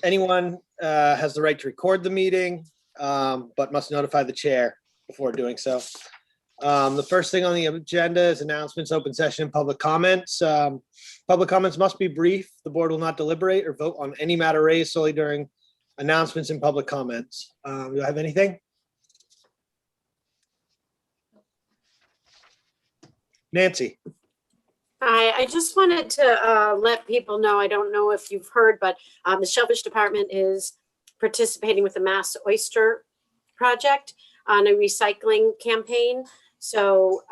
Anyone has the right to record the meeting, but must notify the chair before doing so. The first thing on the agenda is announcements, open session, and public comments. Public comments must be brief. The board will not deliberate or vote on any matter raised solely during announcements and public comments. Do I have anything? Nancy. Hi, I just wanted to let people know, I don't know if you've heard, but the Shellfish Department is participating with the Mass Oyster Project on a recycling campaign. So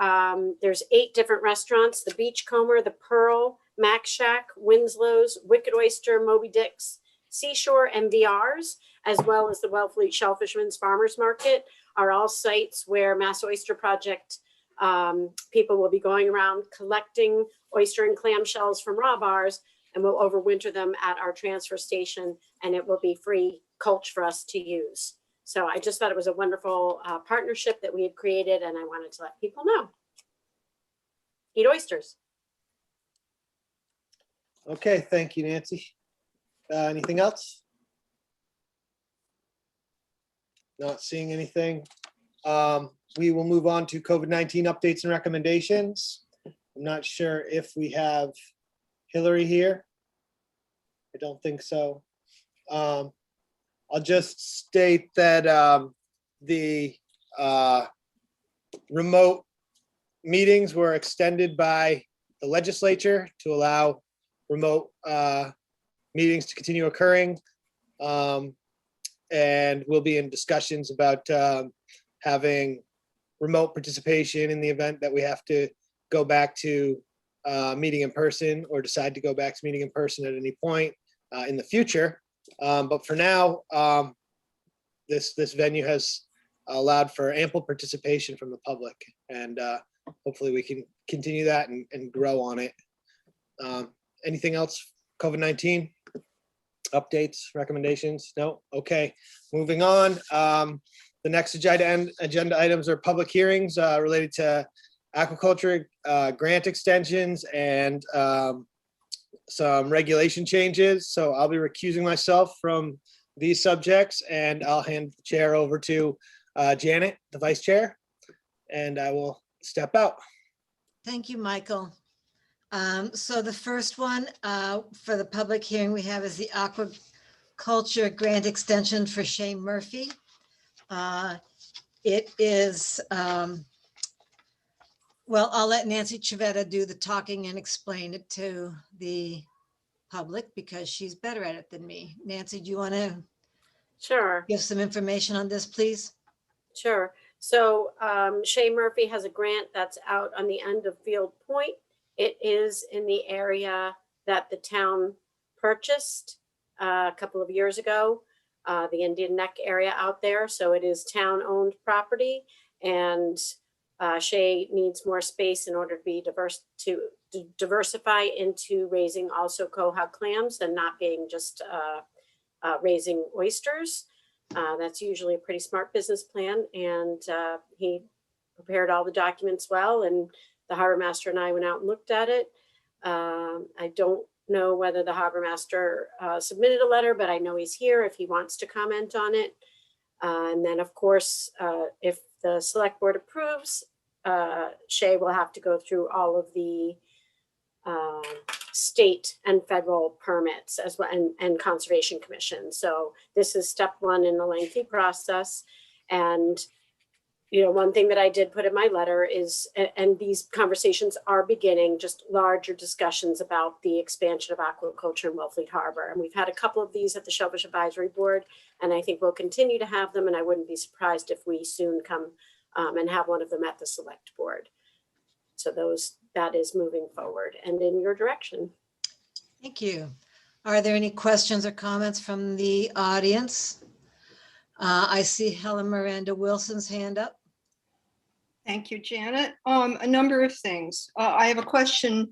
there's 8 different restaurants: the Beachcomber, the Pearl, Mac Shack, Winslow's, Wicked Oyster, Moby Dick's, Seashore, and VR's, as well as the Wellfleet Shellfishman's Farmers Market, are all sites where Mass Oyster Project people will be going around collecting oyster and clam shells from raw bars, and we'll overwinter them at our transfer station, and it will be free culch for us to use. So I just thought it was a wonderful partnership that we had created, and I wanted to let people know. Eat oysters. Okay, thank you, Nancy. Anything else? Not seeing anything. We will move on to COVID-19 updates and recommendations. I'm not sure if we have Hillary here. I don't think so. I'll just state that the remote meetings were extended by the legislature to allow remote meetings to continue occurring. And we'll be in discussions about having remote participation in the event that we have to go back to meeting in person or decide to go back to meeting in person at any point in the future. But for now, this venue has allowed for ample participation from the public, and hopefully we can continue that and grow on it. Anything else? COVID-19 updates, recommendations? No? Okay, moving on. The next agenda items are public hearings related to aquaculture grant extensions and some regulation changes. So I'll be recusing myself from these subjects, and I'll hand the chair over to Janet, the vice chair, and I will step out. Thank you, Michael. So the first one for the public hearing we have is the aquaculture grant extension for Shane Murphy. It is, well, I'll let Nancy Chavetta do the talking and explain it to the public because she's better at it than me. Nancy, do you want to give some information on this, please? Sure. So Shane Murphy has a grant that's out on the end of Field Point. It is in the area that the town purchased a couple of years ago, the Indian Neck area out there. So it is town-owned property, and Shay needs more space in order to be diverse, to diversify into raising also quahog clams and not being just raising oysters. That's usually a pretty smart business plan, and he prepared all the documents well, and the harbor master and I went out and looked at it. I don't know whether the harbor master submitted a letter, but I know he's here if he wants to comment on it. And then, of course, if the select board approves, Shay will have to go through all of the state and federal permits as well, and conservation commission. So this is step 1 in a lengthy process. And you know, one thing that I did put in my letter is, and these conversations are beginning, just larger discussions about the expansion of aquaculture in Wellfleet Harbor. And we've had a couple of these at the Shellfish Advisory Board, and I think we'll continue to have them. And I wouldn't be surprised if we soon come and have one of them at the Select Board. So that is moving forward and in your direction. Thank you. Are there any questions or comments from the audience? I see Helen Miranda Wilson's hand up. Thank you, Janet. A number of things. I have a question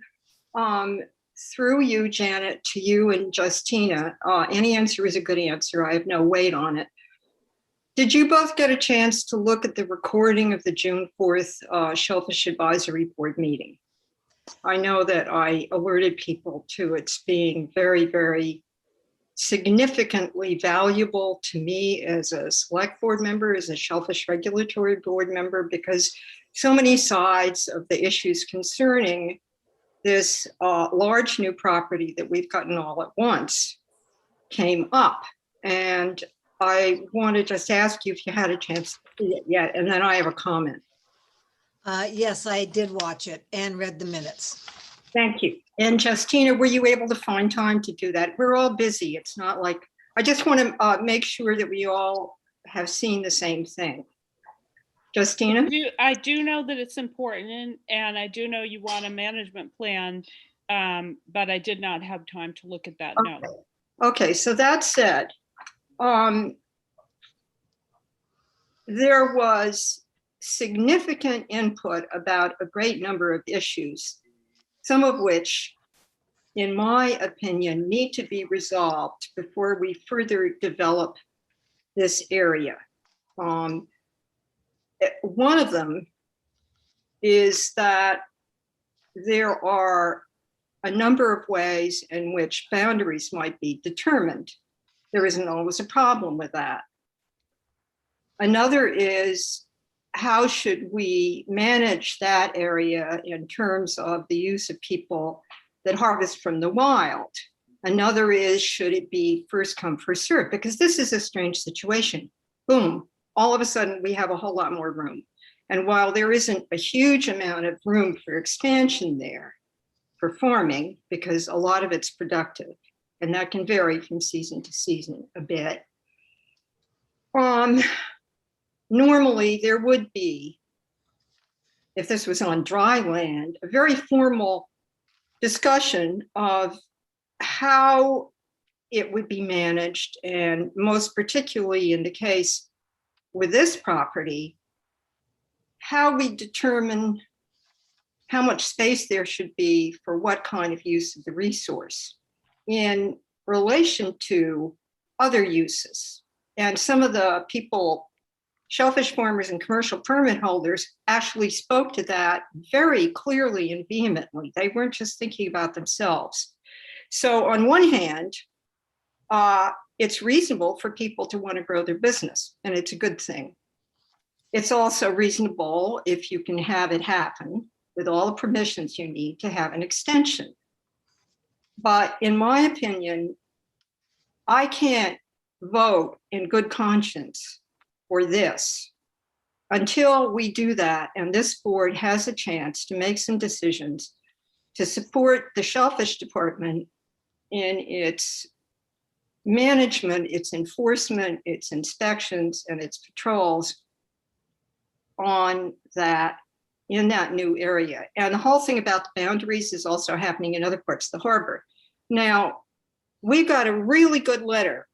through you, Janet, to you and Justina. Any answer is a good answer. I have no weight on it. Did you both get a chance to look at the recording of the June 4th Shellfish Advisory Board meeting? I know that I alerted people to its being very, very significantly valuable to me as a select board member, as a Shellfish Regulatory Board member, because so many sides of the issues concerning this large new property that we've gotten all at once came up. And I want to just ask you if you had a chance to see it yet, and then I have a comment. Yes, I did watch it and read the minutes. Thank you. And Justina, were you able to find time to do that? We're all busy. It's not like, I just want to make sure that we all have seen the same thing. Justina? I do know that it's important, and I do know you want a management plan, but I did not have time to look at that. No. Okay, so that said, there was significant input about a great number of issues, some of which, in my opinion, need to be resolved before we further develop this area. One of them is that there are a number of ways in which boundaries might be determined. There isn't always a problem with that. Another is, how should we manage that area in terms of the use of people that harvest from the wild? Another is, should it be first come, first served? Because this is a strange situation. Boom, all of a sudden we have a whole lot more room. And while there isn't a huge amount of room for expansion there, for farming, because a lot of it's productive, and that can vary from season to season a bit. Normally there would be, if this was on dry land, a very formal discussion of how it would be managed, and most particularly in the case with this property, how we determine how much space there should be for what kind of use of the resource in relation to other uses. And some of the people, shellfish farmers and commercial permit holders, actually spoke to that very clearly and vehemently. They weren't just thinking about themselves. So on one hand, it's reasonable for people to want to grow their business, and it's a good thing. It's also reasonable, if you can have it happen with all the permissions you need, to have an extension. But in my opinion, I can't vote in good conscience for this until we do that, and this board has a chance to make some decisions to support the shellfish department in its management, its enforcement, its inspections, and its patrols on that, in that new area. And the whole thing about the boundaries is also happening in other parts of the harbor. Now, we got a really good letter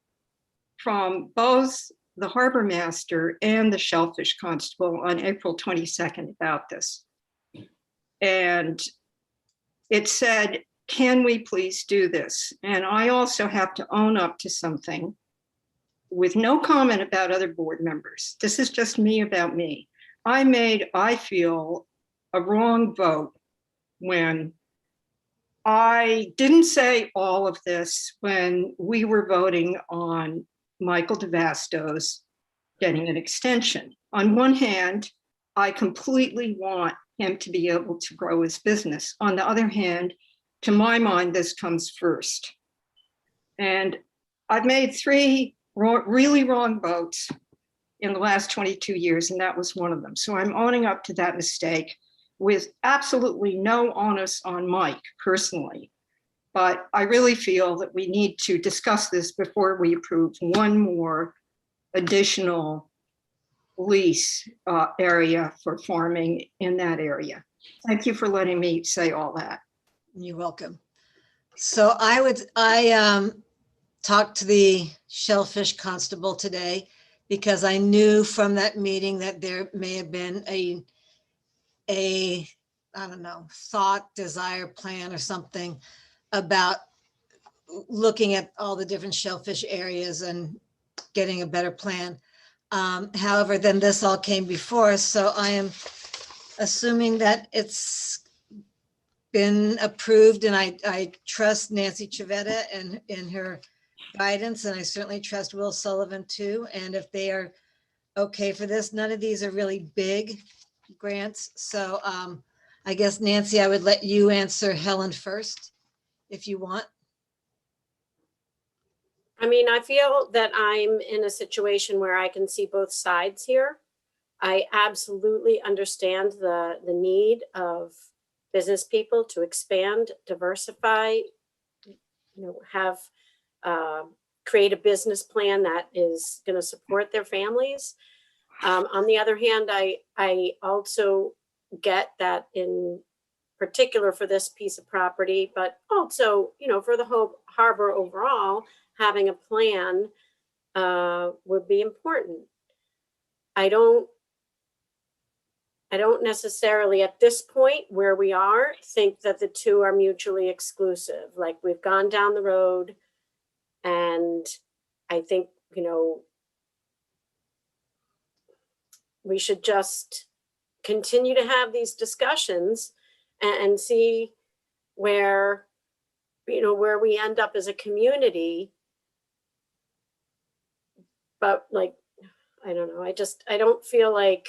from both the harbor master and the shellfish constable on April 22nd about this. And it said, can we please do this? And I also have to own up to something with no comment about other board members. This is just me about me. I made, I feel, a wrong vote when I didn't say all of this when we were voting on Michael DeVasto's getting an extension. On one hand, I completely want him to be able to grow his business. On the other hand, to my mind, this comes first. And I've made 3 really wrong votes in the last 22 years, and that was one of them. So I'm owning up to that mistake with absolutely no onus on Mike personally. But I really feel that we need to discuss this before we approve one more additional lease area for farming in that area. Thank you for letting me say all that. You're welcome. So I talked to the shellfish constable today because I knew from that meeting that there may have been a I don't know, thought, desire, plan or something about looking at all the different shellfish areas and getting a better plan. However, then this all came before us, so I am assuming that it's been approved, and I trust Nancy Chavetta and in her guidance, and I certainly trust Will Sullivan too. And if they are okay for this, none of these are really big grants. So I guess, Nancy, I would let you answer Helen first, if you want. I mean, I feel that I'm in a situation where I can see both sides here. I absolutely understand the need of business people to expand, diversify, have create a business plan that is going to support their families. On the other hand, I also get that in particular for this piece of property, but also, for the whole harbor overall, having a plan would be important. I don't necessarily at this point where we are think that the two are mutually exclusive. Like, we've gone down the road, and I think, we should just continue to have these discussions and see where, where we end up as a community. But like, I don't know, I don't feel like,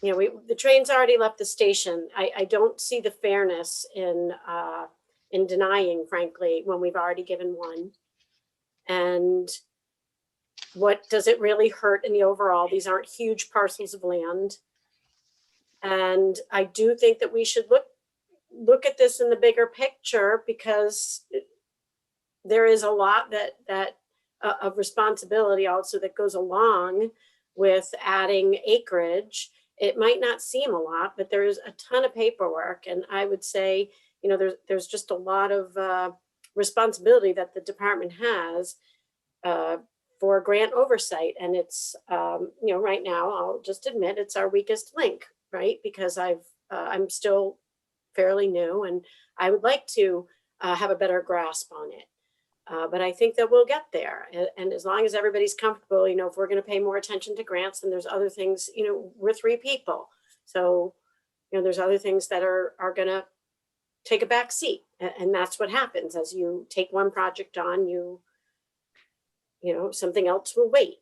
the train's already left the station. I don't see the fairness in denying, frankly, when we've already given one. And what does it really hurt in the overall? These aren't huge parcels of land. And I do think that we should look at this in the bigger picture, because there is a lot that of responsibility also that goes along with adding acreage. It might not seem a lot, but there's a ton of paperwork. And I would say, there's just a lot of responsibility that the department has for grant oversight. And it's, right now, I'll just admit it's our weakest link, right? Because I'm still fairly new, and I would like to have a better grasp on it. But I think that we'll get there. And as long as everybody's comfortable, if we're going to pay more attention to grants, then there's other things, we're 3 people. So, there's other things that are going to take a back seat. And that's what happens as you take one project on, something else will wait.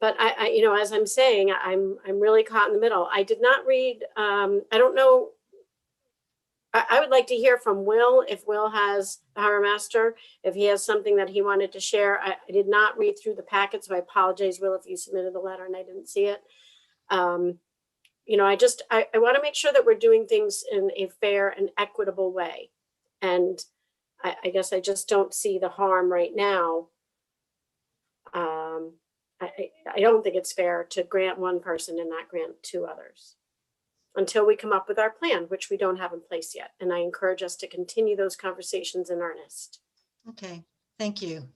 But I as I'm saying, I'm really caught in the middle. I did not read, I don't know. I would like to hear from Will, if Will has, the harbor master, if he has something that he wanted to share. I did not read through the packet, so I apologize, Will, if you submitted the letter and I didn't see it. I want to make sure that we're doing things in a fair and equitable way. And I guess I just don't see the harm right now. I don't think it's fair to grant one person and not grant 2 others until we come up with our plan, which we don't have in place yet. And I encourage us to continue those conversations in earnest. Okay, thank you.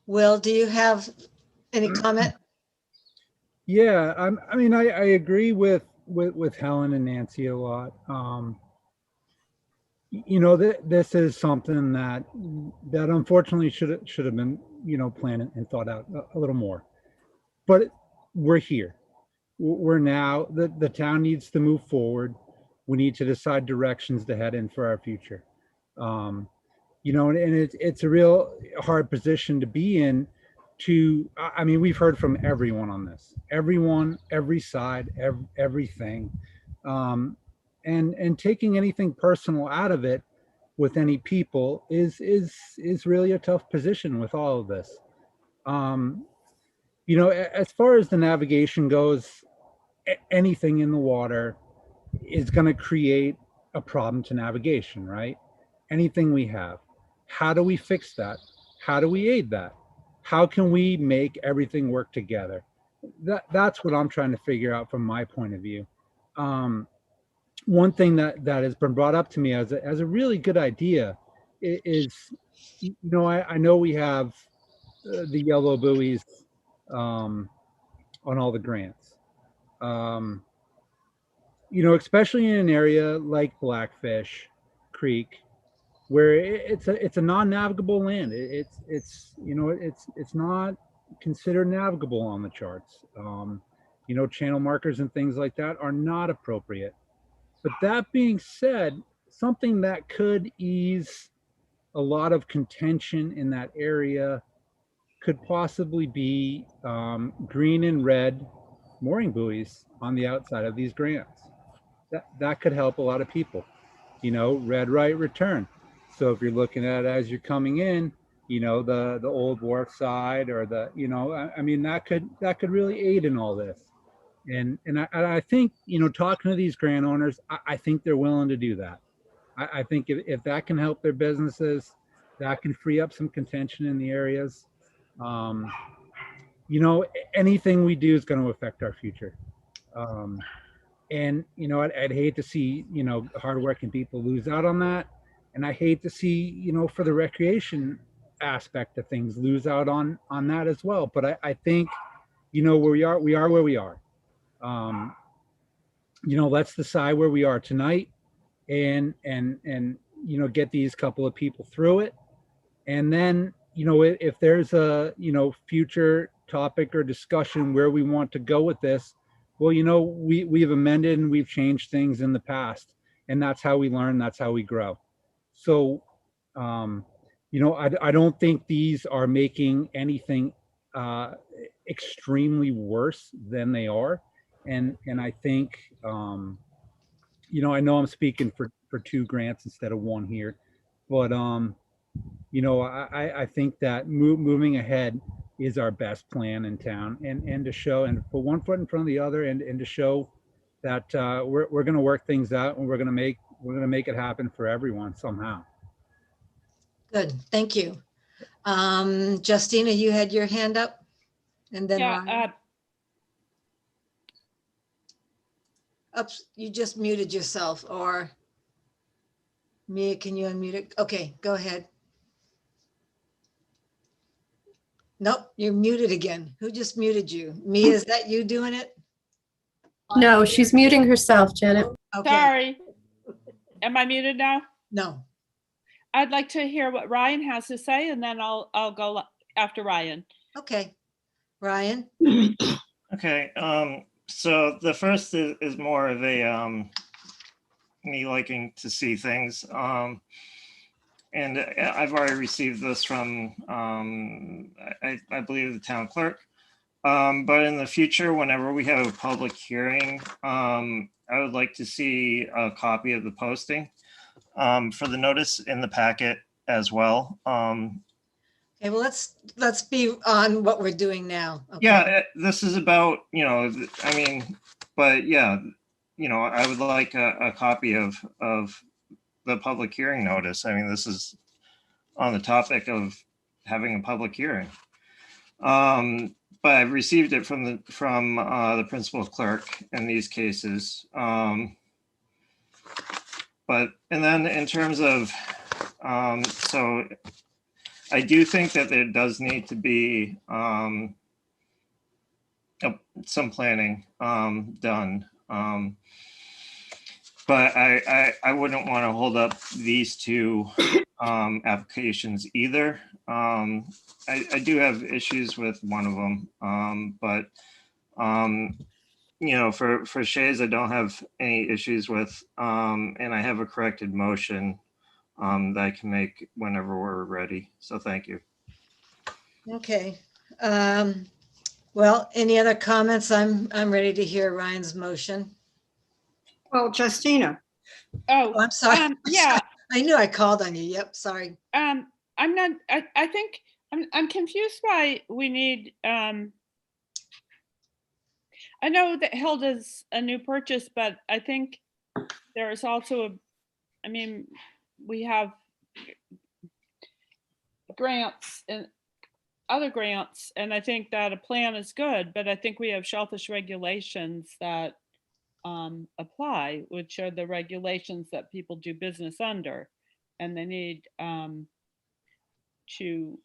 Will, do you have any comment? Yeah, I mean, I agree with Helen and Nancy a lot. This is something that unfortunately should have been, planned and thought out a little more. But we're here. We're now, the town needs to move forward. We need to decide directions to head in for our future. And it's a real hard position to be in. I mean, we've heard from everyone on this, everyone, every side, everything. And taking anything personal out of it with any people is really a tough position with all of this. As far as the navigation goes, anything in the water is going to create a problem to navigation, right? Anything we have. How do we fix that? How do we aid that? How can we make everything work together? That's what I'm trying to figure out from my point of view. One thing that has been brought up to me as a really good idea is, I know we have the yellow buoys on all the grants. Especially in an area like Blackfish Creek, where it's a non-navigable land. It's not considered navigable on the charts. Channel markers and things like that are not appropriate. But that being said, something that could ease a lot of contention in that area could possibly be green and red mooring buoys on the outside of these grants. That could help a lot of people. You know, red right return. So if you're looking at it as you're coming in, you know, the old wharf side or the, you know, I mean, that could really aid in all this. And I think, you know, talking to these grant owners, I think they're willing to do that. I think if that can help their businesses, that can free up some contention in the areas. You know, anything we do is going to affect our future. And, you know, I'd hate to see, you know, hardworking people lose out on that. And I hate to see, you know, for the recreation aspect of things, lose out on that as well. But I think, you know, where we are where we are. You know, let's decide where we are tonight and, you know, get these couple of people through it. And then, you know, if there's a, you know, future topic or discussion where we want to go with this, well, you know, we've amended and we've changed things in the past, and that's how we learn, that's how we grow. So, you know, I don't think these are making anything extremely worse than they are. And I think, you know, I know I'm speaking for two grants instead of one here, but, you know, I think that moving ahead is our best plan in town, and to show and put one foot in front of the other, and to show that we're going to work things out, and we're going to make it happen for everyone somehow. Good, thank you. Justina, you had your hand up, and then Yeah, Ryan. Oops, you just muted yourself, or Mia, can you unmute it? Okay, go ahead. Nope, you're muted again. Who just muted you? Mia, is that you doing it? No, she's muting herself, Janet. Okay, sorry. Am I muted now? no. I'd like to hear what Ryan has to say, and then I'll go after Ryan. Okay, Ryan. Okay, so the first is more of a me liking to see things. And I've already received this from, I believe, the town clerk. But in the future, whenever we have a public hearing, I would like to see a copy of the posting for the notice in the packet as well. Okay, well, let's be on what we're doing now. Okay. Yeah, this is about, you know, I mean, but yeah, you know, I would like a copy of the public hearing notice. I mean, this is on the topic of having a public hearing. But I've received it from the principal clerk in these cases. But, and then in terms of, so I do think that there does need to be some planning done. But I wouldn't want to hold up these two applications either. I do have issues with one of them, but you know, for Shays, I don't have any issues with, and I have a corrected motion that I can make whenever we're ready. So thank you. Okay. Well, any other comments? I'm ready to hear Ryan's motion. Well, Justina, Oh, I'm sorry. Yeah. I knew I called on you. Yep, sorry. I'm not, I think I'm confused why we need, I know that Hilda's a new purchase, but I think there is also I mean, we have grants and other grants, and I think that a plan is good, but I think we have shellfish regulations that apply, which are the regulations that people do business under, and they need to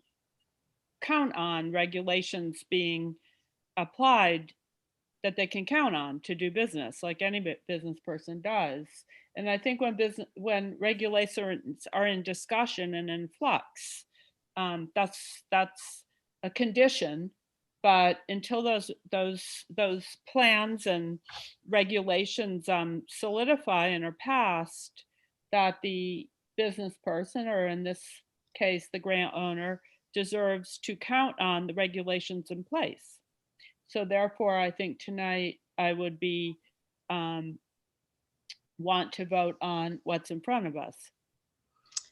count on regulations being applied that they can count on to do business, like any business person does. And I think when regulations are in discussion and in flux, that's a condition. But until those plans and regulations solidify and are passed, that the business person, or in this case, the grant owner deserves to count on the regulations in place. So therefore, I think tonight I would be, want to vote on what's in front of us.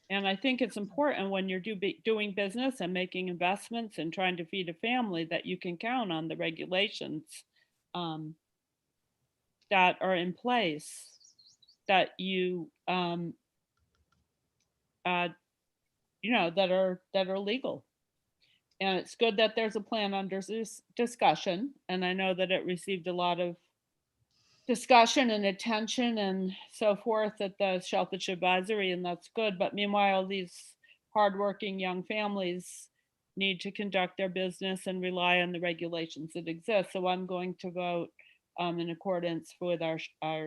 And I think it's important when you're doing business and making investments and trying to feed a family that you can count on the regulations that are in place, that you, that are legal. And it's good that there's a plan under this discussion. And I know that it received a lot of discussion and attention and so forth at the Shellfish Advisory, and that's good. But meanwhile, these hardworking young families need to conduct their business and rely on the regulations that exist. So I'm going to vote in accordance with our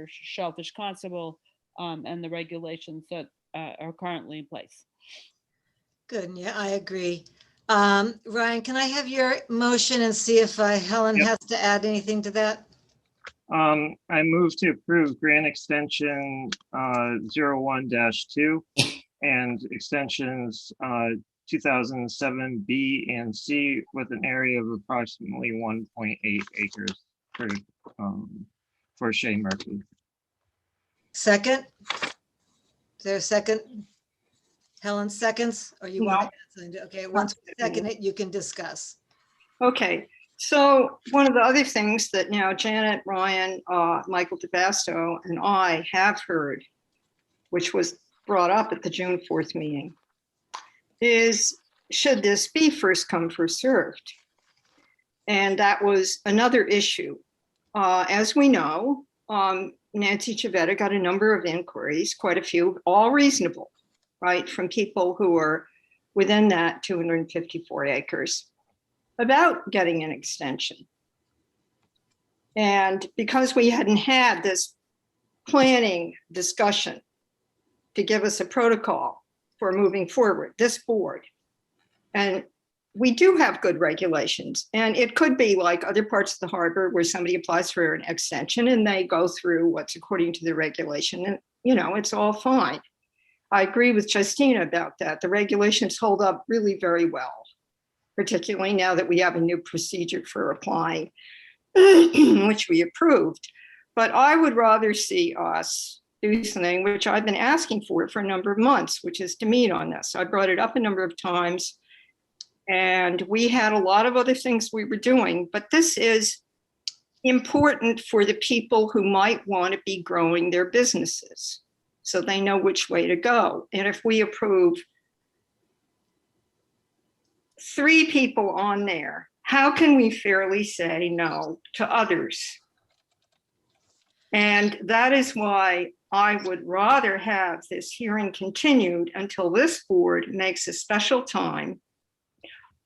Shellfish Constable and the regulations that are currently in place. Good, yeah, I agree. Ryan, can I have your motion and see if Helen Yep. has to add anything to that? I move to approve grant extension 01-2 and extensions 2007B and C with an area of approximately 1.8 acres for Shea Murphy. Second? Is there a second? Helen seconds, or you want to? Okay, once we second it, you can discuss. Okay, so one of the other things that now Janet, Ryan, Michael DeBasto, and I have heard, which was brought up at the June 4th meeting, is should this be first come, first served? And that was another issue. As we know, Nancy Chavetta got a number of inquiries, quite a few, all reasonable, right, from people who are within that 254 acres about getting an extension. And because we hadn't had this planning discussion to give us a protocol for moving forward, this board, and we do have good regulations, and it could be like other parts of the harbor where somebody applies for an extension and they go through what's according to the regulation, and it's all fine. I agree with Justina about that. The regulations hold up really very well, particularly now that we have a new procedure for applying, which we approved. But I would rather see us do something which I've been asking for a number of months, which is to meet on this. I brought it up a number of times, and we had a lot of other things we were doing, but this is important for the people who might want to be growing their businesses, so they know which way to go. And if we approve 3 people on there, how can we fairly say no to others? And that is why I would rather have this hearing continued until this board makes a special time.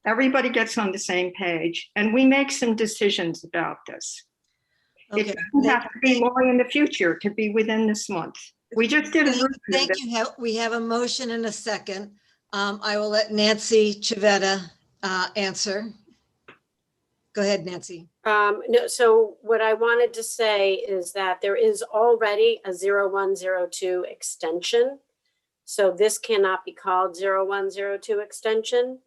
Everybody gets on the same page and we make some decisions about this. Okay. It doesn't have to be long in the future. It could be within this month. We just did a Thank you. We have a motion and a second. I will let Nancy Chavetta answer. Go ahead, Nancy. No, so what I wanted to say is that there is already a 0102 extension. So this cannot be called 0102 extension.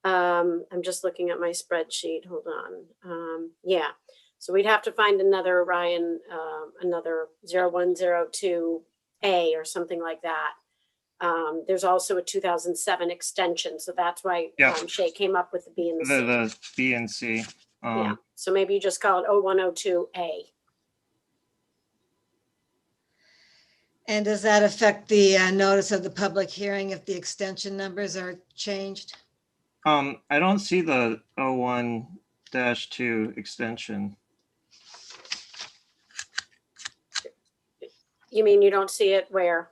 I'm just looking at my spreadsheet. Hold on. Yeah. So we'd have to find another Ryan, another 0102A or something like that. There's also a 2007 extension. So that's why Shay came up with the B and the C. The B and C. Yeah. So maybe you just call it 0102A. And does that affect the notice of the public hearing if the extension numbers are changed? I don't see the 01-2 extension. You mean you don't see it where?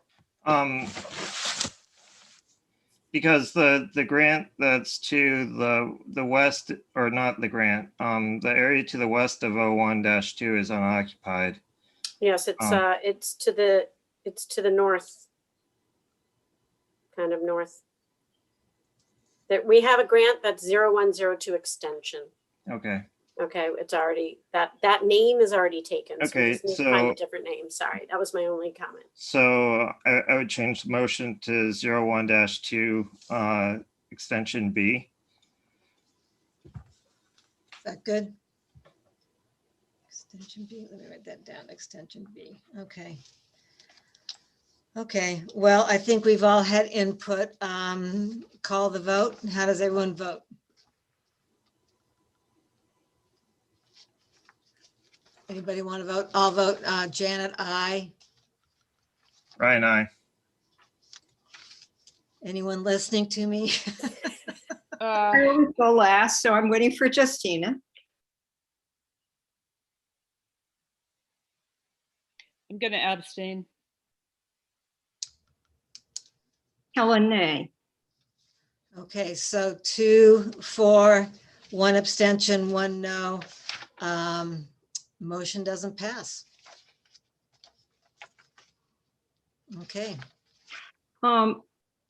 Because the grant that's to the west, or not the grant, the area to the west of 01-2 is unoccupied. Yes, it's to the north, kind of north. That we have a grant that's 0102 extension. Okay. Okay, it's already, that name is already taken. So we Okay, just need to find a so- different name. Sorry, that was my only comment. So I would change the motion to 01-2, extension B. Is that good? Extension B, let me write that down, extension B, okay. Okay, well, I think we've all had input. Call the vote. How does everyone vote? Anybody want to vote? I'll vote. Janet, aye. Ryan, I. Anyone listening to me? I always go last, so I'm waiting for Justina. I'm going to abstain. Helen, nay. Okay, so 2 for, 1 abstention, 1 no. Motion doesn't pass. Okay,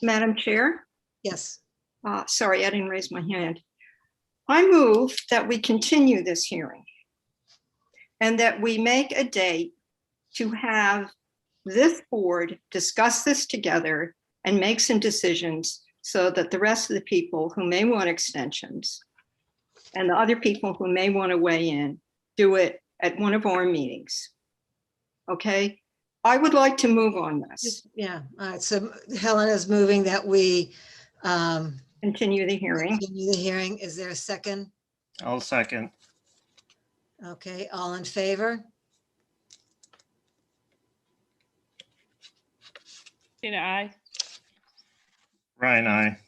Madam Chair, yes. sorry, I didn't raise my hand. I move that we continue this hearing and that we make a date to have this board discuss this together and make some decisions so that the rest of the people who may want extensions and the other people who may want to weigh in, do it at one of our meetings. Okay, I would like to move on this, Yeah, all right, so Helen is moving that we continue the hearing. continue the hearing. Is there a second? I'll second. Okay, all in favor? Tina, aye. Ryan, I.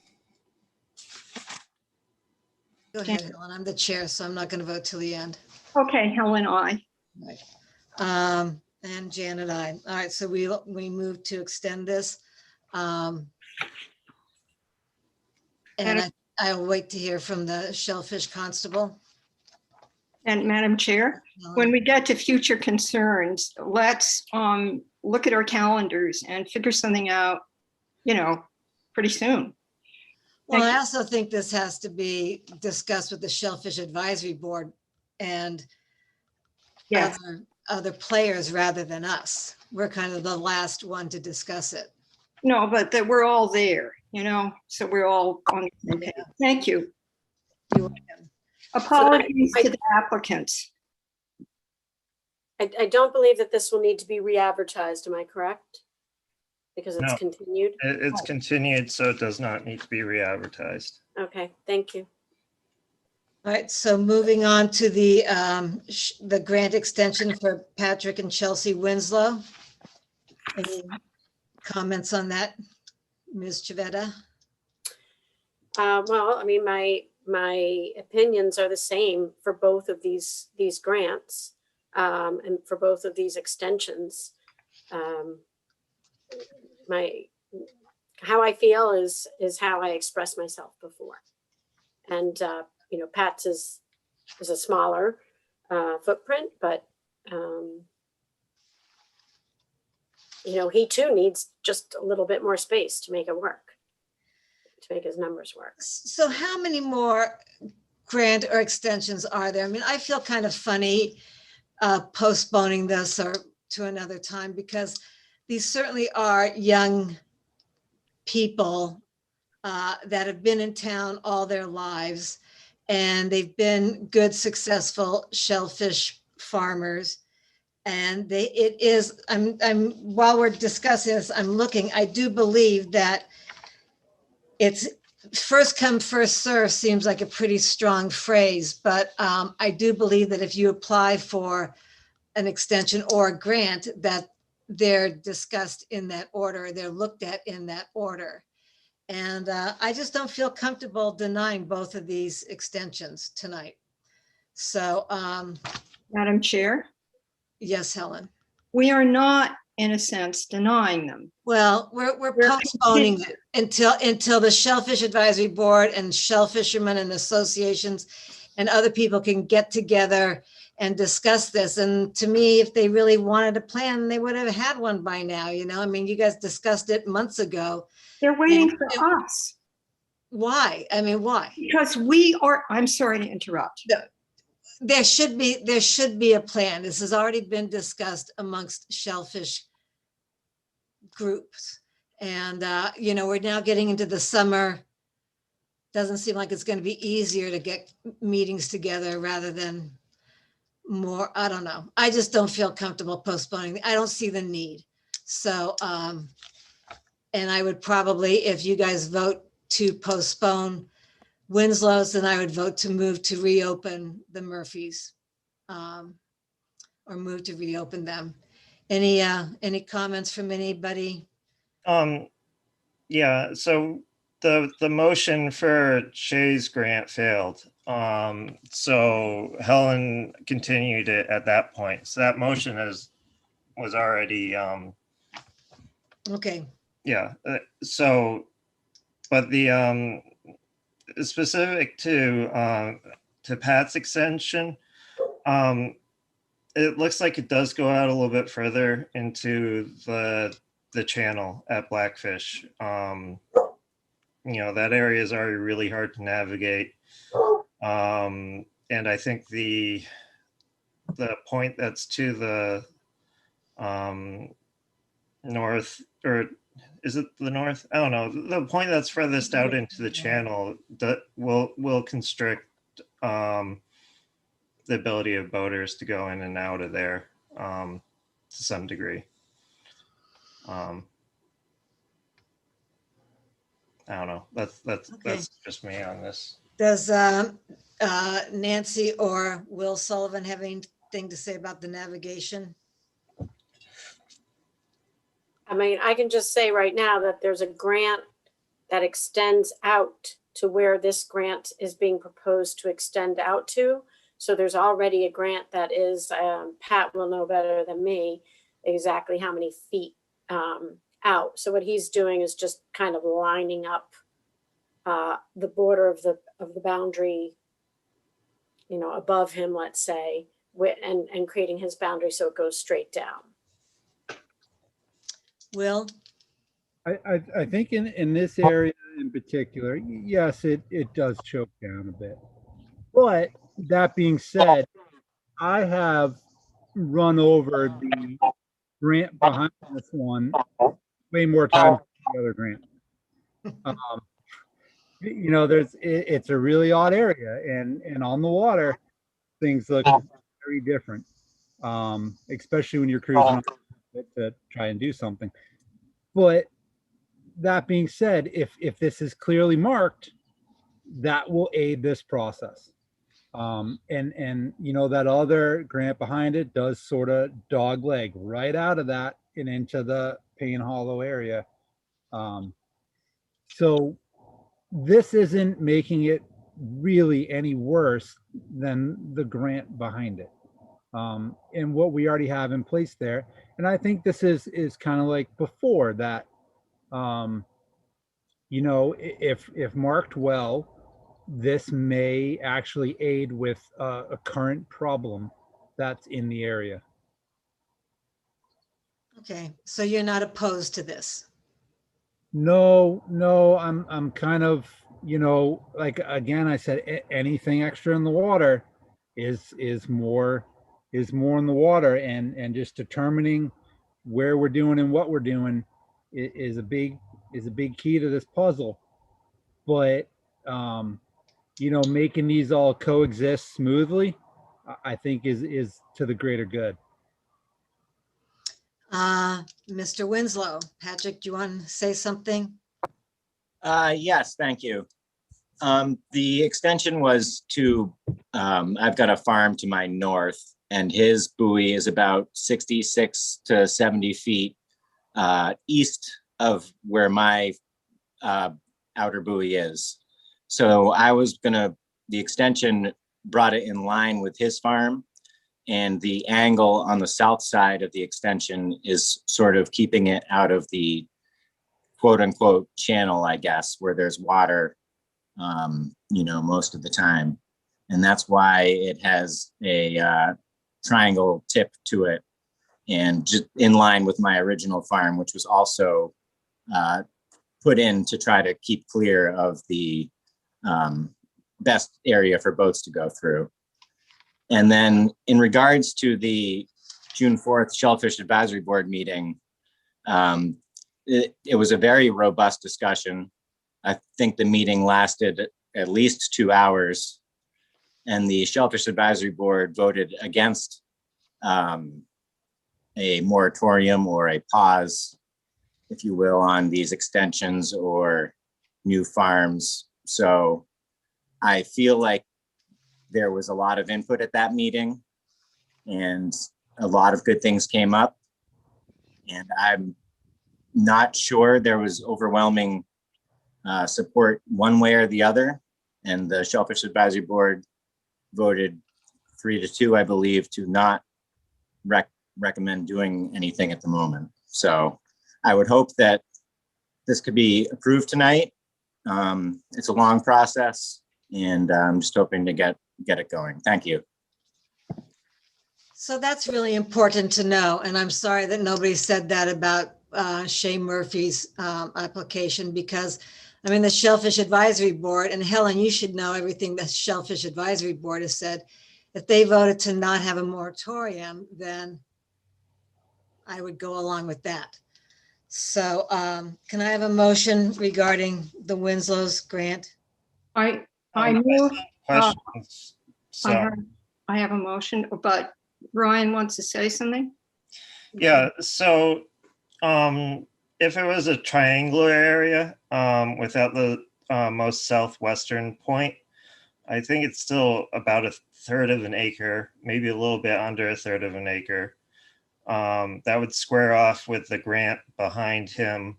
Go ahead, Helen. I'm the chair, so I'm not going to vote till the end. Okay, Helen, I. Right. And Janet, I. All right, so we move to extend this. And I'll wait to hear from the Shellfish Constable. And Madam Chair, when we get to future concerns, let's look at our calendars and figure something out, pretty soon. Well, Thank I also think this has to be discussed with the Shellfish Advisory Board and Yes, other players rather than us. We're kind of the last one to discuss it. no, but that we're all there, so we're all on the same page. Thank you. You're welcome. Apologies to the applicants. I don't believe that this will need to be re-advertised. Am I correct? Because it's No. continued. It's continued, so it does not need to be re-advertised. Okay, thank you. All right, so moving on to the grant extension for Patrick and Chelsea Winslow. Any comments on that, Ms. Chivetta? Well, I mean, my opinions are the same for both of these grants and for both of these extensions. How I feel is how I expressed myself before. And, Pat's is a smaller footprint, but, he too needs just a little bit more space to make it work, to make his numbers work. So how many more grant or extensions are there? I mean, I feel kind of funny postponing this or to another time because these certainly are young people that have been in town all their lives, and they've been good, successful shellfish farmers. And while we're discussing this, I'm looking, I do believe that it's first come, first serve seems like a pretty strong phrase, but I do believe that if you apply for an extension or a grant, that they're discussed in that order, they're looked at in that order. And I just don't feel comfortable denying both of these extensions tonight. So, Madam Chair, yes, Helen. we are not, in a sense, denying them. Well, we're postponing it until the Shellfish Advisory Board and shellfishermen and associations and other people can get together and discuss this. And to me, if they really wanted a plan, they would have had one by now, I mean, you guys discussed it months ago. They're waiting for us. Why? I mean, why? Because I'm sorry to interrupt. No. there should be a plan. This has already been discussed amongst shellfish groups. And, we're now getting into the summer. Doesn't seem like it's going to be easier to get meetings together rather than more. I don't know. I just don't feel comfortable postponing. I don't see the need. So, and I would probably, if you guys vote to postpone Winslow's, then I would vote to move to reopen the Murphys, or move to reopen them. Any comments from anybody? Yeah, so the motion for Shay's grant failed. So Helen continued it at that point. So that motion was already, Okay, yeah. But the specific to Pat's extension, it looks like it does go out a little bit further into the channel at Blackfish. That area is already really hard to navigate. And I think the point that's to the north, or is it the north? I don't know. The point that's furthest out into the channel that will constrict the ability of boaters to go in and out of there to some degree. I don't know. That's just me on this. does Nancy or Will Sullivan have anything to say about the navigation? I mean, I can just say right now that there's a grant that extends out to where this grant is being proposed to extend out to. So there's already a grant that is, Pat will know better than me exactly how many feet out. So what he's doing is just kind of lining up the border of the boundary, above him, let's say, and creating his boundary so it goes straight down. Will? I think in this area in particular, yes, it does choke down a bit. But that being said, I have run over the grant behind this one way more times than the other grant. It's a really odd area, and on the water, things look very different, especially when you're cruising to try and do something. But that being said, if this is clearly marked, that will aid this process. And that other grant behind it does sort of dog leg right out of that and into the Payne Hollow area. So this isn't making it really any worse than the grant behind it. And what we already have in place there. And I think this is kind of like before that, if marked well, this may actually aid with a current problem that's in the area. Okay, so you're not opposed to this? No, I'm kind of, like, again, I said, anything extra in the water is more in the water, and just determining where we're doing and what we're doing is a big key to this puzzle. But making these all coexist smoothly, I think is to the greater good. Mr. Winslow, Patrick, do you want to say something? Yes, thank you. The extension was to, I've got a farm to my north, and his buoy is about 66 to 70 feet east of where my outer buoy is. So the extension brought it in line with his farm, and the angle on the south side of the extension is sort of keeping it out of the quote unquote channel, I guess, where there's water, most of the time. And that's why it has a triangle tip to it, and just in line with my original farm, which was also put in to try to keep clear of the best area for boats to go through. And then in regards to the June 4th Shellfish Advisory Board meeting, it was a very robust discussion. I think the meeting lasted at least 2 hours, and the Shellfish Advisory Board voted against a moratorium or a pause, if you will, on these extensions or new farms. So I feel like there was a lot of input at that meeting and a lot of good things came up. And I'm not sure there was overwhelming support one way or the other. And the Shellfish Advisory Board voted 3-2, I believe, to not recommend doing anything at the moment. So I would hope that this could be approved tonight. It's a long process, and I'm just hoping to get it going. Thank you. So that's really important to know. And I'm sorry that nobody said that about Shay Murphy's application, because I mean, the Shellfish Advisory Board, and Helen, you should know everything the Shellfish Advisory Board has said. If they voted to not have a moratorium, then I would go along with that. So can I have a motion regarding the Winslow's grant? I move, Questions? So, I have a motion, but Ryan wants to say something. yeah, so if it was a triangular area without the most southwestern point, I think it's still about 1/3 of an acre, maybe a little bit under 1/3 of an acre. That would square off with the grant behind him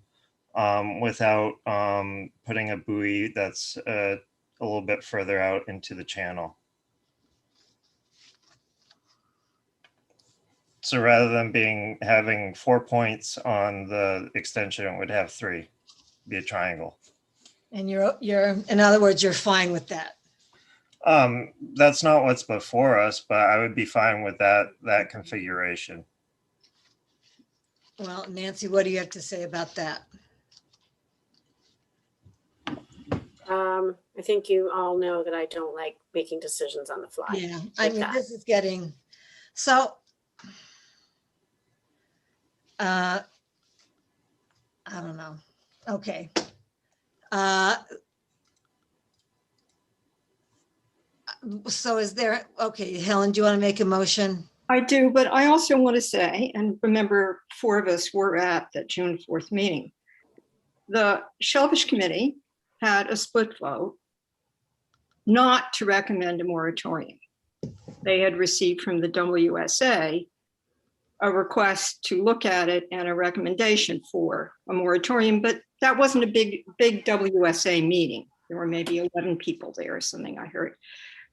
without putting a buoy that's a little bit further out into the channel. So rather than having 4 points on the extension, it would have 3, be a triangle. And you're, in other words, you're fine with that. That's not what's before us, but I would be fine with that configuration. Well, Nancy, what do you have to say about that? I think you all know that I don't like making decisions on the fly. Yeah, I like mean, that. this is getting, so. I don't know. Okay. So is there, okay, Helen, do you want to make a motion? I do, but I also want to say, and remember, 4 of us were at the June 4th meeting. The Shellfish Committee had a split vote not to recommend a moratorium. They had received from the WSA a request to look at it and a recommendation for a moratorium, but that wasn't a big WSA meeting. There were maybe 11 people there or something, I heard.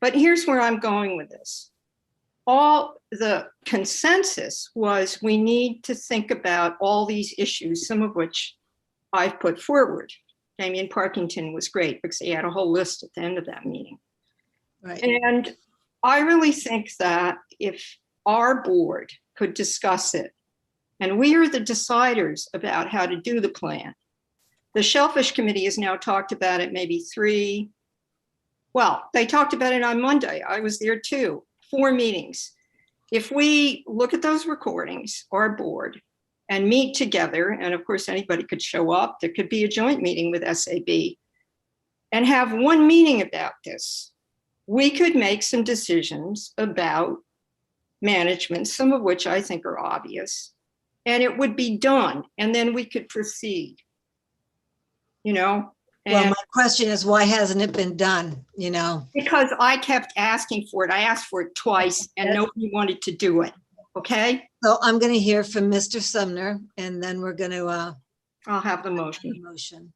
But here's where I'm going with this. All the consensus was we need to think about all these issues, some of which I've put forward. Damian Parkington was great because he had a whole list at the end of that meeting. Right. And I really think that if our board could discuss it, and we are the deciders about how to do the plan. The Shellfish Committee has now talked about it maybe 3, well, they talked about it on Monday. I was there too, 4 meetings. If we look at those recordings, our board, and meet together, and of course anybody could show up, there could be a joint meeting with SAB, and have one meeting about this, we could make some decisions about management, some of which I think are obvious, and it would be done, and then we could proceed, you know? Well, my question is, why hasn't it been done, you know? Because I kept asking for it. I asked for it twice and nobody wanted to do it, okay? So I'm going to hear from Mr. Sumner, and then we're going to I'll have the motion.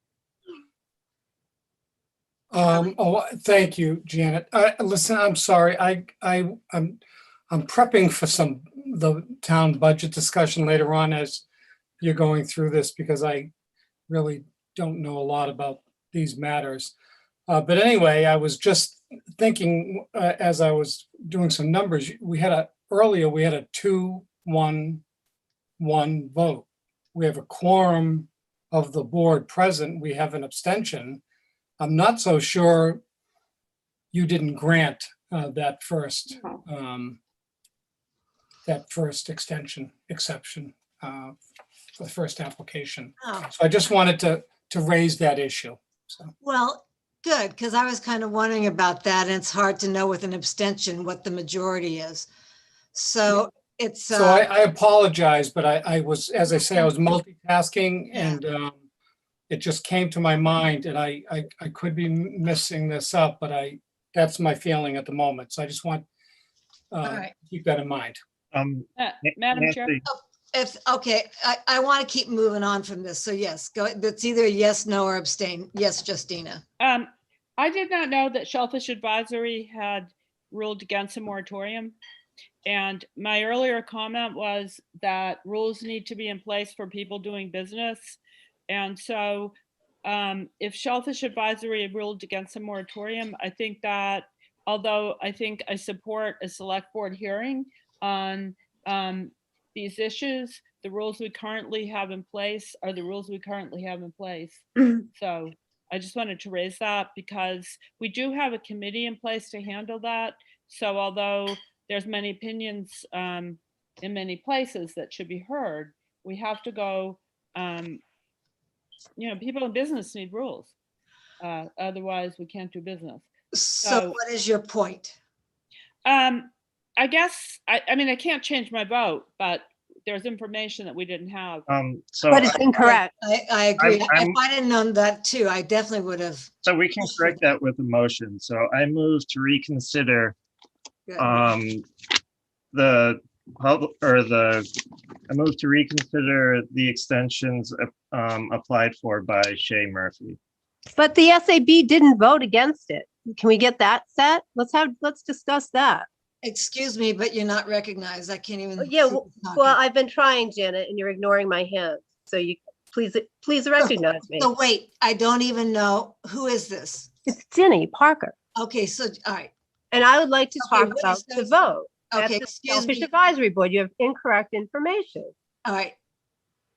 Thank you, Janet. Listen, I'm sorry. I'm prepping for the town budget discussion later on as you're going through this, because I really don't know a lot about these matters. But anyway, I was just thinking as I was doing some numbers, earlier we had a 2-1-1 vote. We have a quorum of the board present. We have an abstention. I'm not so sure you didn't grant that first, Oh. exception for the first application. Oh, So I just wanted to raise that issue. So, well, good, because I was kind of wondering about that, and it's hard to know with an abstention what the majority is. So it's, so I apologize, but I was, as I say, I was multitasking Yeah. and it just came to my mind, and I could be messing this up, but that's my feeling at the moment. So I just want right. keep that in mind. Madam Chair, Okay, I want to keep moving on from this. So yes, go, that's either a yes, no, or abstain. Yes, Justina. I did not know that Shellfish Advisory had ruled against a moratorium. And my earlier comment was that rules need to be in place for people doing business. And so if Shellfish Advisory had ruled against a moratorium, I think that, although I think I support a select board hearing on these issues, the rules we currently have in place are the rules we currently have in place. So I just wanted to raise that because we do have a committee in place to handle that. So although there's many opinions in many places that should be heard, we have to go, people in business need rules. Otherwise we can't do business. So what is your point? I guess, I mean, I can't change my vote, but there's information that we didn't have. So But it's incorrect. I agree. I'm- If I didn't know that too, I definitely would have. So we can correct that with a motion. So I move to reconsider the public, or I move to reconsider the extensions applied for by Shay Murphy. But the SAB didn't vote against it. Can we get that set? Let's discuss that. Excuse me, but you're not recognized. I can't even. Yeah, see who's well, talking. I've been trying, Janet, and you're ignoring my hand. So you please recognize me. So wait, I don't even know, who is this? It's Ginny Parker. Okay, so, all right. And I would like to Okay, talk what about is the those- vote. At Okay, the excuse Shellfish me. Advisory Board, you have incorrect information. All right.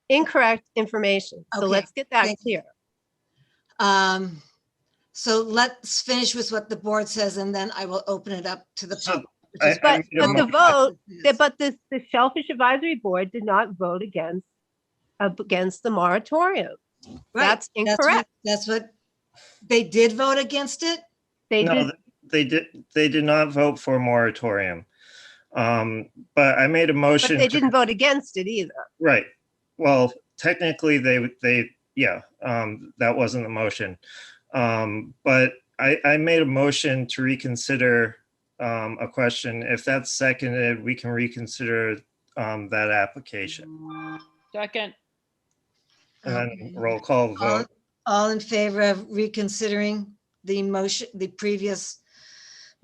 Incorrect information. So Okay, let's get that thank you. clear. So let's finish with what the board says, and then I will open it up to the So, public. which I- is- But made a the motion. vote, Yes. but the Shellfish Advisory Board did not vote against the moratorium. Right, That's what- incorrect. That's what, they did vote against it? They No, did. they did not vote for a moratorium. But I made a But motion. they to- didn't vote against it either. Right. Well, technically yeah, that wasn't the motion. But I made a motion to reconsider a question. If that's seconded, we can reconsider that application. Second, And then Okay. roll call vote. All in favor of reconsidering the motion, the previous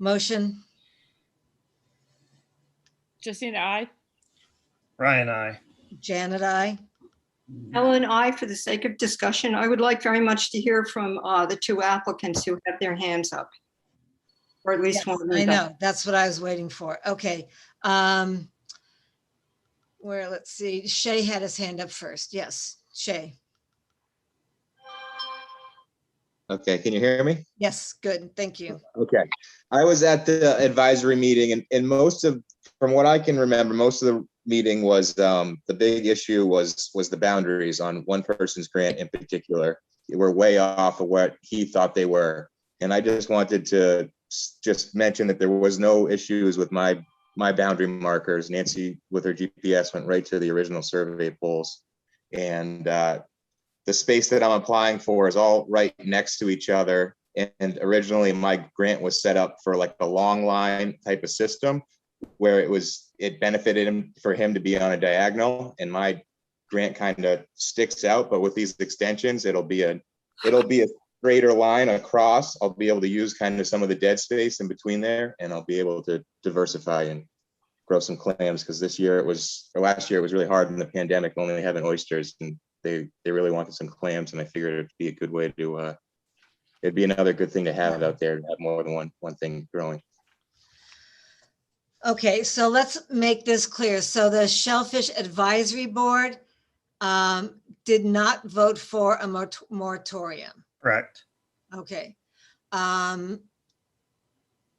motion? Justina, aye. Ryan, I. Janet, I. Ellen, I, for the sake of discussion, I would like very much to hear from the two applicants who have their hands up. Or at least one of them. I does. know, that's what I was waiting for. Okay. Where, let's see, Shay had his hand up first. Yes, Shay. Okay, can you hear me? Yes, good, thank you. Okay. I was at the advisory meeting and from what I can remember, most of the meeting was, the big issue was the boundaries on one person's grant in particular. They were way off of what he thought they were. And I just wanted to just mention that there was no issues with my boundary markers. Nancy, with her GPS, went right to the original survey poles. And the space that I'm applying for is all right next to each other. And originally my grant was set up for like a long line type of system where it benefited him for him to be on a diagonal, and my grant kind of sticks out. But with these extensions, it'll be a straighter line across. I'll be able to use kind of some of the dead space in between there, and I'll be able to diversify and grow some clams, because last year it was really hard in the pandemic, only having oysters, and they really wanted some clams, and I figured it'd be a good way to it'd be another good thing to have out there, to have more than one thing growing. Okay, so let's make this clear. So the Shellfish Advisory Board did not vote for a moratorium. Correct. Okay.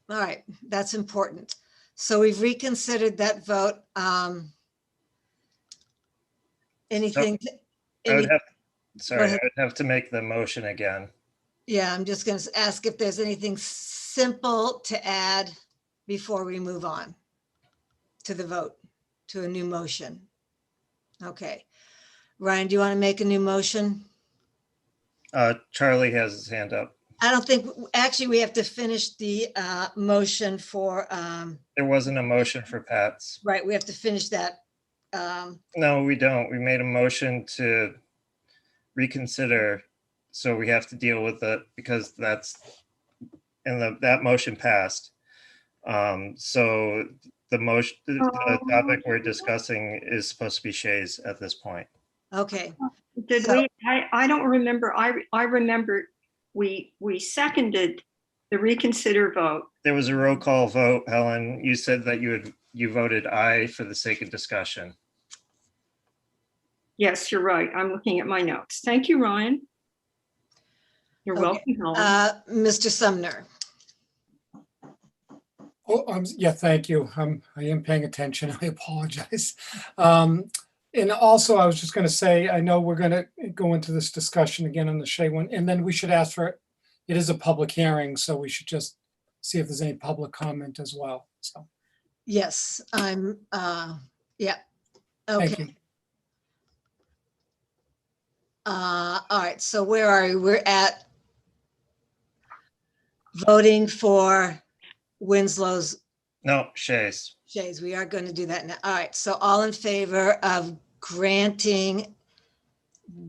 All right, that's important. So we've reconsidered that vote. Anything? I would have, Go sorry, I ahead. would have to make the motion again. Yeah, I'm just going to ask if there's anything simple to add before we move on to the vote, to a new motion. Okay. Ryan, do you want to make a new motion? Charlie has his hand up. I don't think, actually, we have to finish the motion for, There wasn't a motion for Pat's. right, we have to finish that. No, we don't. We made a motion to reconsider. So we have to deal with it because that's, and that motion passed. So the motion, the topic we're discussing is supposed to be Shay's at this point. Okay. Did So- we, I don't remember. I remember we seconded the reconsider vote. There was a roll call vote, Helen. You said that you voted aye for the sake of discussion. Yes, you're right. I'm looking at my notes. Thank you, Ryan. You're Okay. welcome, Helen. Mr. Sumner. Oh, yeah, thank you. I am paying attention. I apologize. And also, I was just going to say, I know we're going to go into this discussion again on the Shea one, and then we should ask for, it is a public hearing, so we should just see if there's any public comment as well. So, Yes, yeah. thank Okay. you. All right, so where are we? We're at voting for Winslow's No, Shay's. Shays. We are going to do that now. All right, so all in favor of granting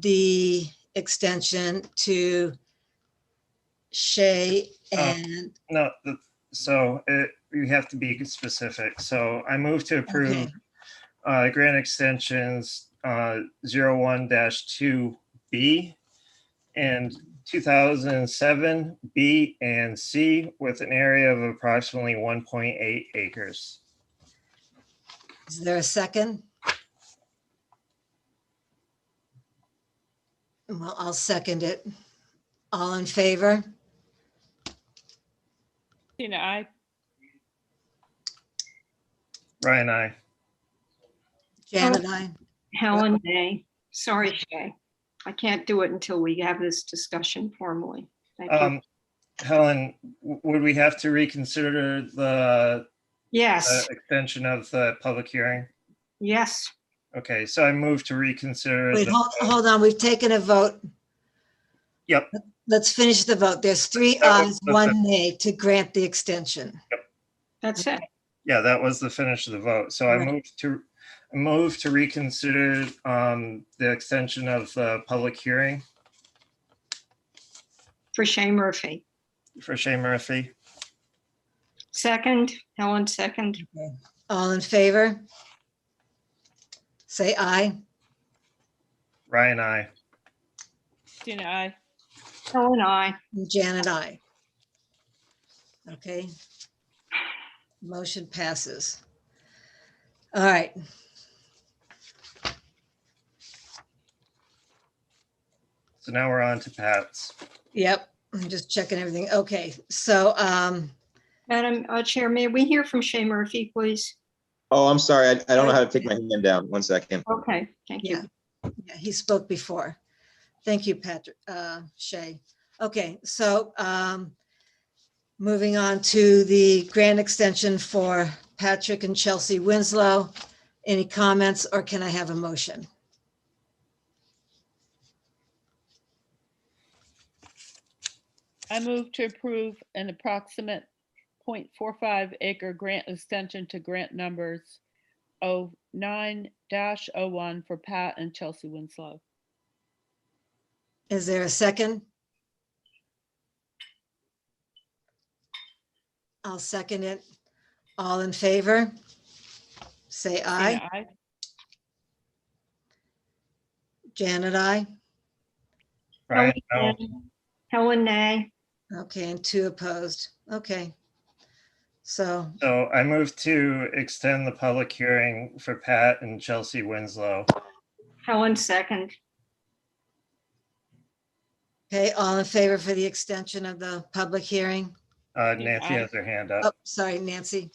the extension to Shay and, No, so you have to be specific. So I move to approve okay, grant extensions 01-2B and 2007 B and C with an area of approximately 1.8 acres. is there a second? Well, I'll second it. All in favor? Tina, I, Ryan, I. Janet, I. Helen, nay. Sorry, Shay. I can't do it until we have this discussion formally. Thank you. Helen, would we have to reconsider the Yes, extension of the public hearing? yes. Okay, so I move to reconsider. Wait, hold on, we've taken a vote. Yep. Let's finish the vote. There's 3 That was ayes, the- 1 nay to grant the extension. That's it. Yeah, that was the finish of the vote. So I Right. move to reconsider the extension of the public hearing For Shay Murphy. for Shay Murphy. Second, Helen, second. All in favor? Say aye. Ryan, I. Tina, I, Helen, I. And Janet, aye. Okay. Motion passes. All right. So now we're on to Pat's. Yep, I'm just checking everything. Okay, so, Madam Chair, may we hear from Shay Murphy, please? Oh, I'm sorry. I don't know how to take my hand down. One second. Okay, thank yeah, you. yeah, he spoke before. Thank you, Patrick, Shay. Okay, so, moving on to the grant extension for Patrick and Chelsea Winslow. Any comments, or can I have a motion? I move to approve an approximate 0.45 acre grant extension to grant numbers 09-01 for Pat and Chelsea Winslow. Is there a second? I'll second it. All in favor? Say aye. Tina, I, Janet, aye. Ryan, no. Helen, nay. Okay, and 2 opposed. Okay. So, So I move to extend the public hearing for Pat and Chelsea Winslow. Helen, second. okay, all in favor for the extension of the public hearing? Nancy has her hand up. Oh, sorry, Nancy.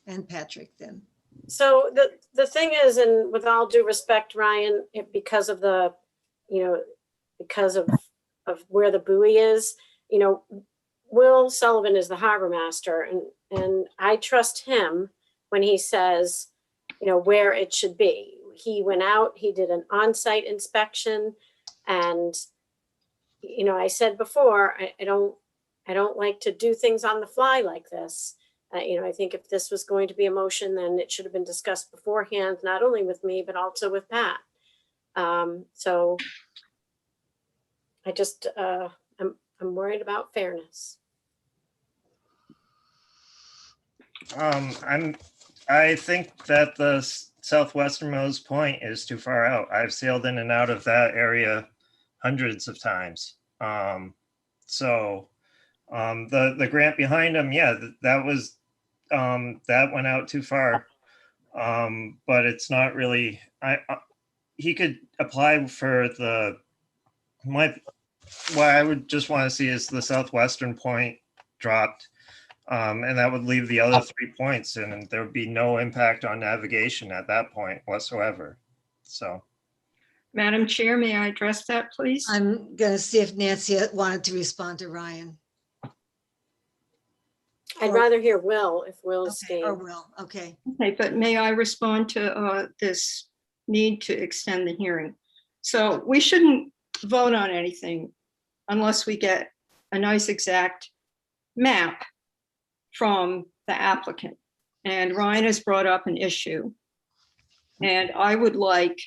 And Patrick then. So the thing is, and with all due respect, Ryan, because of the, because of where the buoy is, Will Sullivan is the harbor master, and I trust him when he says, where it should be. He went out, he did an on-site inspection, and I said before, I don't like to do things on the fly like this. I think if this was going to be a motion, then it should have been discussed beforehand, not only with me, but also with Pat. So I just, I'm worried about fairness. I think that the southwesternmost point is too far out. I've sailed in and out of that area hundreds of times. The grant behind him, yeah, that was, that went out too far. But it's not really, he could apply for what I would just want to see is the southwestern point dropped. And that would leave the other 3 points, and there would be no impact on navigation at that point whatsoever. So, Madam Chair, may I address that, please? I'm going to see if Nancy wanted to respond to Ryan. I'd rather hear Will if Will's Okay, game. or Will, okay. Okay, but may I respond to this need to extend the hearing? So we shouldn't vote on anything unless we get a nice exact map from the applicant. And Ryan has brought up an issue. And I would like,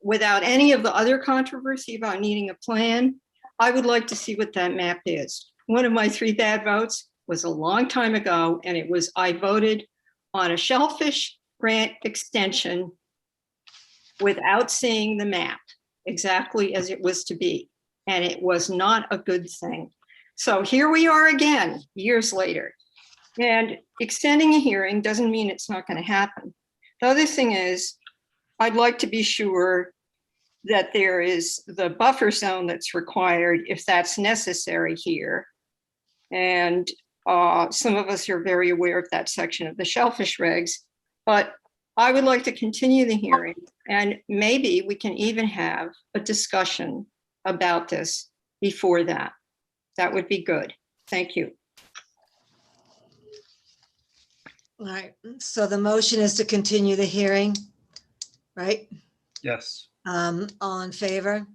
without any of the other controversy about needing a plan, I would like to see what that map is. One of my 3 bad votes was a long time ago, and it was I voted on a shellfish grant extension without seeing the map exactly as it was to be. And it was not a good thing. So here we are again, years later. And extending a hearing doesn't mean it's not going to happen. The other thing is, I'd like to be sure that there is the buffer zone that's required if that's necessary here. And some of us are very aware of that section of the shellfish regs, but I would like to continue the hearing, and maybe we can even have a discussion about this before that. That would be good. Thank you. All right, so the motion is to continue the hearing, right? yes, All in favor?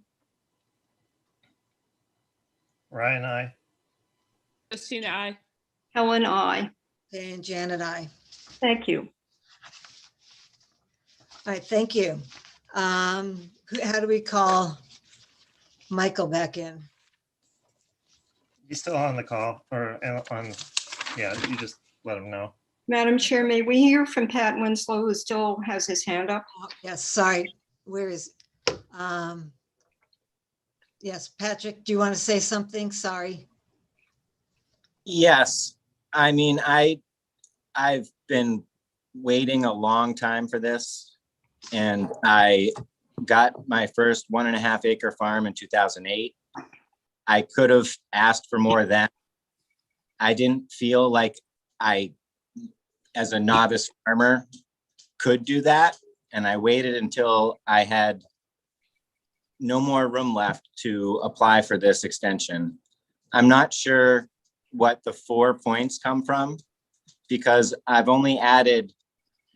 Ryan, I. Christina, I. Helen, I. And Janet, I. Thank you. All right, thank you. How do we call Michael back in? He's still on the call or on, yeah, you just let him know. Madam Chair, may we hear from Pat Winslow, who still has his hand up? Oh, yes, sorry. Where is? Yes, Patrick, do you want to say something? Sorry. Yes, I mean, I've been waiting a long time for this, and I got my first 1.5 acre farm in 2008. I could have asked for more then. I didn't feel like I, as a novice farmer, could do that. And I waited until I had no more room left to apply for this extension. I'm not sure what the 4 points come from, because I've only added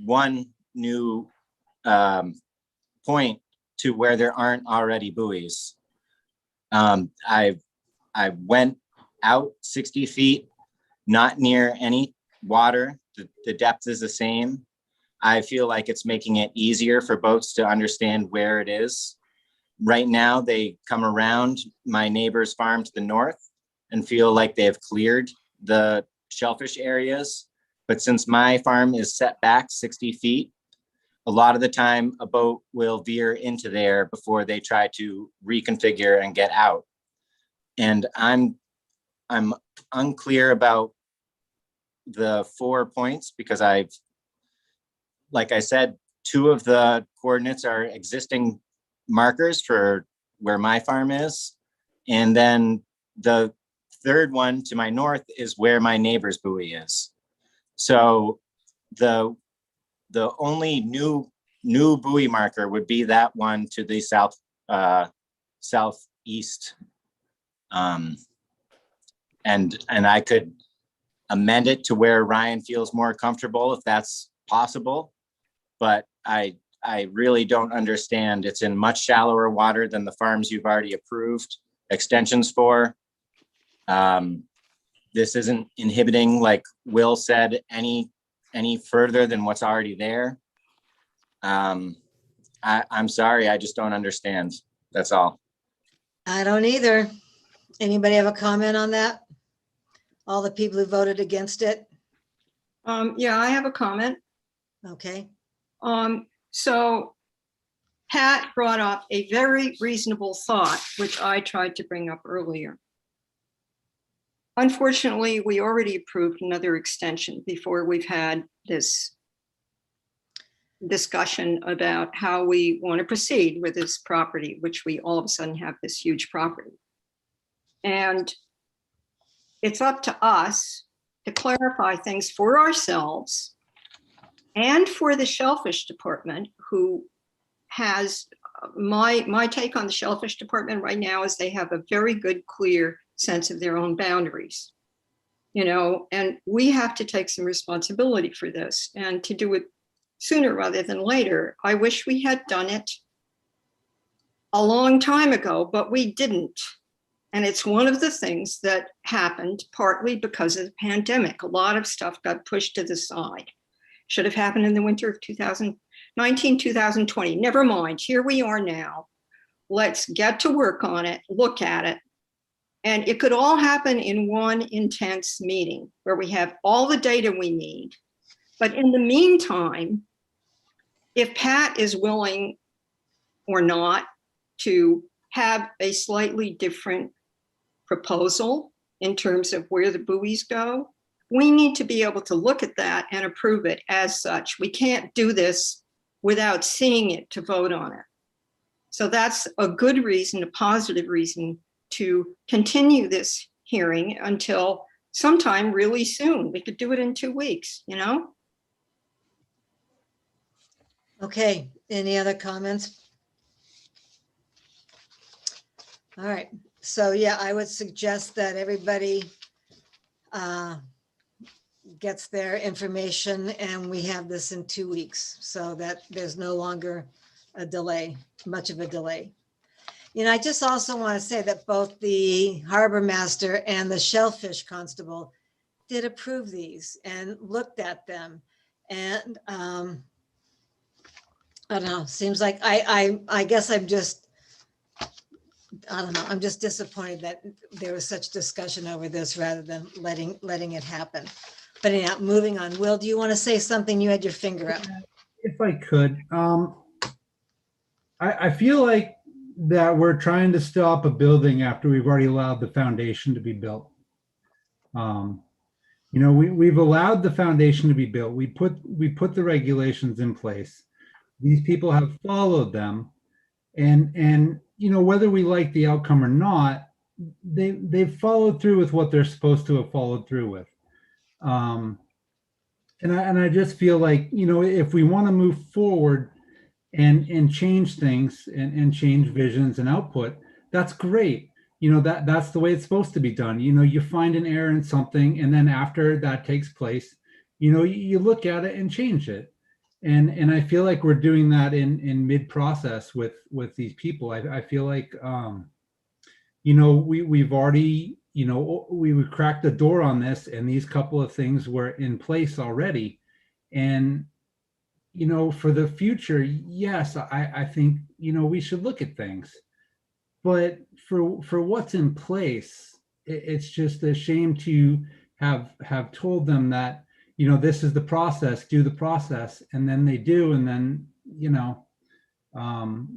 one new point to where there aren't already buoys. I went out 60 feet, not near any water. The depth is the same. I feel like it's making it easier for boats to understand where it is. Right now, they come around my neighbor's farm to the north and feel like they have cleared the shellfish areas. But since my farm is set back 60 feet, a lot of the time a boat will veer into there before they try to reconfigure and get out. And I'm unclear about the 4 points because like I said, 2 of the coordinates are existing markers for where my farm is. And then the third one to my north is where my neighbor's buoy is. So the only new buoy marker would be that one to the southeast. And I could amend it to where Ryan feels more comfortable if that's possible. But I really don't understand. It's in much shallower water than the farms you've already approved extensions for. This isn't inhibiting, like Will said, any further than what's already there. I'm sorry, I just don't understand. That's all. I don't either. Anybody have a comment on that? All the people who voted against it? Yeah, I have a comment. Okay. So Pat brought up a very reasonable thought, which I tried to bring up earlier. Unfortunately, we already approved another extension before we've had this discussion about how we want to proceed with this property, which we all of a sudden have this huge property. And it's up to us to clarify things for ourselves and for the shellfish department, who has my take on the shellfish department right now is they have a very good, clear sense of their own boundaries, you know, and we have to take some responsibility for this and to do it sooner rather than later. I wish we had done it a long time ago, but we didn't. And it's one of the things that happened partly because of the pandemic. A lot of stuff got pushed to the side. Should have happened in the winter of 2019, 2020. Never mind, here we are now. Let's get to work on it, look at it. And it could all happen in one intense meeting where we have all the data we need. But in the meantime, if Pat is willing or not to have a slightly different proposal in terms of where the buoys go, we need to be able to look at that and approve it as such. We can't do this without seeing it to vote on it. So that's a good reason, a positive reason to continue this hearing until sometime really soon. We could do it in 2 weeks, you know? Okay, any other comments? All right, so yeah, I would suggest that everybody gets their information and we have this in 2 weeks so that there's no longer a delay, much of a delay. You know, I just also want to say that both the harbor master and the shellfish constable did approve these and looked at them. And I don't know, seems like I guess I'm just, I don't know, I'm just disappointed that there was such discussion over this rather than letting it happen. But anyhow, moving on. Will, do you want to say something? You had your finger up. If I could, I feel like that we're trying to stop a building after we've already allowed the foundation to be built. You know, we've allowed the foundation to be built. We put the regulations in place. These people have followed them, and you know, whether we like the outcome or not, they've followed through with what they're supposed to have followed through with. And I just feel like, you know, if we want to move forward and change things and change visions and output, that's great. You know, that's the way it's supposed to be done. You know, you find an error in something, and then after that takes place, you know, you look at it and change it. And I feel like we're doing that in mid-process with these people. I feel like, you know, we've already, you know, we cracked the door on this, and these couple of things were in place already. And, you know, for the future, yes, I think, you know, we should look at things. But for what's in place, it's just a shame to have told them that, you know, this is the process, do the process, and then they do, and then, you know,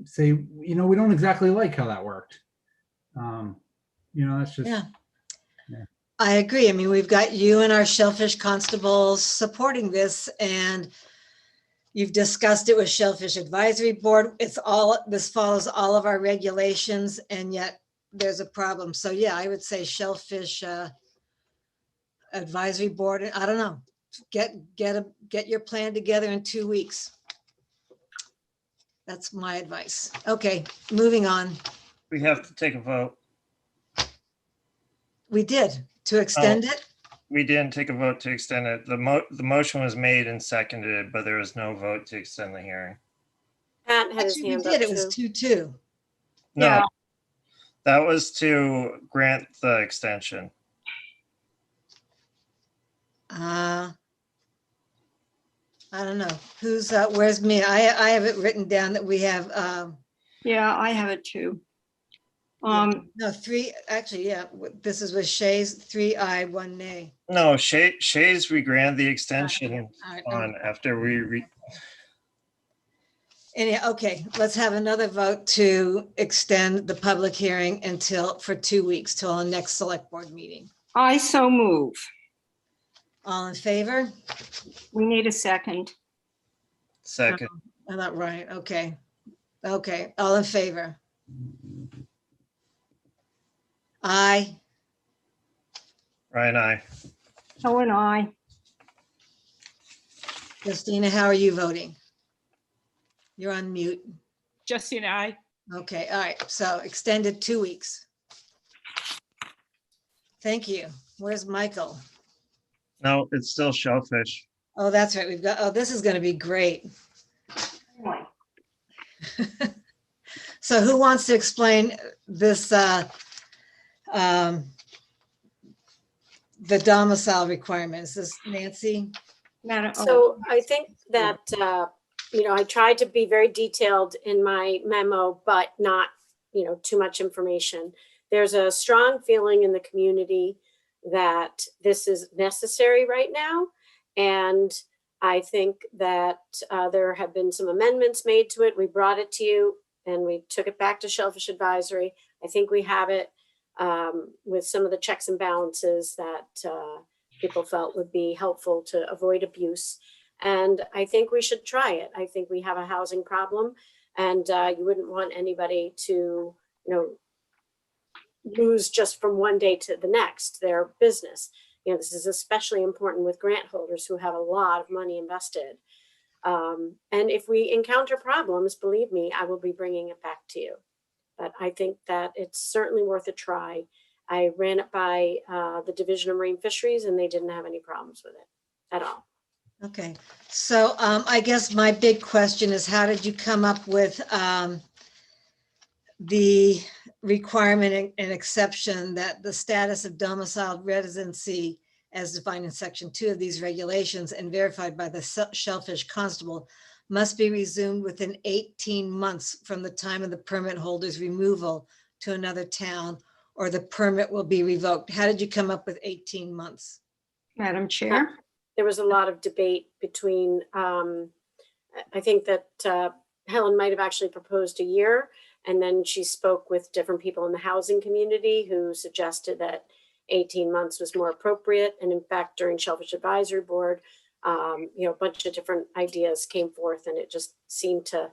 say, you know, we don't exactly like how that worked. You know, that's just. Yeah. I agree. I mean, we've got you and our shellfish constables supporting this, and you've discussed it with Shellfish Advisory Board. This follows all of our regulations, and yet there's a problem. So yeah, I would say Shellfish Advisory Board, I don't know. Get your plan together in 2 weeks. That's my advice. Okay, moving on. We have to take a vote. We did to extend it. We didn't take a vote to extend it. The motion was made and seconded, but there was no vote to extend the hearing. Pat had his Actually, we hand up did. It was too. 2-2. No, Yeah. that was to grant the extension. I don't know. Who's, where's me? I have it written down that we have, Yeah, I have it too. no, 3, actually, yeah, this is with Shays, 3 aye, 1 nay. No, Shays, we granted the extension All right, on after we okay, let's have another vote to extend the public hearing for 2 weeks till our next select board meeting. I so move. All in favor? We need a second. second. I'm not right. Okay. Okay, all in favor? Aye. Ryan, aye. So and I. Christina, how are you voting? You're on mute. Justine, I. Okay, all right, so extended 2 weeks. Thank you. Where's Michael? No, it's still Shellfish. Oh, that's right. We've got, oh, this is going to be great. So who wants to explain this, the domicile requirements? Is this Nancy? So I think that, I tried to be very detailed in my memo, but not, too much information. There's a strong feeling in the community that this is necessary right now. And I think that there have been some amendments made to it. We brought it to you and we took it back to Shellfish Advisory. I think we have it with some of the checks and balances that people felt would be helpful to avoid abuse. And I think we should try it. I think we have a housing problem and you wouldn't want anybody to, lose just from one day to the next their business. This is especially important with grant holders who have a lot of money invested. And if we encounter problems, believe me, I will be bringing it back to you. But I think that it's certainly worth a try. I ran it by the Division of Marine Fisheries and they didn't have any problems with it at all. Okay, so I guess my big question is, how did you come up with the requirement and exception that the status of domiciled residency as defined in section 2 of these regulations and verified by the Shellfish Constable must be resumed within 18 months from the time of the permit holder's removal to another town, or the permit will be revoked? How did you come up with 18 months? Madam Chair? There was a lot of debate between, I think that Helen might have actually proposed a year. And then she spoke with different people in the housing community who suggested that 18 months was more appropriate. And in fact, during Shellfish Advisory Board, a bunch of different ideas came forth and it just seemed to,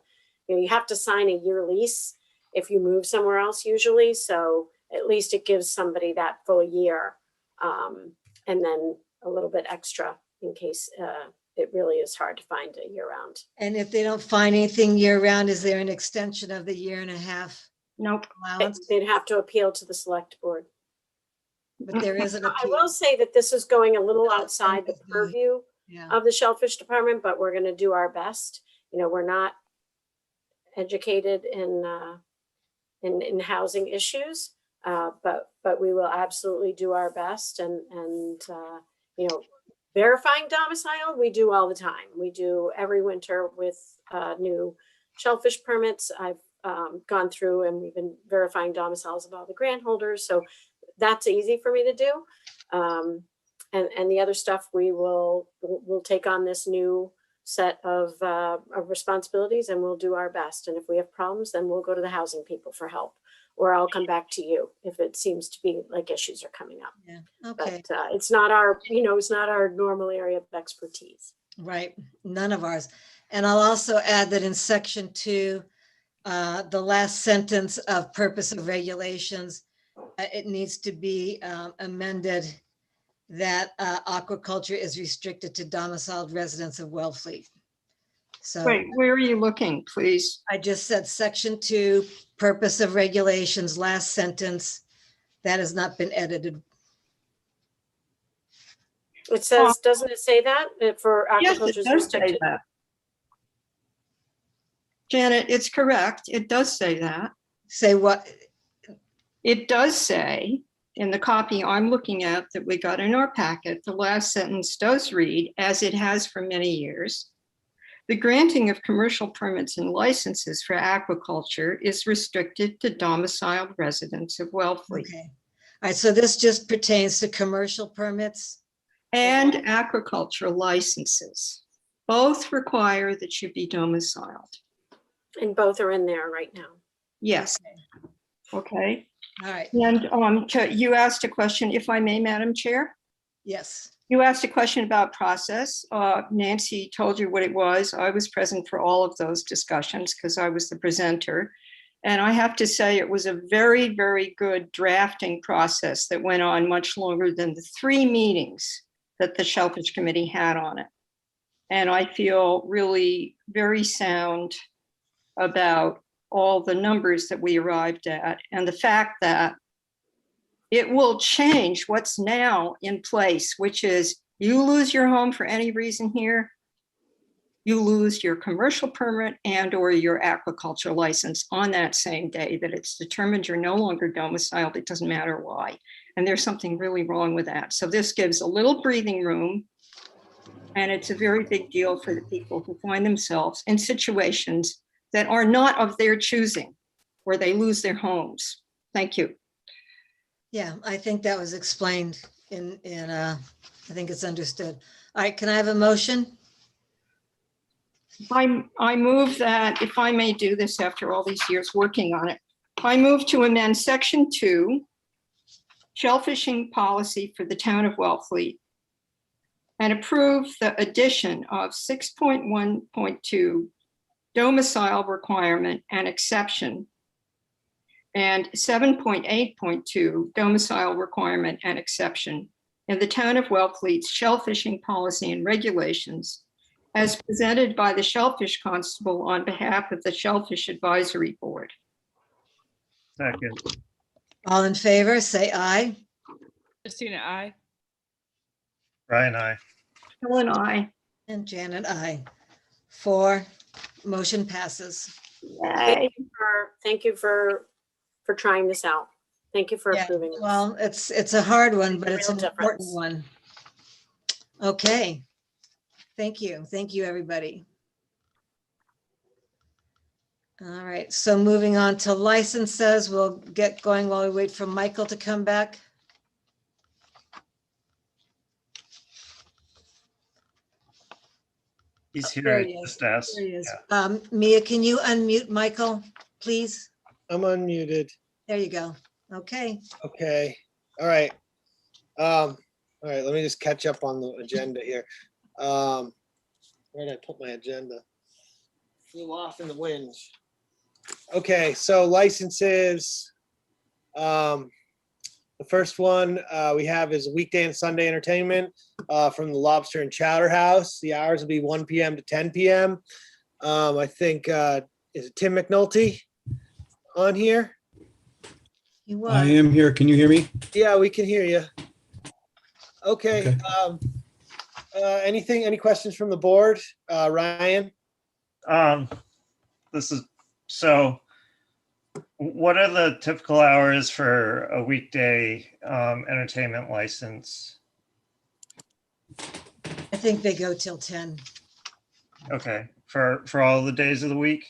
you have to sign a year lease if you move somewhere else usually. So at least it gives somebody that full year and then a little bit extra in case it really is hard to find a year round. And if they don't find anything year round, is there an extension of the 1.5 years? Nope. Allowance? They'd have to appeal to the select board. But there is an I appeal. will say that this is going a little outside the purview Yeah. of the Shellfish Department, but we're going to do our best. We're not educated in housing issues, but we will absolutely do our best. And verifying domicile, we do all the time. We do every winter with new shellfish permits. I've gone through and we've been verifying domiciles of all the grant holders. So that's easy for me to do. And the other stuff we'll take on this new set of responsibilities and we'll do our best. And if we have problems, then we'll go to the housing people for help, or I'll come back to you if it seems to be like issues are coming up. Yeah. Okay. But it's not our, it's not our normal area of expertise. Right. None of ours. And I'll also add that in section 2, the last sentence of purpose of regulations it needs to be amended that aquaculture is restricted to domiciled residents of Wellfleet. So Wait, where are you looking, please? I just said section 2, purpose of regulations, last sentence. That has not been edited. It says, doesn't it say that for Yes, it aquaculture is does say restricted? that. Janet, it's correct. It does say that. Say what? It does say in the copy I'm looking at that we got in our packet, the last sentence does read, as it has for many years, the granting of commercial permits and licenses for aquaculture is restricted to domiciled residents of Wellfleet. Okay. All right, so this just pertains to commercial permits? And aquaculture licenses. Both require that you be domiciled. And both are in there right now. Yes. Okay. All right, And you asked a question, if I may, Madam Chair. yes. You asked a question about process. Nancy told you what it was. I was present for all of those discussions because I was the presenter. And I have to say it was a very, very good drafting process that went on much longer than the 3 meetings that the Shellfish Committee had on it. And I feel really very sound about all the numbers that we arrived at and the fact that it will change what's now in place, which is you lose your home for any reason here, you lose your commercial permit and or your aquaculture license on that same day that it's determined you're no longer domiciled. It doesn't matter why. And there's something really wrong with that. So this gives a little breathing room. And it's a very big deal for the people who find themselves in situations that are not of their choosing, where they lose their homes. Thank you. Yeah, I think that was explained I think it's understood. All right, can I have a motion? I move that, if I may do this after all these years working on it, I move to amend section 2, shellfishing policy for the town of Wellfleet, and approve the addition of 6.1.2 domicile requirement and exception, and 7.8.2 domicile requirement and exception in the town of Wellfleet's shellfishing policy and regulations as presented by the Shellfish Constable on behalf of the Shellfish Advisory Board. Second. All in favor, say aye. Christina, I. Brian, I. Helen, I. And Janet, aye. 4, motion passes. Thank you for trying this out. Thank you for Yeah, approving this. well, it's a hard one, but it's Real an important difference. one. Okay. Thank you. Thank you, everybody. All right, so moving on to licenses, we'll get going while we wait for Michael to come back. He's here. There I he is. just asked. There he is. Yeah. Mia, can you unmute Michael, please? I'm unmuted. There you go. Okay. Okay, all right. All right, let me just catch up on the agenda here. Where did I put my agenda? Flew off in the wind. Okay, so licenses. The first one we have is weekday and Sunday entertainment from the Lobster and Chowder House. The hours will be 1 p.m. to 10 p.m. I think, is it Tim McNulty on here? You I was. am here. Can you hear me? Yeah, we can hear you. Okay. Okay. Any questions from the board? Ryan? What are the typical hours for a weekday entertainment license? I think they go till 10. Okay, for all the days of the week?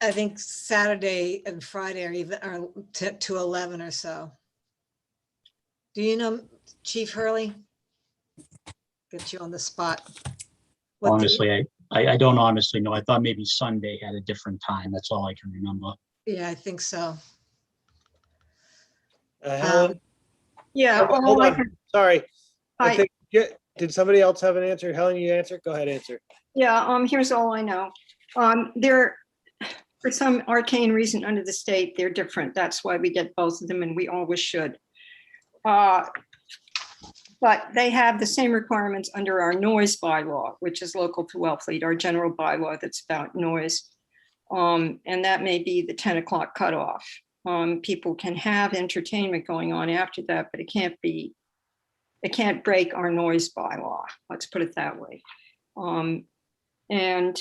I think Saturday and Friday are even are to 11 or so. Do you know Chief Hurley? Get you on the spot. What do you- Honestly, I don't honestly know. I thought maybe Sunday had a different time. That's all I can remember. Yeah, I think so. Helen? Yeah. Oh, all hold I on. can- Sorry. I Hi. think, did somebody else have an answer? Helen, you answer? Go ahead, answer. Yeah, here's all I know. For some arcane reason under the state, they're different. That's why we get both of them, and we always should. But they have the same requirements under our noise bylaw, which is local to Wellfleet, our general bylaw that's about noise. And that may be the 10 o'clock cutoff. People can have entertainment going on after that, but it can't break our noise bylaw. Let's put it that way. And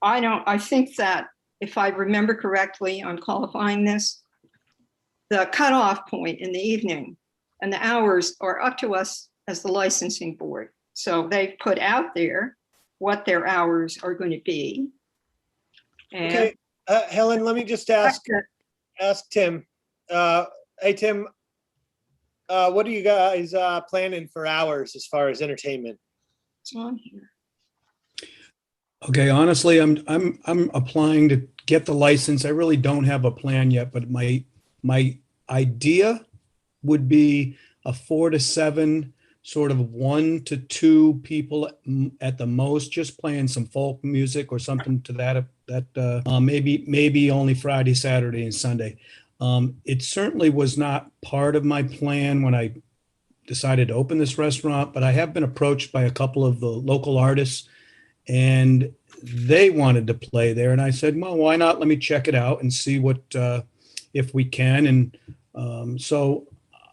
I think that if I remember correctly on qualifying this, the cutoff point in the evening and the hours are up to us as the licensing board. So they've put out there what their hours are going to be. And Okay, Helen, let me just ask Tim. Hey, Tim, what are you guys planning for hours as far as entertainment? it's on here. Okay, honestly, I'm applying to get the license. I really don't have a plan yet, but my idea would be a 4 to 7, sort of 1 to 2 people at the most, just playing some folk music or something to that maybe only Friday, Saturday, and Sunday. It certainly was not part of my plan when I decided to open this restaurant, but I have been approached by a couple of the local artists, and they wanted to play there. And I said, well, why not? Let me check it out and see what, if we can. And so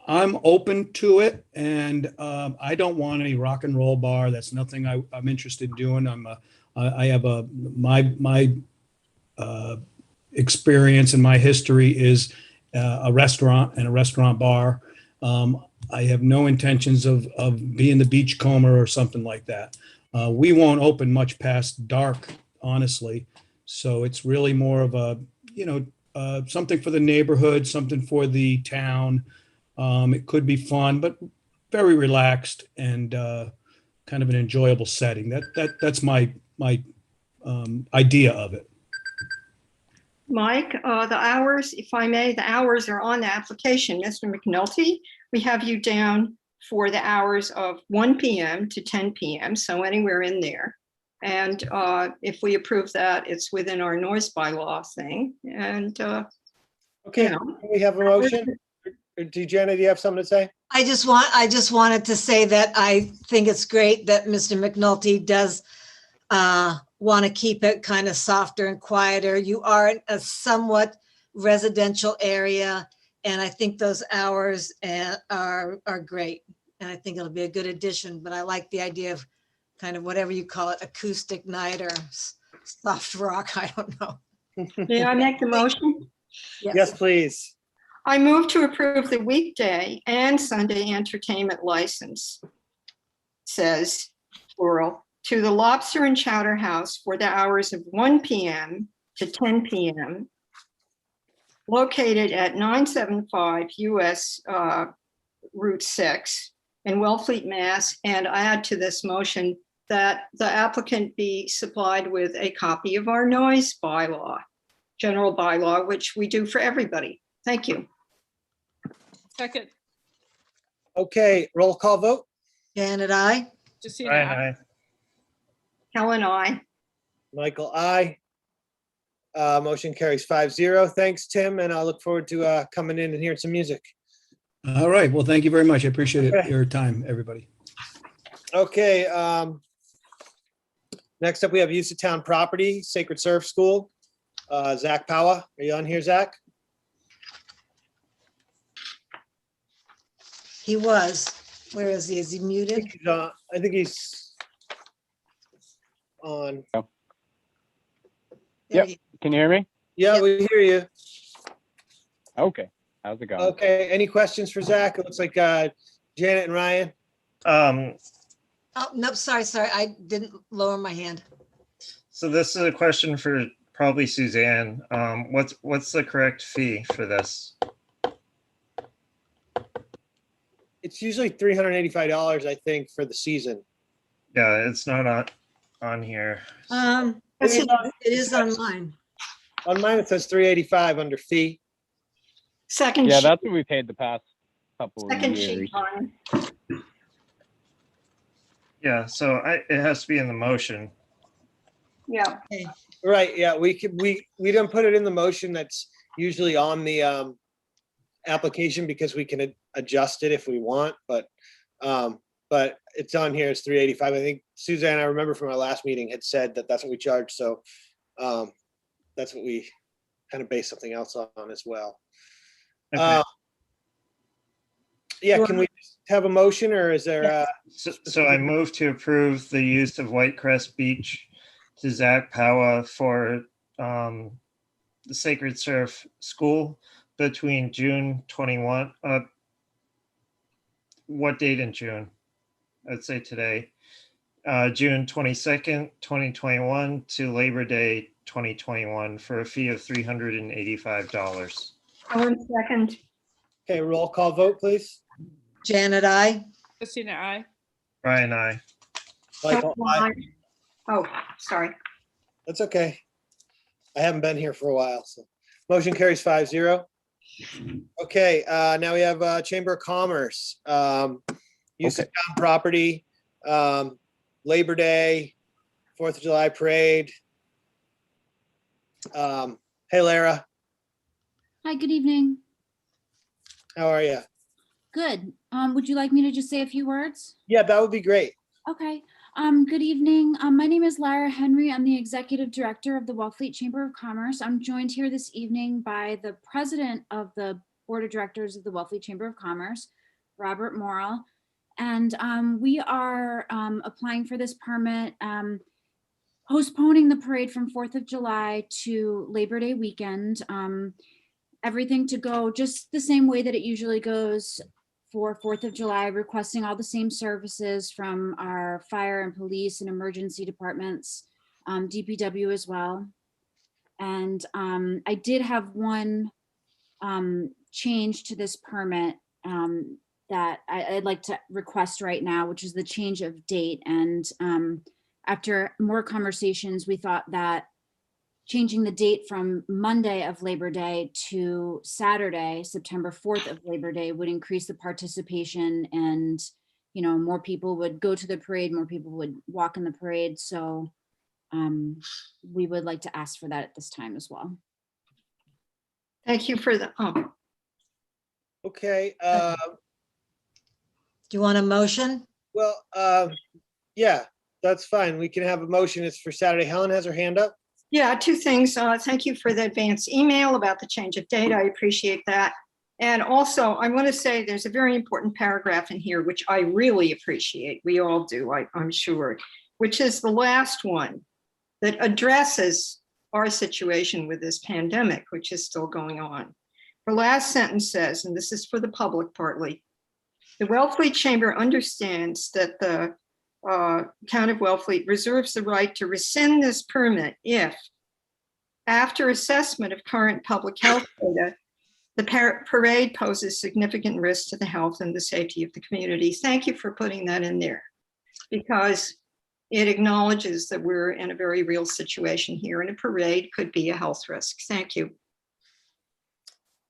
I'm open to it. And I don't want any rock and roll bar. That's nothing I'm interested in doing. I have my experience and my history is a restaurant and a restaurant bar. I have no intentions of being the beachcomber or something like that. We won't open much past dark, honestly. So it's really more of a, something for the neighborhood, something for the town. It could be fun, but very relaxed and kind of an enjoyable setting. That's my idea of it. Mike, the hours, if I may, the hours are on the application. Mr. McNulty, we have you down for the hours of 1 p.m. to 10 p.m., so anywhere in there. And if we approve that, it's within our noise bylaw thing. And okay, we have a motion. Janet, do you have something to say? I just wanted to say that I think it's great that Mr. McNulty does want to keep it kind of softer and quieter. You are in a somewhat residential area, and I think those hours are great. And I think it'll be a good addition, but I like the idea of kind of whatever you call it, acoustic night or soft rock. I don't know. may I make the motion? Yes, please. I move to approve the weekday and Sunday entertainment license, says plural, to the Lobster and Chowder House for the hours of 1 p.m. to 10 p.m. located at 975 US Route 6 in Wellfleet, Mass. And I add to this motion that the applicant be supplied with a copy of our noise bylaw, general bylaw, which we do for everybody. Thank you. Second. Okay, roll call vote. Janet, aye. Justina, Aye, aye. aye. Helen, I. Michael, aye. Motion carries 5-0. Thanks, Tim, and I look forward to coming in and hearing some music. All right. Well, thank you very much. I appreciate Okay. your time, everybody. Okay. Next up, we have use of town property, Sacred Surf School. Zach Powa, are you on here, Zach? He was. Where is he? Is he muted? I think he's on. There Yep. he- Can you hear me? Yeah, Yep. we hear you. Okay. How's it going? Okay, any questions for Zach? It looks like Janet and Ryan. Oh, nope, sorry. I didn't lower my hand. So this is a question for probably Suzanne. What's the correct fee for this? It's usually $385, I think, for the season. Yeah, it's not on here. It is online. On mine, it says $385 under fee. Second Yeah, sheet. that's what we paid the past couple of Second years. sheet, Ryan. Yeah, so it has to be in the motion. Yeah. Okay. Right, yeah, we didn't put it in the motion that's usually on the application because we can adjust it if we want, but it's on here as 385. I think Suzanne, I remember from our last meeting, had said that that's what we charge, so that's what we kind of base something else on as well. Okay. Yeah, can we just have a motion, or is there So I move to approve the use of Whitecrest Beach to Zach Powa for the Sacred Surf School between June 21, what date in June? I'd say today. June 22nd, 2021 to Labor Day 2021 for a fee of $385. Ellen, second. Okay, roll call vote, please. Janet, I. Christina, I. Brian, I. Michael, aye. Oh, sorry. That's okay. I haven't been here for a while, so motion carries 5-0. Okay, now we have Chamber of Commerce. Use of town property, Labor Day, 4th of July parade. Hey, Lara, Hi, good evening. how are you? Good. Would you like me to just say a few words? Yeah, that would be great. Okay. Good evening. My name is Lara Henry. I'm the Executive Director of the Wellfleet Chamber of Commerce. I'm joined here this evening by the President of the Board of Directors of the Wellfleet Chamber of Commerce, Robert Morrill. And we are applying for this permit, postponing the parade from 4th of July to Labor Day weekend. Everything to go just the same way that it usually goes for 4th of July, requesting all the same services from our fire and police and emergency departments, DPW as well. And I did have one change to this permit that I'd like to request right now, which is the change of date. And after more conversations, we thought that changing the date from Monday of Labor Day to Saturday, September 4th of Labor Day would increase the participation, and, you know, more people would go to the parade, more people would walk in the parade. So we would like to ask for that at this time as well. Thank you for the, Okay. Do you want a motion? Well, yeah, that's fine. We can have a motion. It's for Saturday. Helen has her hand up. yeah, two things. Thank you for the advance email about the change of date. I appreciate that. And also, I want to say there's a very important paragraph in here, which I really appreciate. We all do, I'm sure, which is the last one that addresses our situation with this pandemic, which is still going on. The last sentence says, and this is for the public partly, the Wellfleet Chamber understands that the Town of Wellfleet reserves the right to rescind this permit if, after assessment of current public health data, the parade poses significant risk to the health and the safety of the community. Thank you for putting that in there, because it acknowledges that we're in a very real situation here, and a parade could be a health risk. Thank you.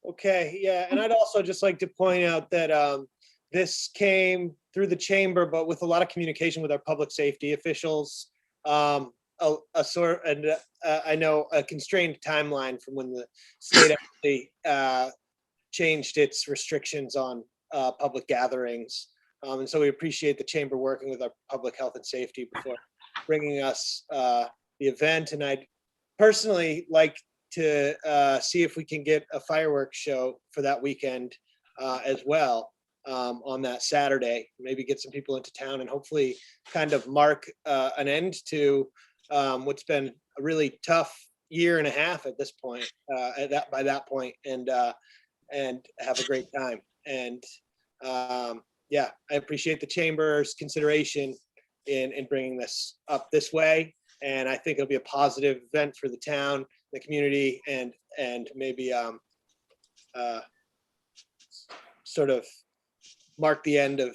Okay, yeah, and I'd also just like to point out that this came through the chamber, but with a lot of communication with our public safety officials, I know a constrained timeline from when the state actually changed its restrictions on public gatherings. And so we appreciate the chamber working with our public health and safety before bringing us the event. And I'd personally like to see if we can get a fireworks show for that weekend as well. On that Saturday, maybe get some people into town and hopefully kind of mark an end to what's been a really tough year and a half at this point, by that point, and have a great time. And yeah, I appreciate the chamber's consideration in bringing this up this way, and I think it'll be a positive event for the town, the community, and maybe sort of mark the end of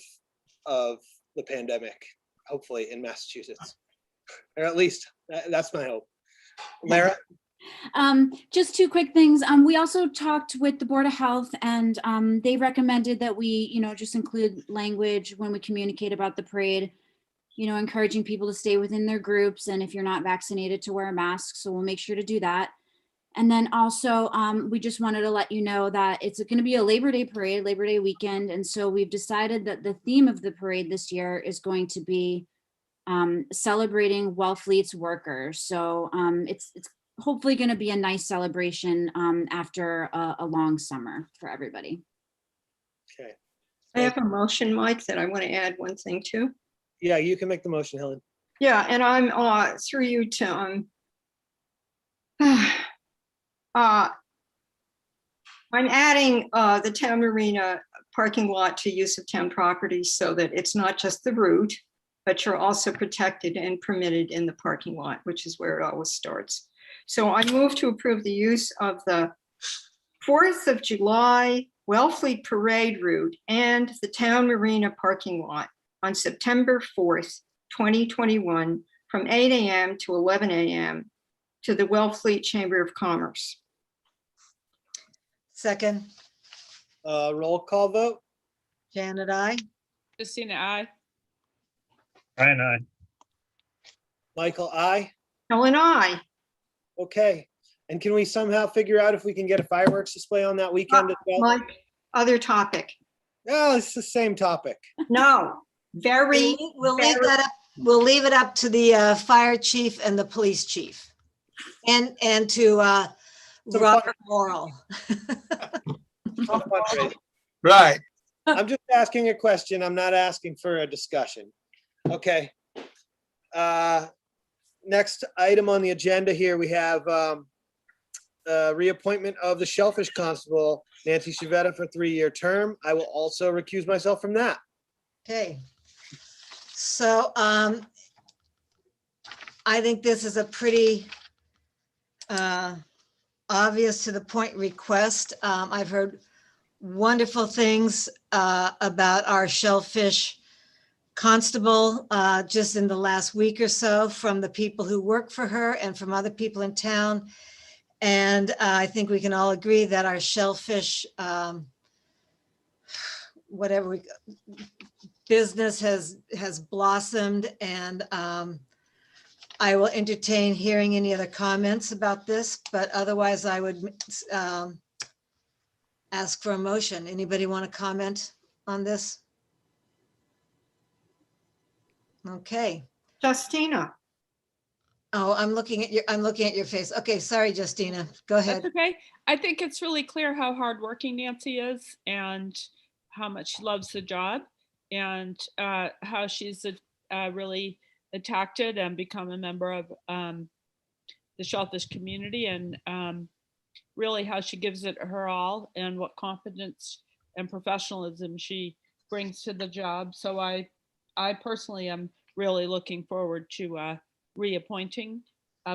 the pandemic, hopefully in Massachusetts, or at least that's my hope. Lara? Just two quick things. We also talked with the Board of Health, and they recommended that we, just include language when we communicate about the parade, encouraging people to stay within their groups, and if you're not vaccinated, to wear a mask. So we'll make sure to do that. And then also, we just wanted to let you know that it's going to be a Labor Day parade, Labor Day weekend. And so we've decided that the theme of the parade this year is going to be celebrating Wellfleet's workers. So it's hopefully going to be a nice celebration after a long summer for everybody. Okay. I have a motion, Mike, that I want to add one thing to. Yeah, you can make the motion, Helen. Yeah, and I'm through you to I'm adding the town marina parking lot to use of town property so that it's not just the route, but you're also protected and permitted in the parking lot, which is where it always starts. So I move to approve the use of the 4th of July Wellfleet Parade route and the town marina parking lot on September 4th, 2021, from 8 a.m. to 11 a.m. to the Wellfleet Chamber of Commerce. Second, Roll call vote. Janet, I. Justina, aye. Brian, aye. Michael, aye. Helen, I. Okay. And can we somehow figure out if we can get a fireworks display on that weekend as well? Mike, other topic. No, it's the same topic. No, very. We'll leave that up. We'll leave it up to the fire chief and the police chief, and to Robert Morrell. Right. I'm just asking a question. I'm not asking for a discussion. Okay. Next item on the agenda here, we have reappointment of the Shellfish Constable, Nancy Shavetta, for a 3-year term. I will also recuse myself from that. Okay. So I think this is a pretty obvious to the point request. I've heard wonderful things about our Shellfish Constable just in the last week or so from the people who work for her and from other people in town. And I think we can all agree that our shellfish, business has blossomed, and I will entertain hearing any other comments about this, but otherwise I would ask for a motion. Anybody want to comment on this? Okay. Justina. Oh, I'm looking at your face. Okay, sorry, Justina. Go ahead. That's okay. I think it's really clear how hardworking Nancy is and how much she loves the job, and how she's really attacked it and become a member of the shellfish community, and really how she gives it her all and what confidence and professionalism she brings to the job. So I personally am really looking forward to reappointing,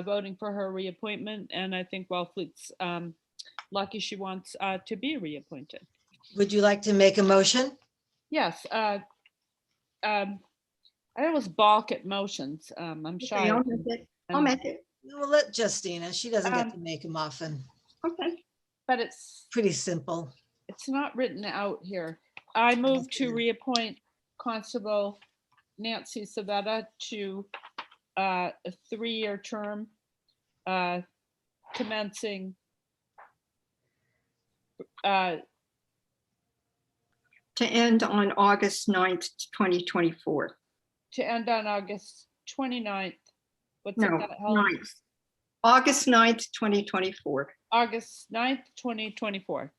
voting for her reappointment. And I think Wellfleet's lucky she wants to be reappointed. Would you like to make a motion? Yes. I always balk at motions. I'm shy. I'll make it. I'll make it. We'll let Justina. She doesn't get to make them often. Okay. But it's pretty simple. It's not written out here. I move to reappoint Constable Nancy Savetta to a 3-year term commencing To end on August 9th, 2024. To end on August 29th. What's No, that, Helen? 9th. August 9th, 2024. August 9th, 2024.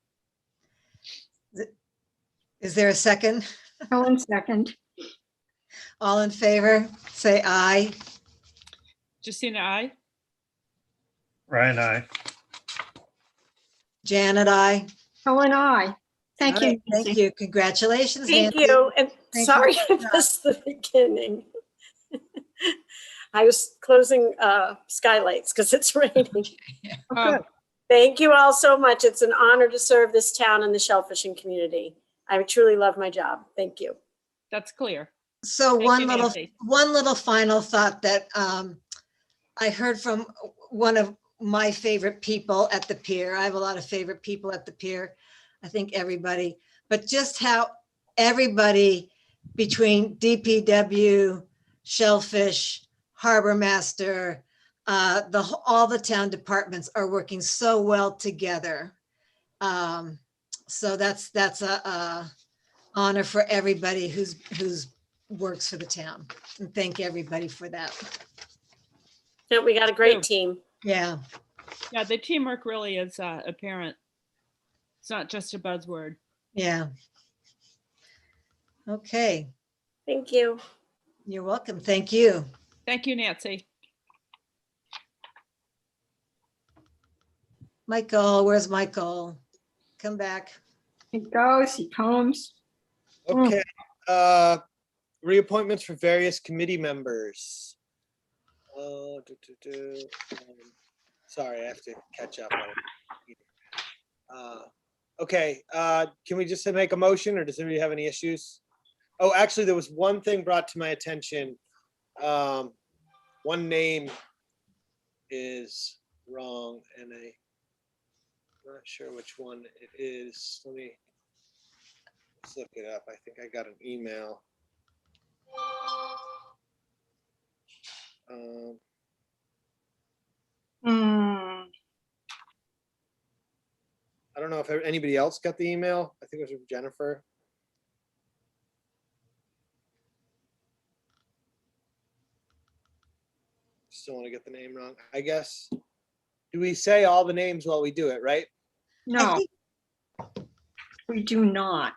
Is there a second? Helen, second. All in favor, say aye. Justina, aye. Ryan, aye. Janet, aye. Helen, aye. Thank you. Thank you. Congratulations. Thank Nancy. you. And Thank sorry you. I missed the beginning. I was closing skylights because it's raining. Oh, Thank you all so much. It's an honor to serve this town and the shellfishing community. I truly love my job. Thank you. that's clear. So Thank one you, little Nancy. final thought that I heard from one of my favorite people at the pier. I have a lot of favorite people at the pier. I think everybody, but just how everybody between DPW, Shellfish, Harbor Master, all the town departments are working so well together. So that's a honor for everybody who's works for the town. And thank everybody for that. So we got a great team. Yeah. Yeah, the teamwork really is apparent. It's not just a buzzword. Yeah. Okay. Thank you. You're welcome. Thank you. Thank you, Nancy. Michael, where's Michael? Come back. He goes, he comes. Okay, reappointments for various committee members. Sorry, I have to catch up on it. Okay, can we just make a motion, or does anybody have any issues? Oh, actually, there was one thing brought to my attention. One name is wrong, and I'm not sure which one it is. Let's look it up. I think I got an email. I don't know if anybody else got the email. I think it was from Jennifer. Still want to get the name wrong, I guess. Do we say all the names while we do it, right? No, we do not.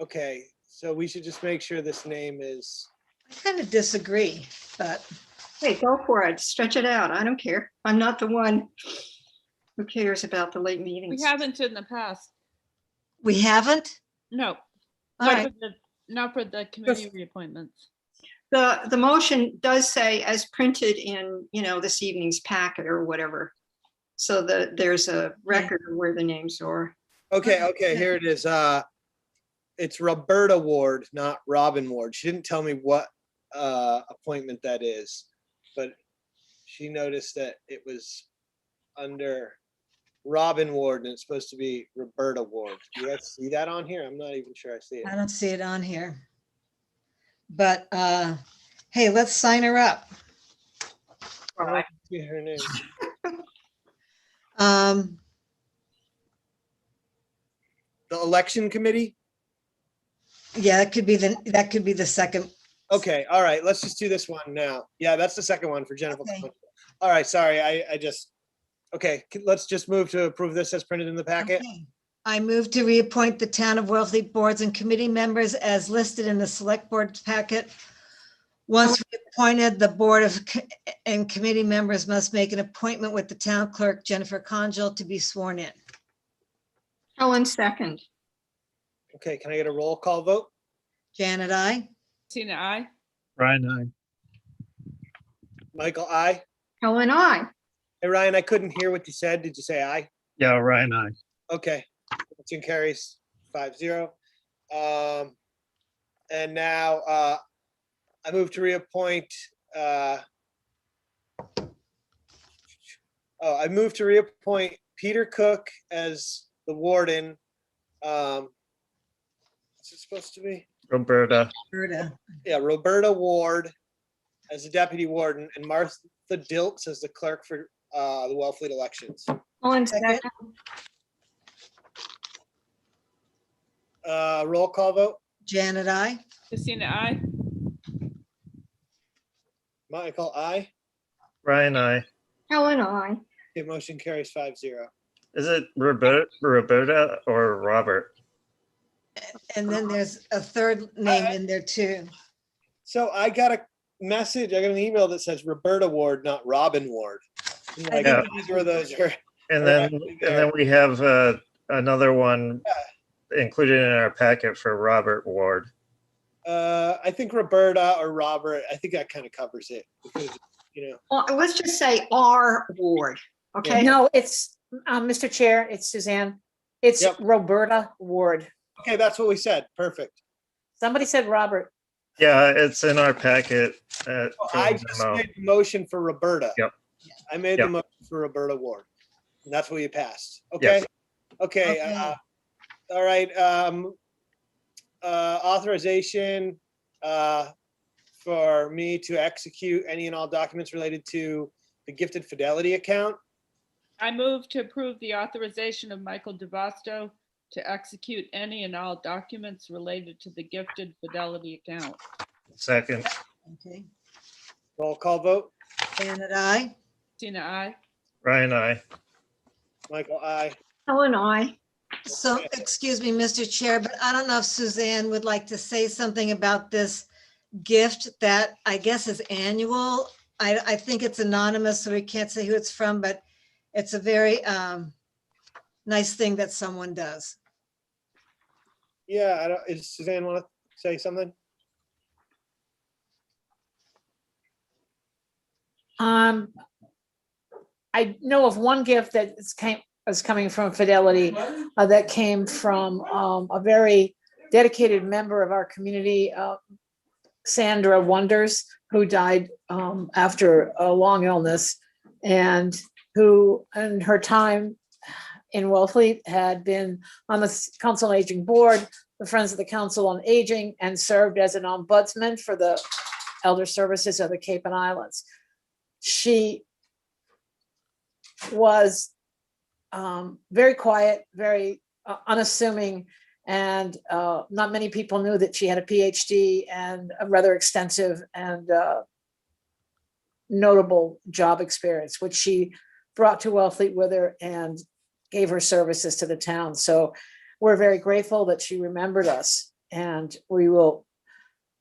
Okay, so we should just make sure this name is. I kind of disagree, but. Hey, go for it. Stretch it out. I don't care. I'm not the one who cares about the late meetings. We haven't in the past. We haven't? No. All right. Not for the committee reappointments. The motion does say as printed in, this evening's packet or whatever. So that there's a record of where the names are. Okay, here it is. It's Roberta Ward, not Robin Ward. She didn't tell me what appointment that is, but she noticed that it was under Robin Ward and it's supposed to be Roberta Ward. Do you guys see that on here? I'm not even sure I see it. I don't see it on here. But hey, let's sign her up. Oh, I can see her name. The election committee? Yeah, that could be the second. Okay, all right, let's just do this one now. Yeah, that's the second one for Jennifer. Okay. All right, sorry, I just, okay, let's just move to approve this as printed in the packet. Okay. I move to reappoint the town of Wellfleet boards and committee members as listed in the select board packet. Once reappointed, the board and committee members must make an appointment with the town clerk, Jennifer Conjal, to be sworn in. Helen, second. Okay, can I get a roll call vote? Janet, I. Tina, I. Ryan, aye. Michael, aye. Helen, I. Hey, Ryan, I couldn't hear what you said. Did you say aye? Yeah, Ryan, aye. Okay, motion carries 5-0. And now I move to reappoint. I move to reappoint Peter Cook as the warden. What's it supposed to be? Roberta. Yeah, Roberta Ward as the deputy warden and Martha Diltz as the clerk for the Wellfleet elections. Helen, second. Roll call vote. Janet, I. Christina, I. Michael, aye. Ryan, aye. Helen, I. Okay, motion carries 5-0. Is it Roberta or Robert? And then there's a third name in there too. So I got a message, I got an email that says Roberta Ward, not Robin Ward. I'm like, Yeah. either of those are. And then we have another one included in our packet for Robert Ward. I think Roberta or Robert, I think that kind of covers it because, Well, let's just say our ward, okay? No, it's, Mr. Chair, it's Suzanne. It's Yep. Roberta Ward. Okay, that's what we said. Perfect. Somebody said Robert. Yeah, it's in our packet. I just made the motion for Roberta. Yep. I made Yep. the motion for Roberta Ward. And that's what you passed. Okay. Yes. Okay. Okay. All right. Authorization for me to execute any and all documents related to the gifted fidelity account. I move to approve the authorization of Michael DeVasto to execute any and all documents related to the gifted fidelity account. Second. Okay. Roll call vote. Janet, I. Tina, I. Ryan, I. Michael, aye. Ellen, I. So, excuse me, Mr. Chair, but I don't know if Suzanne would like to say something about this gift that I guess is annual. I think it's anonymous, so we can't say who it's from, but it's a very nice thing that someone does. Yeah, I don't, is Suzanne want to say something? I know of one gift that is coming from Fidelity that came from a very dedicated member of our community, Sandra Wonders, who died after a long illness, and who in her time in Wellfleet had been on the Council on Aging Board, the Friends of the Council on Aging, and served as an ombudsman for the Elder Services of the Cape and Islands. She was very quiet, very unassuming, and not many people knew that she had a PhD and a rather extensive and notable job experience, which she brought to Wellfleet with her and gave her services to the town. So we're very grateful that she remembered us, and we will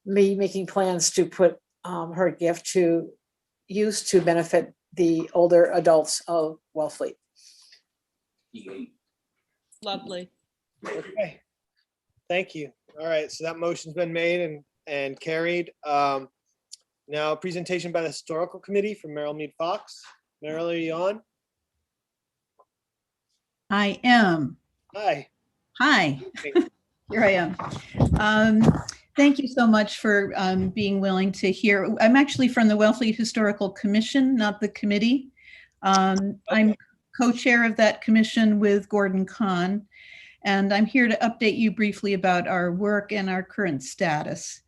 be making plans to put her gift to use to benefit the older adults of Wellfleet. Lovely. Okay. Thank you. All right, so that motion's been made and carried. Now, presentation by the Historical Committee from Merrill Mead Fox. Merrill, are you on? I am. Hi. Hi. Here I am. Thank you so much for being willing to hear. I'm actually from the Wellfleet Historical Commission, not the committee. I'm co-chair of that commission with Gordon Kahn, and I'm here to update you briefly about our work and our current status.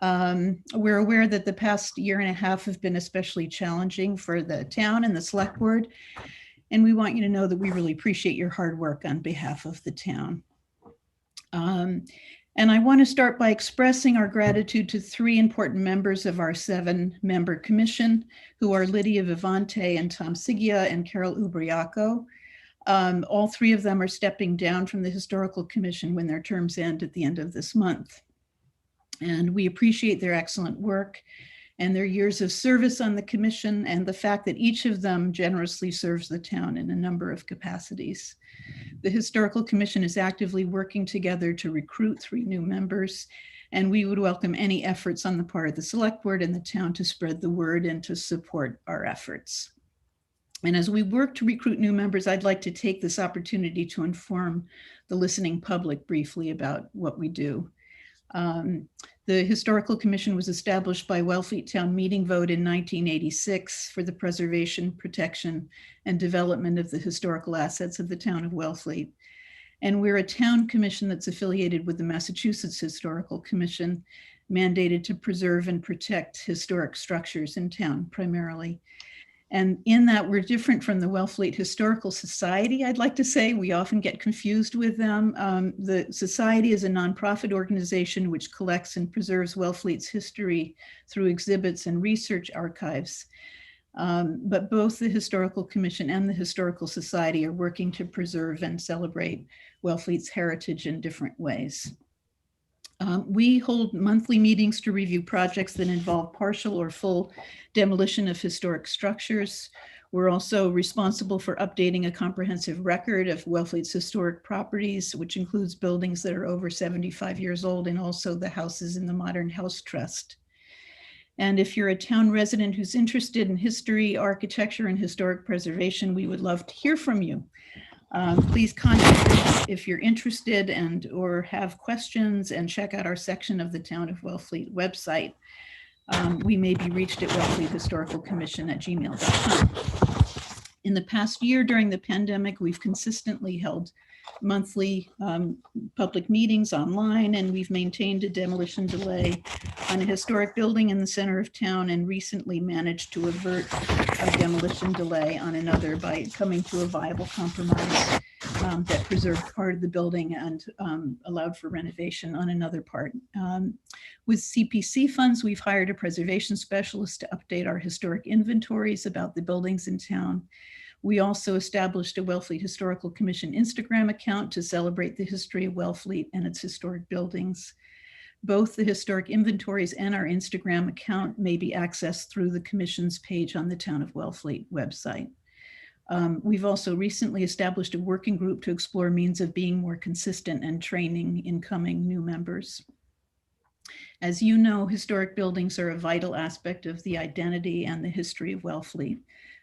We're aware that the past year and a half have been especially challenging for the town and the select board, and we want you to know that we really appreciate your hard work on behalf of the town. And I want to start by expressing our gratitude to 3 important members of our 7-member commission, who are Lydia Vivante and Tom Sigia and Carol Ubriaco. All 3 of them are stepping down from the Historical Commission when their terms end at the end of this month. And we appreciate their excellent work and their years of service on the commission, and the fact that each of them generously serves the town in a number of capacities. The Historical Commission is actively working together to recruit 3 new members, and we would welcome any efforts on the part of the Select Board and the town to spread the word and to support our efforts. And as we work to recruit new members, I'd like to take this opportunity to inform the listening public briefly about what we do. The Historical Commission was established by Wellfleet Town Meeting vote in 1986 for the preservation, protection, and development of the historical assets of the town of Wellfleet. And we're a town commission that's affiliated with the Massachusetts Historical Commission, mandated to preserve and protect historic structures in town primarily. And in that, we're different from the Wellfleet Historical Society, I'd like to say. We often get confused with them. The society is a nonprofit organization which collects and preserves Wellfleet's history through exhibits and research archives. But both the Historical Commission and the Historical Society are working to preserve and celebrate Wellfleet's heritage in different ways. We hold monthly meetings to review projects that involve partial or full demolition of historic structures. We're also responsible for updating a comprehensive record of Wellfleet's historic properties, which includes buildings that are over 75 years old and also the houses in the Modern House Trust. And if you're a town resident who's interested in history, architecture, and historic preservation, we would love to hear from you. Please contact us if you're interested and or have questions, and check out our section of the Town of Wellfleet website. We may be reached at wellfleethistoricalcommission@gmail.com. In the past year during the pandemic, we've consistently held monthly public meetings online, and we've maintained a demolition delay on a historic building in the center of town and recently managed to avert a demolition delay on another by coming to a viable compromise that preserved part of the building and allowed for renovation on another part. With CPC funds, we've hired a preservation specialist to update our historic inventories about the buildings in town. We also established a Wellfleet Historical Commission Instagram account to celebrate the history of Wellfleet and its historic buildings. Both the historic inventories and our Instagram account may be accessed through the Commission's page on the Town of Wellfleet website. We've also recently established a working group to explore means of being more consistent and training incoming new members. As you know, historic buildings are a vital aspect of the identity and the history of Wellfleet.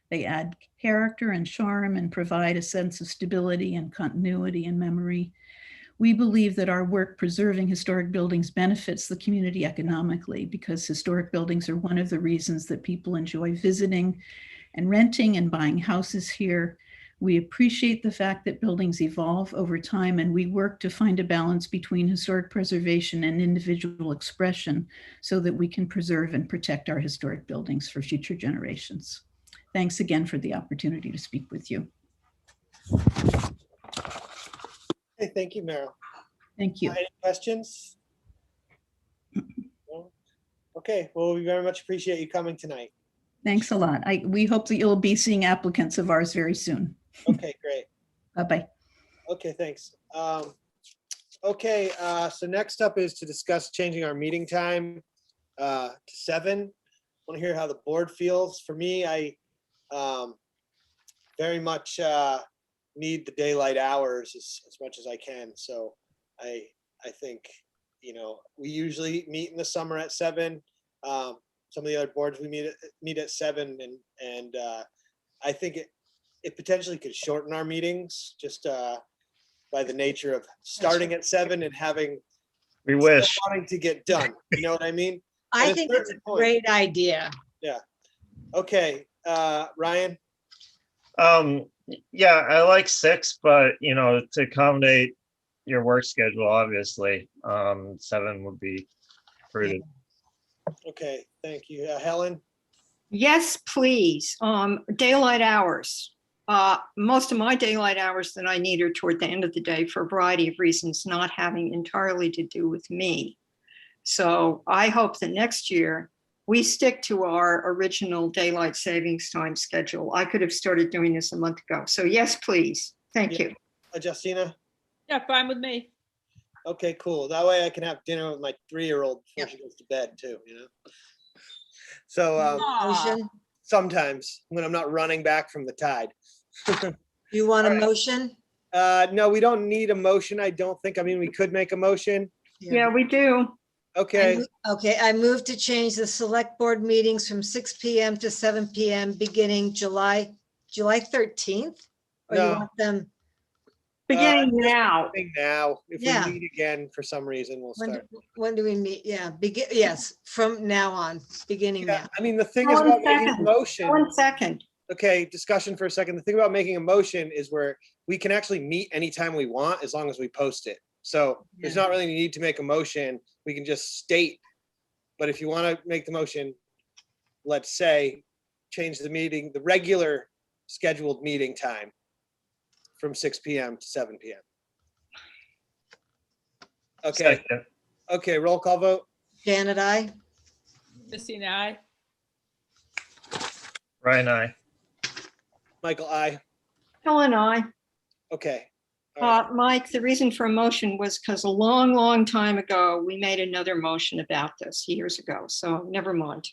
They add character and charm and provide a sense of stability and continuity and memory. We believe that our work preserving historic buildings benefits the community economically because historic buildings are one of the reasons that people enjoy visiting and renting and buying houses here. We appreciate the fact that buildings evolve over time, and we work to find a balance between historic preservation and individual expression so that we can preserve and protect our historic buildings for future generations. Thanks again for the opportunity to speak with you. Hey, thank you, Meryl. Thank you. Any questions? No? Okay, well, we very much appreciate you coming tonight. Thanks a lot. We hope that you'll be seeing applicants of ours very soon. Okay, great. Bye-bye. Okay, thanks. Okay, so next up is to discuss changing our meeting time to 7. I want to hear how the board feels. For me, I very much need the daylight hours as much as I can. So I think, you know, we usually meet in the summer at 7. Some of the other boards we meet at 7, and I think it potentially could shorten our meetings just by the nature of starting at 7 and having we wish wanting to get done. You know what I mean? I think it's a great idea. Yeah. Okay, Ryan. Yeah, I like 6, but you know, to accommodate your work schedule, obviously, 7 would be prudent. Okay, thank you. Helen? Yes, please. Daylight hours. Most of my daylight hours that I need are toward the end of the day for a variety of reasons, not having entirely to do with me. So I hope that next year we stick to our original daylight savings time schedule. I could have started doing this a month ago. So yes, please. Thank you. Justina? Yeah, fine with me. Okay, cool. That way I can have dinner with my 3-year-old before she goes to bed too, you know? So Motion? sometimes when I'm not running back from the tide. You want All a right. motion? No, we don't need a motion. I don't think. I mean, we could make a motion. Yeah, we do. Okay. Okay, I move to change the select board meetings from 6 PM to 7 PM beginning July 13th? Or you No. want them, Beginning now. Now, if Yeah. we meet again for some reason, we'll start. when do we meet? Yeah, yes, from now on, beginning Yeah, now. I mean, the thing is One about making a second. motion. 1 second. Okay, discussion for a second. The thing about making a motion is where we can actually meet anytime we want as long as we post it. So there's not really a need to make a motion. We can just state. But if you want to make the motion, let's say, change the meeting, the regular scheduled meeting time from 6 PM to 7 PM. Okay. Second. Okay, roll call vote. Janet, I. Christine, aye. Ryan, I. Michael, aye. Helen, I. Okay. All right. Mike, the reason for a motion was because a long, long time ago, we made another motion about this years ago. So never mind.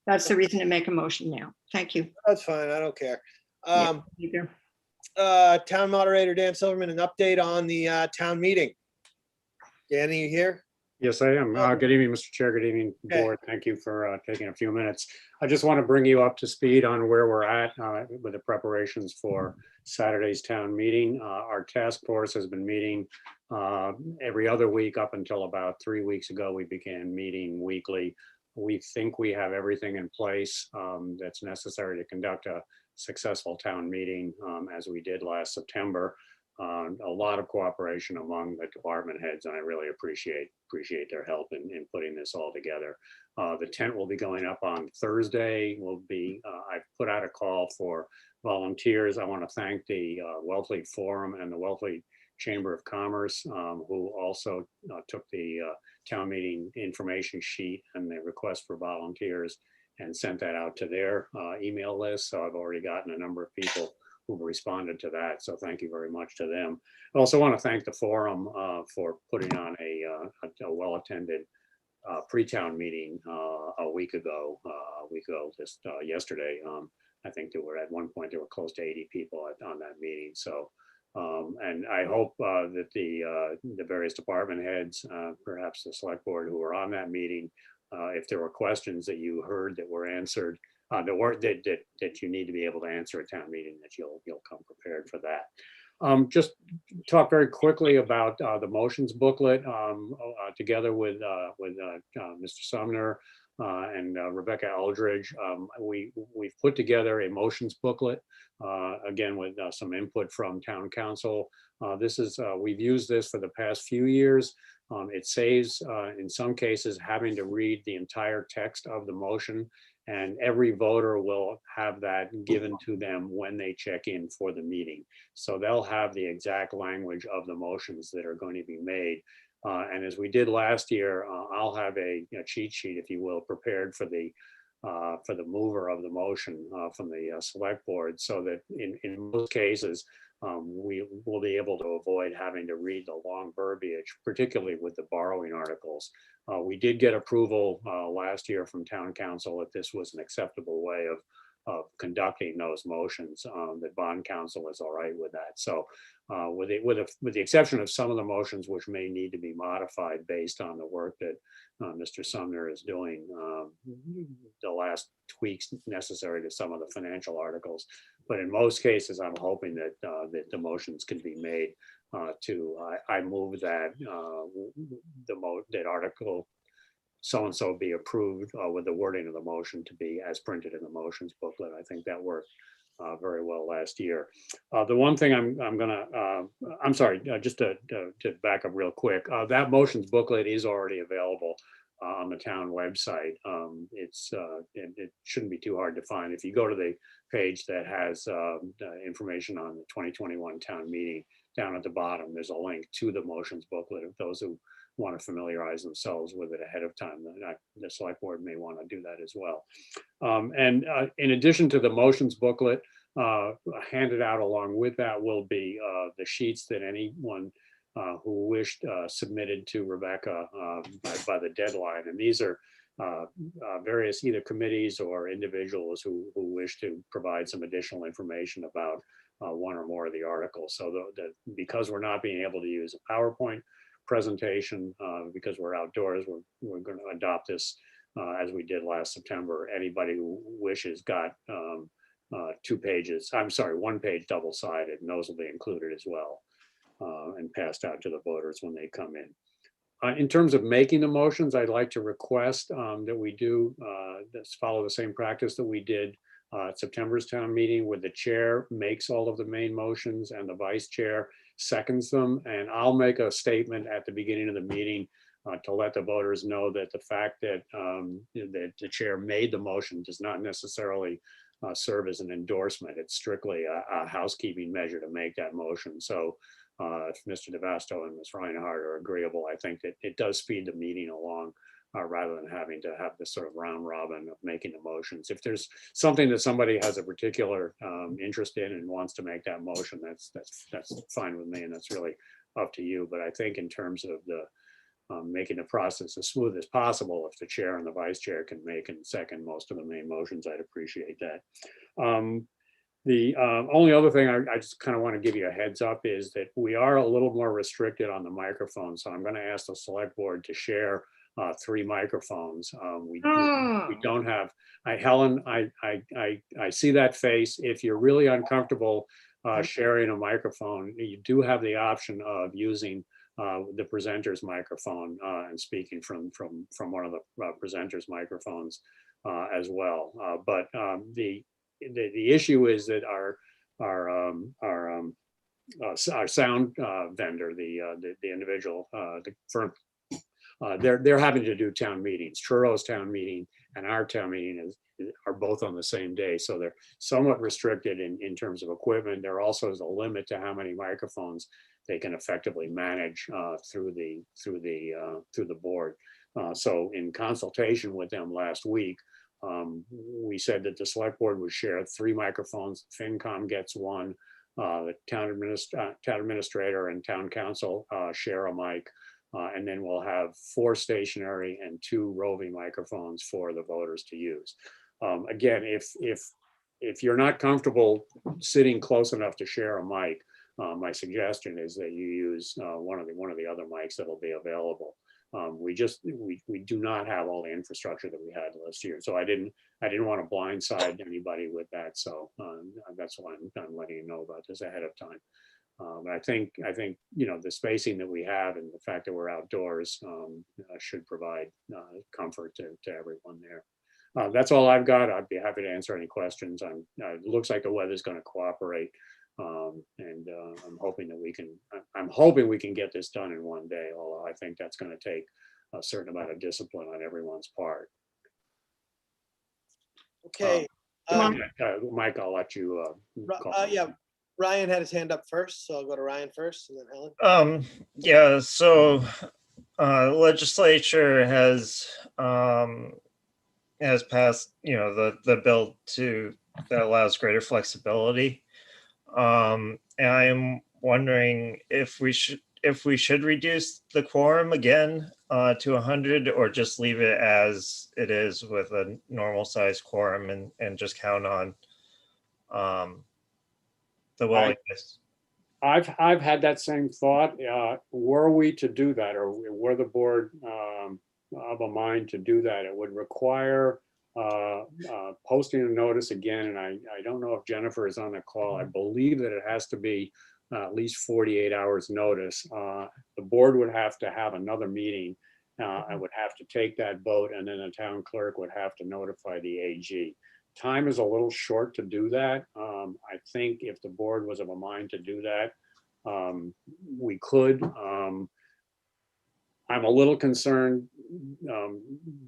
That's the reason to make a motion now. Thank you. That's fine. I don't care. Either. Town moderator Dan Silverman, an update on the town meeting. Danny, you here? Yes, I am. Good evening, Mr. Chair. Good evening, Okay. board. Thank you for taking a few minutes. I just want to bring you up to speed on where we're at with the preparations for Saturday's town meeting. Our task force has been meeting every other week up until about 3 weeks ago. We began meeting weekly. We think we have everything in place that's necessary to conduct a successful town meeting as we did last September. a lot of cooperation among the department heads, and I really appreciate their help in putting this all together. The tent will be going up on Thursday. I've put out a call for volunteers. I want to thank the Wellfleet Forum and the Wellfleet Chamber of Commerce, who also took the town meeting information sheet and the request for volunteers and sent that out to their email list. So I've already gotten a number of people who've responded to that. So thank you very much to them. I also want to thank the forum for putting on a well-attended pre-town meeting a week ago, just yesterday. I think there were, at one point, there were close to 80 people on that meeting. So, and I hope that the various department heads, perhaps the select board who were on that meeting, if there were questions that you heard that were answered, that you need to be able to answer at town meeting, that you'll come prepared for that. Just talk very quickly about the motions booklet together with Mr. Sumner and Rebecca Eldridge. We've put together a motions booklet, again, with some input from town council. We've used this for the past few years. It saves, in some cases, having to read the entire text of the motion, and every voter will have that given to them when they check in for the meeting. So they'll have the exact language of the motions that are going to be made. And as we did last year, I'll have a cheat sheet, if you will, prepared for the mover of the motion from the select board, so that in most cases, we will be able to avoid having to read the long verbiage, particularly with the borrowing articles. We did get approval last year from town council that this was an acceptable way of conducting those motions, that bond council is all right with that. So with the exception of some of the motions which may need to be modified based on the work that Mr. Sumner is doing, the last tweaks necessary to some of the financial articles. But in most cases, I'm hoping that the motions can be made I move that that article so-and-so be approved with the wording of the motion to be as printed in the motions booklet. I think that worked very well last year. The one thing I'm sorry, just to back up real quick, that motions booklet is already available on the town website. It shouldn't be too hard to find. If you go to the page that has information on the 2021 town meeting, down at the bottom, there's a link to the motions booklet. If those who want to familiarize themselves with it ahead of time, the select board may want to do that as well. And in addition to the motions booklet, handed out along with that will be the sheets that anyone who wished submitted to Rebecca by the deadline. And these are various either committees or individuals who wish to provide some additional information about one or more of the articles. So because we're not being able to use a PowerPoint presentation, because we're outdoors, we're going to adopt this as we did last September. Anybody who wishes got 2 pages, I'm sorry, 1 page double-sided, and those will be included as well and passed out to the voters when they come in. In terms of making the motions, I'd like to request that we do follow the same practice that we did at September's town meeting, where the chair makes all of the main motions and the vice chair seconds them. And I'll make a statement at the beginning of the meeting to let the voters know that the fact that the chair made the motion does not necessarily serve as an endorsement. It's strictly a housekeeping measure to make that motion. So if Mr. DeVasto and Ms. Reinhardt are agreeable, I think that it does speed the meeting along rather than having to have this sort of round robin of making the motions. If there's something that somebody has a particular interest in and wants to make that motion, that's fine with me, and that's really up to you. But I think in terms of the making the process as smooth as possible, if the chair and the vice chair can make and second most of the main motions, I'd appreciate that. The only other thing I just kind of want to give you a heads up is that we are a little more restricted on the microphone. So I'm going to ask the select board to share 3 microphones. We don't have, Helen, I see that face. If you're really uncomfortable sharing a microphone, you do have the option of using the presenter's microphone and speaking from one of the presenter's microphones as well. But the issue is that our our sound vendor, the individual, the firm, they're having to do town meetings. Churro's town meeting and our town meeting are both on the same day, so they're somewhat restricted in terms of equipment. There also is a limit to how many microphones they can effectively manage through the board. So in consultation with them last week, we said that the select board would share 3 microphones. FinCom gets 1. The town administrator and town council share a mic. And then we'll have 4 stationary and 2 roving microphones for the voters to use. Again, if you're not comfortable sitting close enough to share a mic, my suggestion is that you use one of the other mics that'll be available. We do not have all the infrastructure that we had last year, so I didn't want to blindside anybody with that. So that's why I'm letting you know about this ahead of time. But I think the spacing that we have and the fact that we're outdoors should provide comfort to everyone there. That's all I've got. I'd be happy to answer any questions. It looks like the weather's going to cooperate, and I'm hoping we can get this done in one day. Although I think that's going to take a certain amount of discipline on everyone's part. Okay. Mike, I'll let you. Yeah, Ryan had his hand up first, so I'll go to Ryan first, and then Helen. Yeah. So, legislature has passed, the bill that allows greater flexibility. And I am wondering if we should reduce the quorum again to 100, or just leave it as it is with a normal size quorum and just count on the willingness. I've had that same thought. Were we to do that, or were the board of a mind to do that, it would require posting a notice again. And I don't know if Jennifer is on the call. I believe that it has to be at least 48 hours notice. The board would have to have another meeting. I would have to take that vote, and then the town clerk would have to notify the AG. Time is a little short to do that. I think if the board was of a mind to do that, we could. I'm a little concerned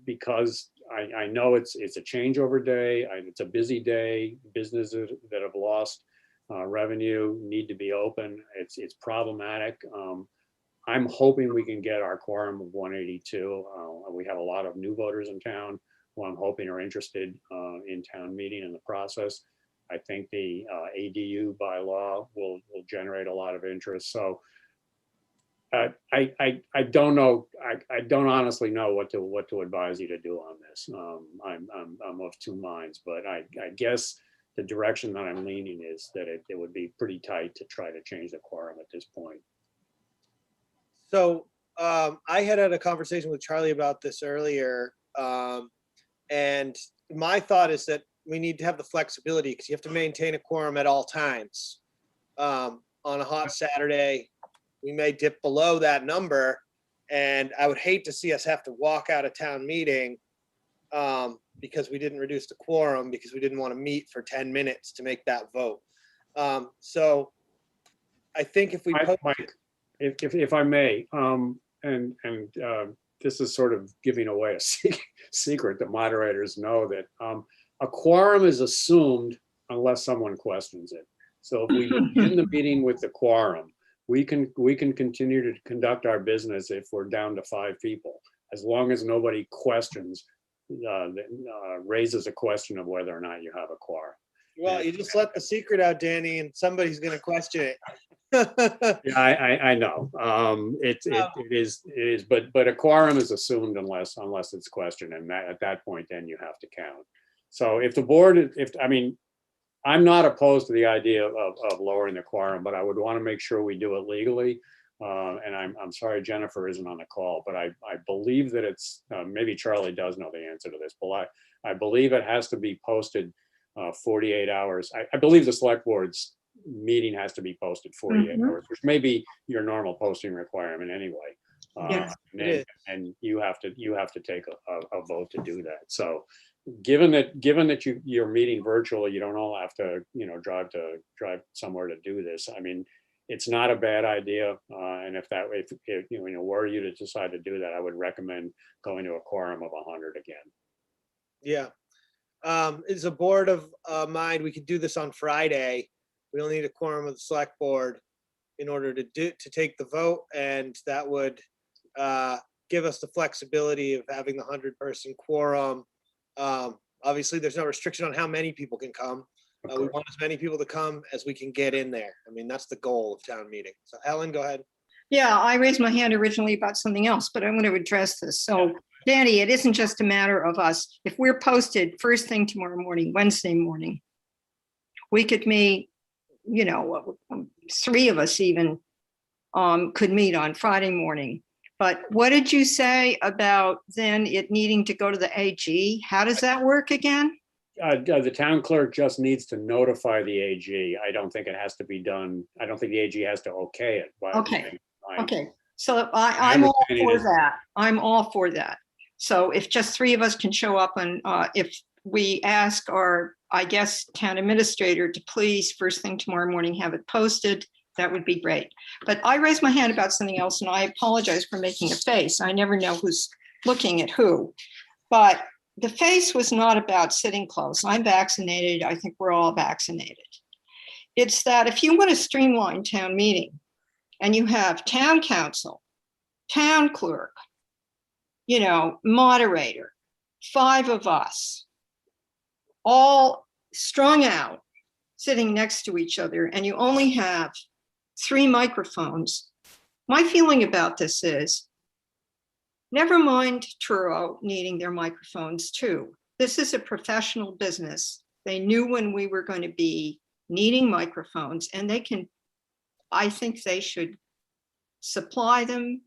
because I know it's a changeover day. It's a busy day. Businesses that have lost revenue need to be open. It's problematic. I'm hoping we can get our quorum of 182. We have a lot of new voters in town who I'm hoping are interested in town meeting in the process. I think the ADU bylaw will generate a lot of interest. So I don't know. I don't honestly know what to advise you to do on this. I'm of 2 minds, but I guess the direction that I'm leaning is that it would be pretty tight to try to change the quorum at this point. So I had a conversation with Charlie about this earlier, and my thought is that we need to have the flexibility because you have to maintain a quorum at all times. On a hot Saturday, we may dip below that number, and I would hate to see us have to walk out of town meeting because we didn't reduce the quorum because we didn't want to meet for 10 minutes to make that vote. So I think if we Mike, if I may, and this is sort of giving away a secret that moderators know, that a quorum is assumed unless someone questions it. So if we begin the meeting with the quorum, we can continue to conduct our business if we're down to 5 people, as long as nobody raises a question of whether or not you have a quorum. Well, you just let the secret out, Danny, and somebody's going to question it. Yeah, I know. It is, but a quorum is assumed unless it's questioned, and at that point, then you have to count. So if the board, I'm not opposed to the idea of lowering the quorum, but I would want to make sure we do it legally. And I'm sorry Jennifer isn't on the call, but I believe that it's maybe Charlie does know the answer to this, but I believe it has to be posted 48 hours. I believe the select board's meeting has to be posted 48 hours, which may be your normal posting requirement anyway. Yes, and you have to take a vote to do that. So given that you're meeting virtually, you don't all have to drive somewhere to do this. it's not a bad idea. And if were you to decide to do that, I would recommend going to a quorum of 100 again. Yeah. Is a board of mind, we could do this on Friday. We don't need a quorum of the select board in order to take the vote, and that would give us the flexibility of having the 100-person quorum. Obviously, there's no restriction on how many people can come. We want as many people to come as we can get in there. I mean, that's the goal of town meeting. So Ellen, go ahead. Yeah, I raised my hand originally about something else, but I'm going to address this. So Danny, it isn't just a matter of us. If we're posted first thing tomorrow morning, Wednesday morning, we could meet, 3 of us even could meet on Friday morning. But what did you say about then it needing to go to the AG? How does that work again? The town clerk just needs to notify the AG. I don't think it has to be done. I don't think the AG has to okay it. But Okay. So I'm all for that. I'm all for that. So if just 3 of us can show up, and if we ask our, I guess, town administrator to please first thing tomorrow morning have it posted, that would be great. But I raised my hand about something else, and I apologize for making a face. I never know who's looking at who. But the face was not about sitting close. I'm vaccinated. I think we're all vaccinated. It's that if you want to streamline town meeting and you have town council, town clerk, moderator, 5 of us, all strung out, sitting next to each other, and you only have 3 microphones. My feeling about this is, never mind Truro needing their microphones too. This is a professional business. They knew when we were going to be needing microphones, and I think they should supply them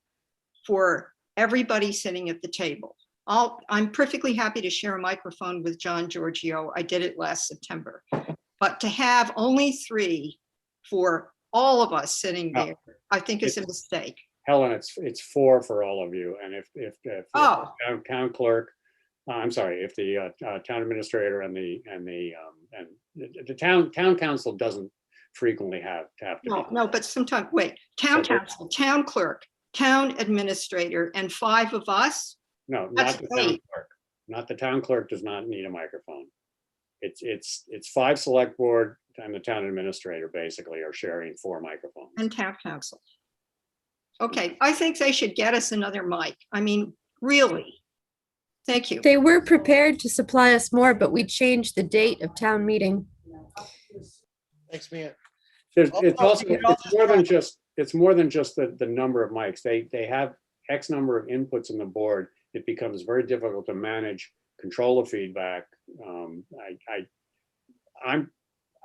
for everybody sitting at the table. I'm perfectly happy to share a microphone with John Giorgio. I did it last September. But to have only 3 for all of us sitting there, I think is a mistake. Helen, it's 4 for all of you. And if the town clerk, I'm sorry, if the town administrator and the town council doesn't frequently have to. No, but sometimes, wait, town council, town clerk, town administrator, and 5 of us? No, not the town clerk. Not the town clerk does not need a microphone. It's 5 select board and the town administrator basically are sharing 4 microphones. And town council. Okay, I think they should get us another mic. I mean, really. Thank you. They were prepared to supply us more, but we changed the date of town meeting. Thanks, Mia. It's more than just the number of mics. They have X number of inputs in the board. It becomes very difficult to manage, control the feedback.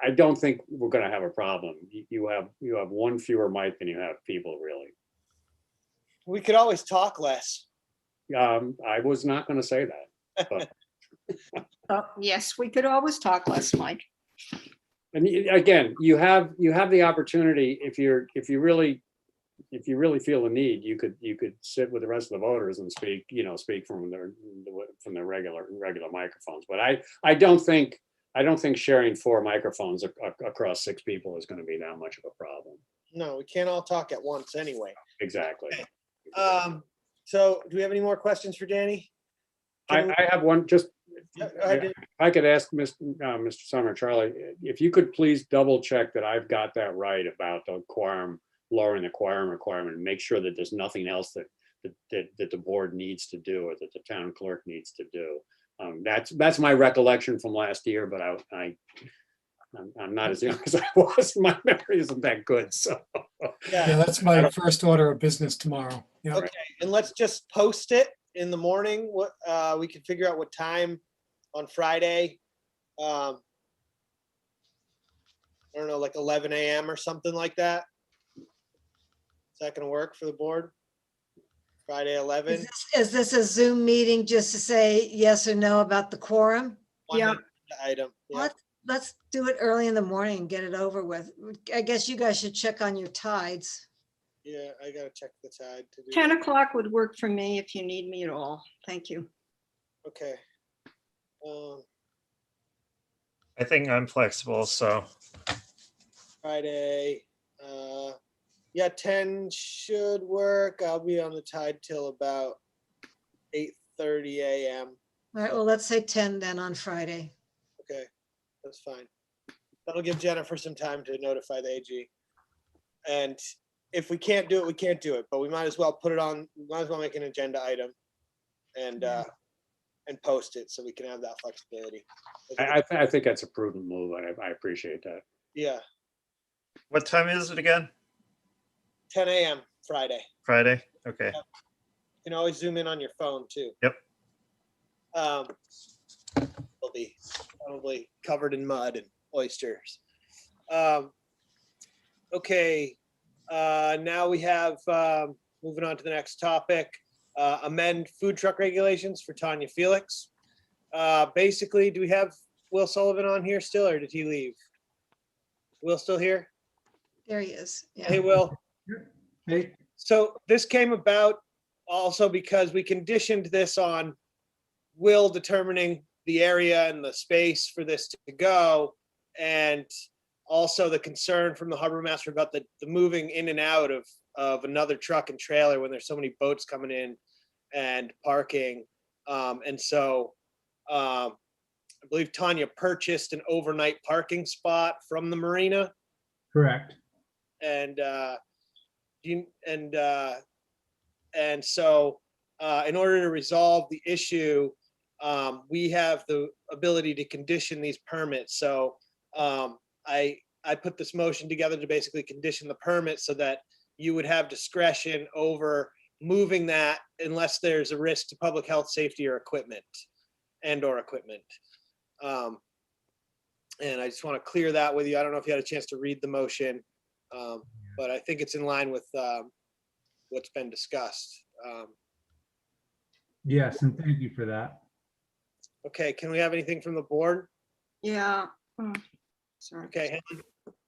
I don't think we're going to have a problem. You have 1 fewer mic than you have people, really. We could always talk less. I was not going to say that. But. Yes, we could always talk less, Mike. And again, you have the opportunity, if you really feel the need, you could sit with the rest of the voters and speak from their regular microphones. But I don't think sharing 4 microphones across 6 people is going to be that much of a problem. No, we can't all talk at once anyway. Exactly. Okay. So do we have any more questions for Danny? I have one. Just I could ask Mr. Summer, Charlie, if you could please double check that I've got that right about the quorum, lowering the quorum requirement, and make sure that there's nothing else that the board needs to do or that the town clerk needs to do. That's my recollection from last year, but I'm not as young as I was. My memory isn't that good. So yeah, that's my first order of business tomorrow. Yeah. Okay, and let's just post it in the morning. What we can figure out what time on Friday. I don't know, like 11 a.m. or something like that. Is that going to work for the board? Friday 11. Is this a Zoom meeting just to say yes or no about the quorum? Yeah. Item. Yeah. Let's do it early in the morning and get it over with. I guess you guys should check on your tides. Yeah, I gotta check the tide to do 10 that. o'clock would work for me if you need me at all. Thank you. Okay. I think I'm flexible, so. Friday, Yeah, 10 should work. I'll be on the tide till about 8:30 a.m. All right, well, let's say 10 then on Friday. Okay, that's fine. That'll give Jennifer some time to notify the AG. And if we can't do it, we can't do it, but we might as well put it on, we might as well make an agenda item and post it so we can have that flexibility. I think that's a prudent move. I appreciate that. Yeah, What time is it again? 10 a.m. Friday. Friday? Okay. You can always zoom in on your phone too. Yep. It'll be probably covered in mud and oysters. Okay, now we have, moving on to the next topic, amend food truck regulations for Tanya Felix. Basically, do we have Will Sullivan on here still, or did he leave? Will still here? There he is. Yeah. Hey, Will. Hey, So this came about also because we conditioned this on Will determining the area and the space for this to go, and also the concern from the harbor master about the moving in and out of another truck and trailer when there's so many boats coming in and parking. And so I believe Tanya purchased an overnight parking spot from the marina. correct. And so in order to resolve the issue, we have the ability to condition these permits. So I put this motion together to basically condition the permit so that you would have discretion over moving that unless there's a risk to public health, safety, or equipment or equipment. And I just want to clear that with you. I don't know if you had a chance to read the motion, but I think it's in line with what's been discussed. Yes, and thank you for that. Okay, can we have anything from the board? Yeah. Sorry. Okay, Helen?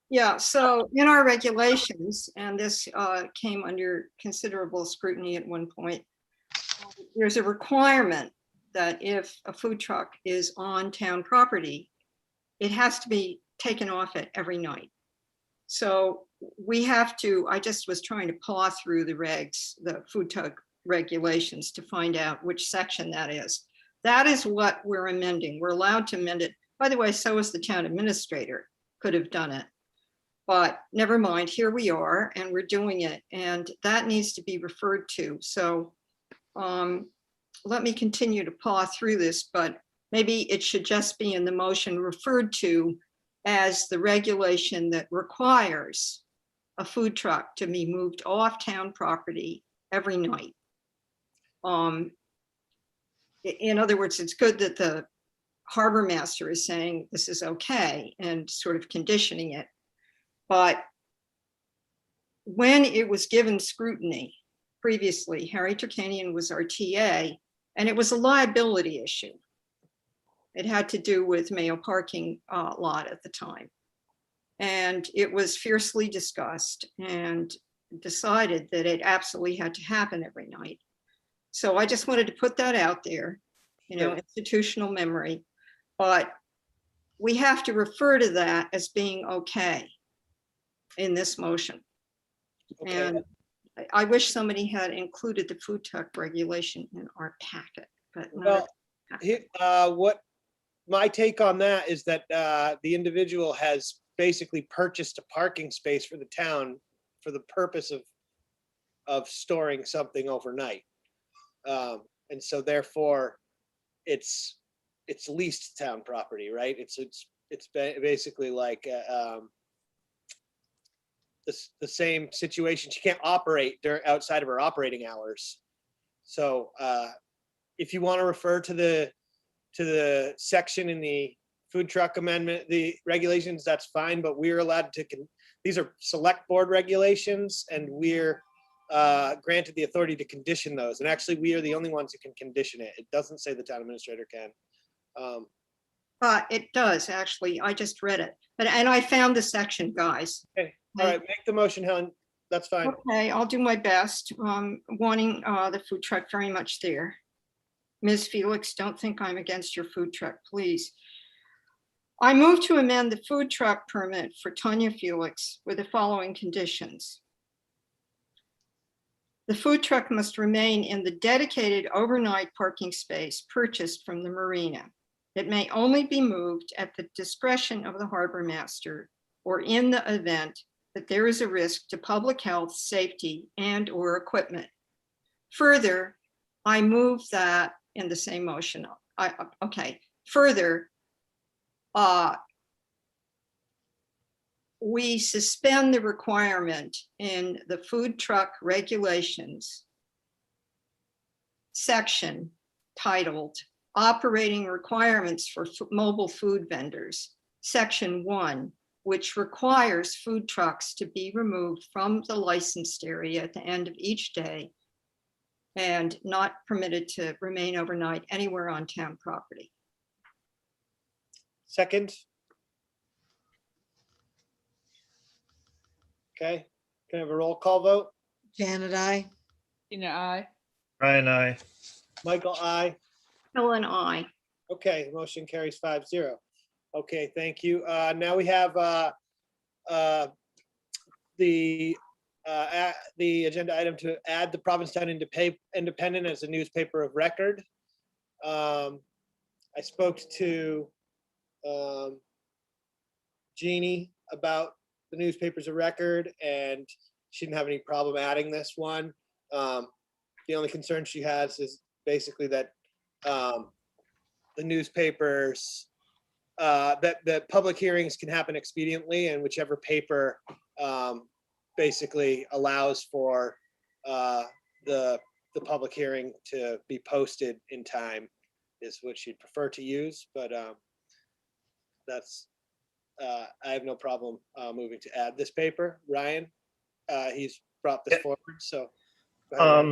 Yeah, so in our regulations, and this came under considerable scrutiny at one point, there's a requirement that if a food truck is on town property, it has to be taken off it every night. So we have to, I just was trying to paw through the regs, the food truck regulations to find out which section that is. That is what we're amending. We're allowed to amend it. By the way, so is the town administrator, could have done it. But never mind, here we are and we're doing it, and that needs to be referred to. So let me continue to paw through this, but maybe it should just be in the motion referred to as the regulation that requires a food truck to be moved off town property every night. In other words, it's good that the harbor master is saying this is okay and sort of conditioning it. But when it was given scrutiny previously, Harry Turkanian was our TA, and it was a liability issue. It had to do with Mayo parking lot at the time. And it was fiercely discussed and decided that it absolutely had to happen every night. So I just wanted to put that out there, you know, institutional memory, but we have to refer to that as being okay in this motion. Okay. And I wish somebody had included the food truck regulation in our packet, but no. Well, what my take on that is that the individual has basically purchased a parking space for the town for the purpose of storing something overnight. And so therefore it's leased town property, right? It's basically like the same situation. She can't operate outside of her operating hours. So if you want to refer to the section in the food truck amendment, the regulations, that's fine, but we're allowed to, these are select board regulations, and we're granted the authority to condition those. And actually, we are the only ones who can condition it. It doesn't say the town administrator can. It does, actually. I just read it. And I found the section, guys. Okay. All right, make the motion, Helen. That's fine. Okay, I'll do my best. Wanting the food truck very much there. Ms. Felix, don't think I'm against your food truck, please. I move to amend the food truck permit for Tanya Felix with the following conditions. The food truck must remain in the dedicated overnight parking space purchased from the marina. It may only be moved at the discretion of the harbor master or in the event that there is a risk to public health, safety, and/or equipment. Further, I move that in the same motion. Okay. Further, we suspend the requirement in the food truck regulations section titled Operating Requirements for Mobile Food Vendors, Section 1, which requires food trucks to be removed from the licensed area at the end of each day and not permitted to remain overnight anywhere on town property. Second. Okay, can I have a roll call vote? Janet, I. Tina, I. Brian, I. Michael, I. Helen, I. Okay, motion carries 5-0. Okay, thank you. Now we have the agenda item to add the Provincetown Independent as a newspaper of record. I spoke to Jeannie about the newspapers of record, and she didn't have any problem adding this one. The only concern she has is basically that the newspapers, that public hearings can happen expediently, and whichever paper basically allows for the public hearing to be posted in time is what she'd prefer to use, but that's, I have no problem moving to add this paper. Ryan, he's brought this forward, so. go ahead,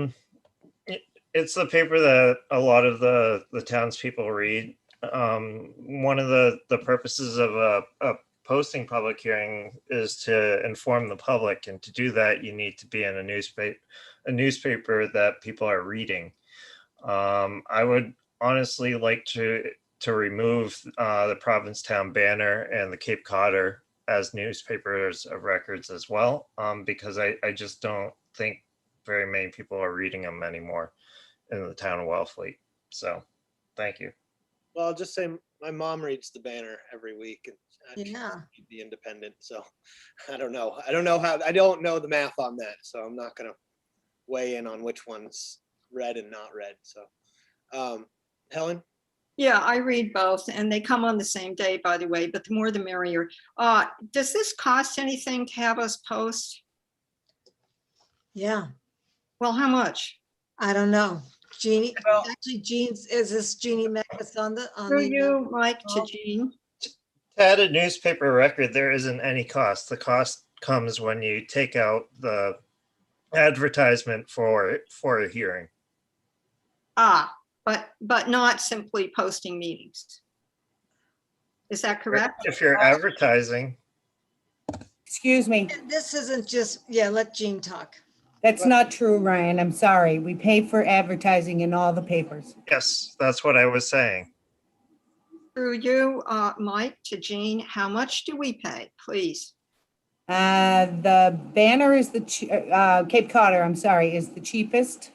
Ryan. It's the paper that a lot of the townspeople read. One of the purposes of a posting public hearing is to inform the public, and to do that, you need to be in a newspaper that people are reading. I would honestly like to remove the Provincetown Banner and the Cape Codder as newspapers of records as well, because I just don't think very many people are reading them anymore in the town of Wellfleet. So, thank you. Well, I'll just say my mom reads the Banner every week, and Yeah. the Independent. So I don't know. I don't know the math on that. So I'm not going to weigh in on which one's read and not read. So, Helen. Yeah, I read both, and they come on the same day, by the way, but the more the merrier. Does this cost anything to have us post? Yeah. Well, how much? I don't know. Jeannie, actually, Jean's, is this Jeannie Magus on the? Through you, Mike, to Jean. To add a newspaper record, there isn't any cost. The cost comes when you take out the advertisement for a hearing. But not simply posting meetings. Is that correct? If you're advertising. Excuse me. And this isn't just, yeah, let Jean talk. That's not true, Ryan. I'm sorry. We pay for advertising in all the papers. Yes, that's what I was saying. Through you, Mike, to Jean, how much do we pay, please? The Banner is the, Cape Codder, I'm sorry, is the cheapest,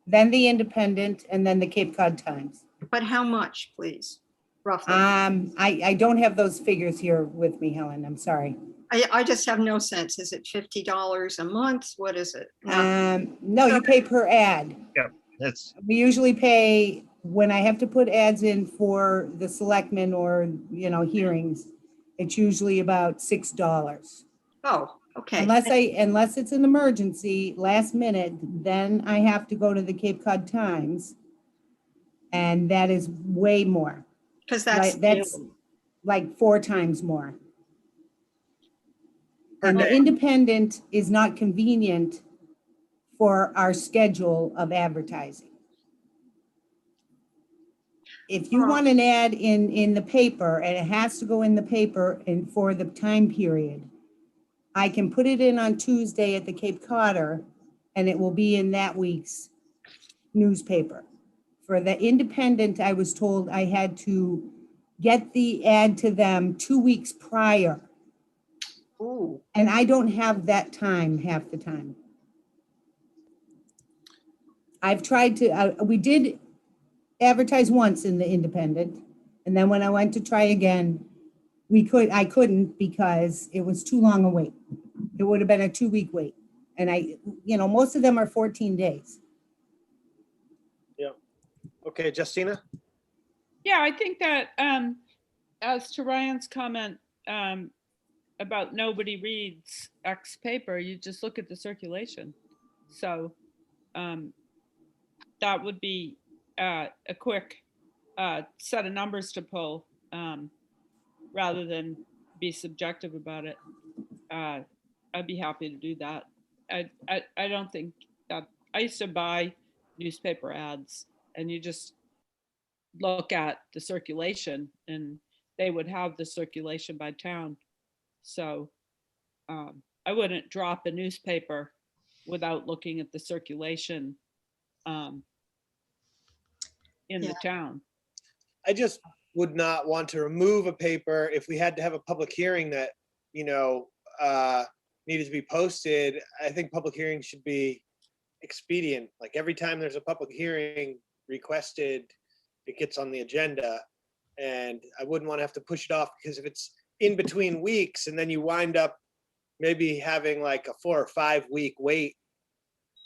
then the Independent, and then the Cape Cod Times. But how much, please, roughly? I don't have those figures here with me, Helen. I'm sorry. I just have no sense. Is it $50 a month? What is it? No, you pay per ad. Yeah, we usually pay when I have to put ads in for the selectmen or, hearings. It's usually about $6. Oh, okay. Unless it's an emergency, last minute, then I have to go to the Cape Cod Times. And that is way more. Because that's like 4 times more. And the Independent is not convenient for our schedule of advertising. If you want an ad in the paper, and it has to go in the paper and for the time period, I can put it in on Tuesday at the Cape Codder, and it will be in that week's newspaper. For the Independent, I was told I had to get the ad to them 2 weeks prior. Ooh. And I don't have that time half the time. I've tried to, we did advertise once in the Independent. And then when I went to try again, I couldn't because it was too long a wait. It would have been a 2-week wait. And most of them are 14 days. Yeah. Okay, Justina? Yeah, I think that as to Ryan's comment about nobody reads X paper, you just look at the circulation. So that would be a quick set of numbers to pull rather than be subjective about it. I'd be happy to do that. I don't think that I used to buy newspaper ads and you just look at the circulation and they would have the circulation by town. So I wouldn't drop a newspaper without looking at the circulation in the town. I just would not want to remove a paper if we had to have a public hearing that, needed to be posted. I think public hearings should be expedient. Like every time there's a public hearing requested, it gets on the agenda. And I wouldn't want to have to push it off because if it's in between weeks and then you wind up maybe having like a 4 or 5 week wait.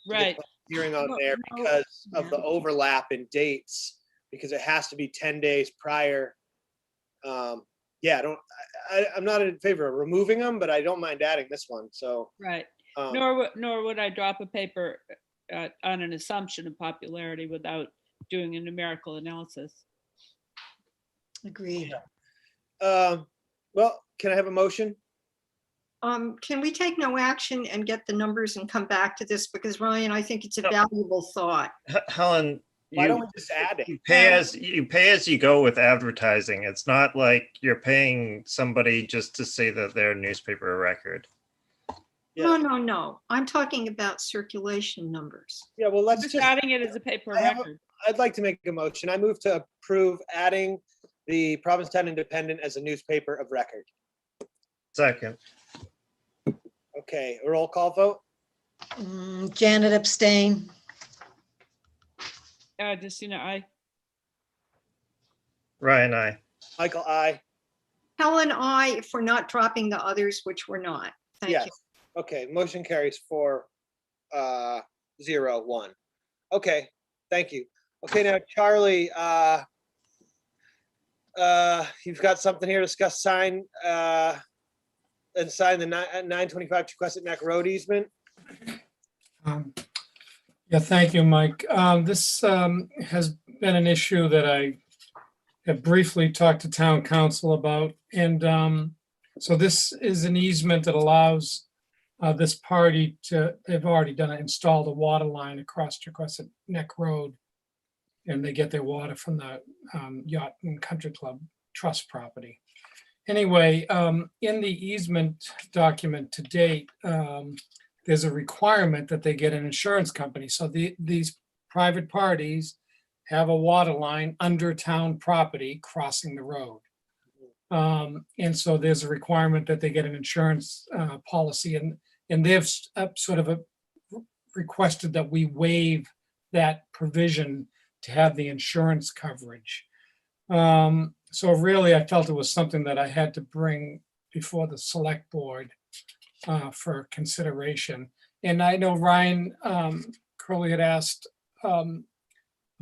Right. Hearing on there because of the overlap in dates, because it has to be 10 days prior. I'm not in favor of removing them, but I don't mind adding this one. So right. Nor would I drop a paper on an assumption of popularity without doing a numerical analysis. Agreed. Well, can I have a motion? Can we take no action and get the numbers and come back to this? Because Ryan, I think it's a valuable thought. Helen, why don't we just add it? You pay as you go with advertising. It's not like you're paying somebody just to say that they're a newspaper of record. Yeah. No. I'm talking about circulation numbers. Yeah, well, let's just adding it as a paper record. I'd like to make a motion. I move to approve adding the Provincetown Independent as a newspaper of record. Second. Okay, a roll call vote. Janet abstain. Justina, aye. Ryan, aye. Michael, aye. Helen, aye, if we're not dropping the others, which we're not. Thank Yes. you. Okay, motion carries 4-0-1. Okay, thank you. Okay, now Charlie, you've got something here to discuss sign and sign the 925 Chequesset Neck Road easement. Yeah, thank you, Mike. This has been an issue that I have briefly talked to town council about. And so this is an easement that allows this party they've already done it, installed a water line across Chequesset Neck Road. And they get their water from the Yacht and Country Club Trust property. Anyway, in the easement document to date, there's a requirement that they get an insurance company. So these private parties have a water line under town property crossing the road. And so there's a requirement that they get an insurance policy, and they've sort of requested that we waive that provision to have the insurance coverage. So really, I felt it was something that I had to bring before the select board for consideration. And I know Ryan Curley had asked, I'm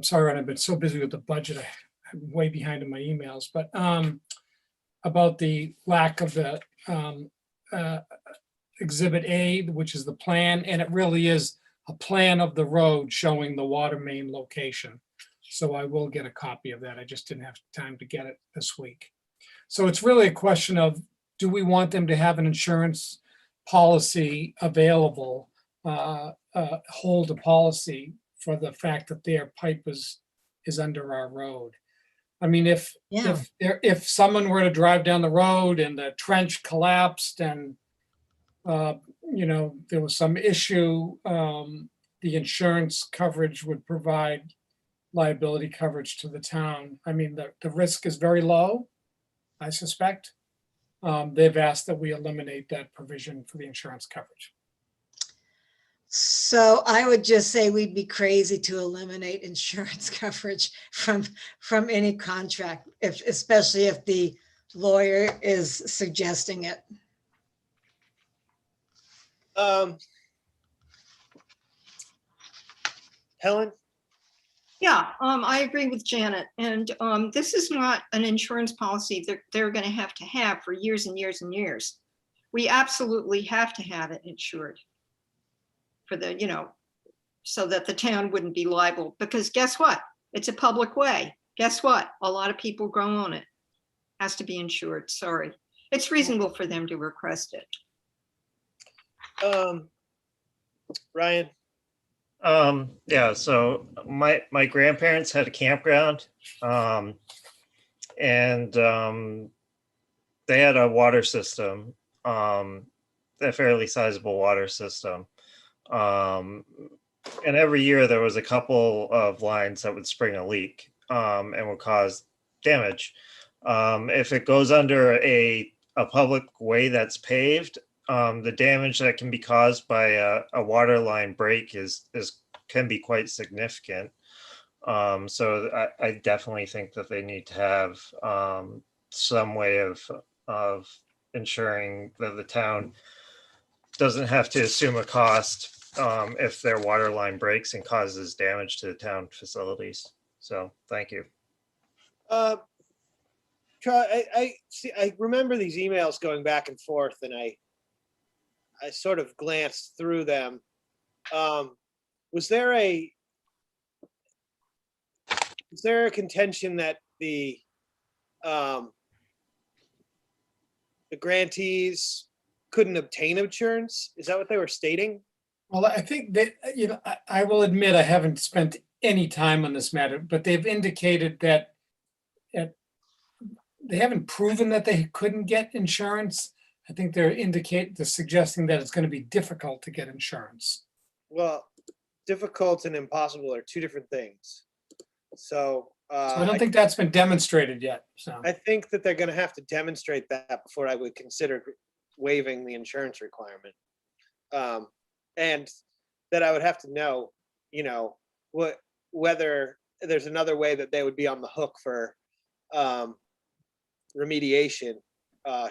sorry, Ryan, I've been so busy with the budget, I'm way behind in my emails, but about the lack of the Exhibit A, which is the plan, and it really is a plan of the road showing the water main location. So I will get a copy of that. I just didn't have time to get it this week. So it's really a question of, do we want them to have an insurance policy available, hold a policy for the fact that their pipe is under our road? I mean, if someone were to drive down the road and the trench collapsed and there was some issue, the insurance coverage would provide liability coverage to the town. I mean, the risk is very low, I suspect. They've asked that we eliminate that provision for the insurance coverage. So I would just say we'd be crazy to eliminate insurance coverage from any contract, especially if the lawyer is suggesting it. Helen? Yeah, I agree with Janet. And this is not an insurance policy that they're going to have for years and years and years. We absolutely have to have it insured for the, so that the town wouldn't be liable, because guess what? It's a public way. Guess what? A lot of people grow on it. Has to be insured. Sorry. It's reasonable for them to request it. Ryan? Yeah, so my grandparents had a campground, and they had a water system, a fairly sizable water system. And every year there was a couple of lines that would spring a leak, and would cause damage. If it goes under a public way that's paved, the damage that can be caused by a water line break can be quite significant. So I definitely think that they need to have some way of ensuring that the town doesn't have to assume a cost if their water line breaks and causes damage to the town facilities. So thank you. I see. I remember these emails going back and forth, and I sort of glanced through them. Was there a contention that the grantees couldn't obtain insurance? Is that what they were stating? Well, I think that, I will admit I haven't spent any time on this matter, but they've indicated that they haven't proven that they couldn't get insurance. I think they're suggesting that it's going to be difficult to get insurance. Well, difficult and impossible are two different things. So I don't think that's been demonstrated yet. So I think that they're going to have to demonstrate that before I would consider waiving the insurance requirement. And that I would have to know, whether there's another way that they would be on the hook for remediation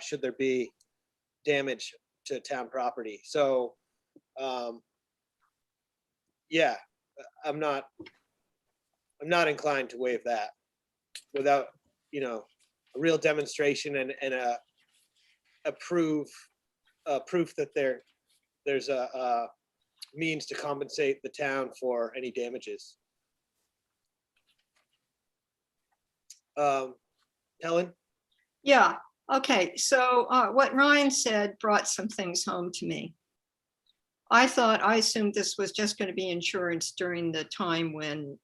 should there be damage to town property. So yeah, I'm not inclined to waive that without a real demonstration and a proof that there's a means to compensate the town for any damages. Helen? Yeah, okay. So what Ryan said brought some things home to me. I assumed this was just going to be insurance during the time when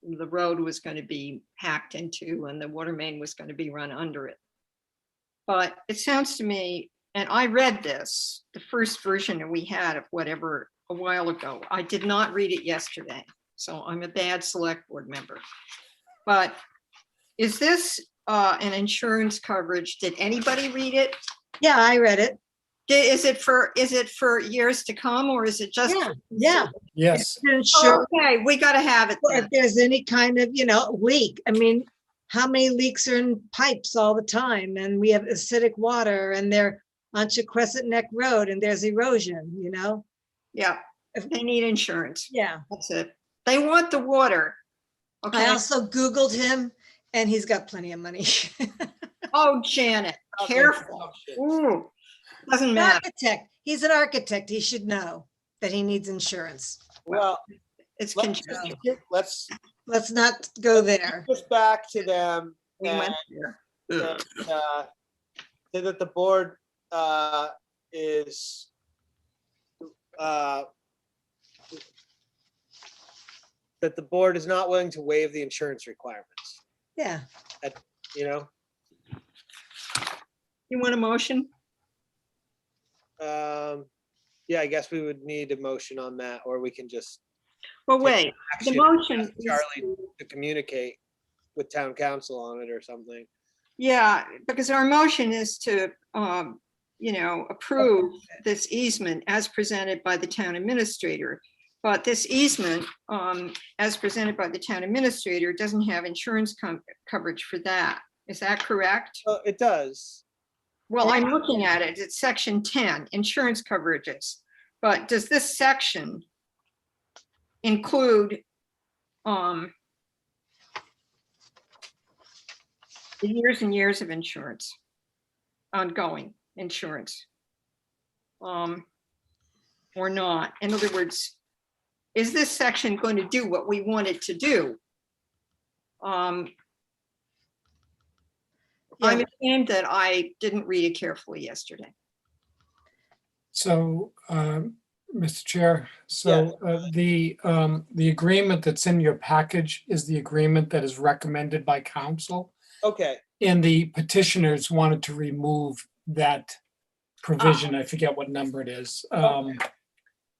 the road was going to be hacked into and the water main was going to be run under it. But it sounds to me, and I read this, the first version that we had of whatever a while ago. I did not read it yesterday, so I'm a bad select board member. But is this an insurance coverage? Did anybody read it? Yeah, I read it. Is it for years to come, or is it just? Yeah. Yes. Sure. Okay, we got to have it then. If there's any kind of, leak, I mean, how many leaks are in pipes all the time? And we have acidic water, and they're on Crescent Neck Road, and there's erosion, Yeah, if they need insurance. Yeah. That's it. They want the water. Okay. I also Googled him, and he's got plenty of money. Oh, Janet, careful. Ooh, doesn't matter. Architect. He's an architect. He should know that he needs insurance. Well, it's let's not go there. Push back to them. We went there. Say that the board is that the board is not willing to waive the insurance requirements. Yeah. You want a motion? Yeah, I guess we would need a motion on that, or we can just. Well, wait, the motion. Ask Charlie to communicate with town council on it or something. Yeah, because our motion is to approve this easement as presented by the town administrator. But this easement, as presented by the town administrator, doesn't have insurance coverage for that. Is that correct? It does. Well, I'm looking at it. It's section 10, insurance coverages. But does this section include the years and years of insurance, ongoing insurance? Or not? In other words, is this section going to do what we want it to do? I'm ashamed that I didn't read it carefully yesterday. So, Mr. Chair, so the agreement that's in your package is the agreement that is recommended by council. Okay. And the petitioners wanted to remove that provision, I forget what number it is, to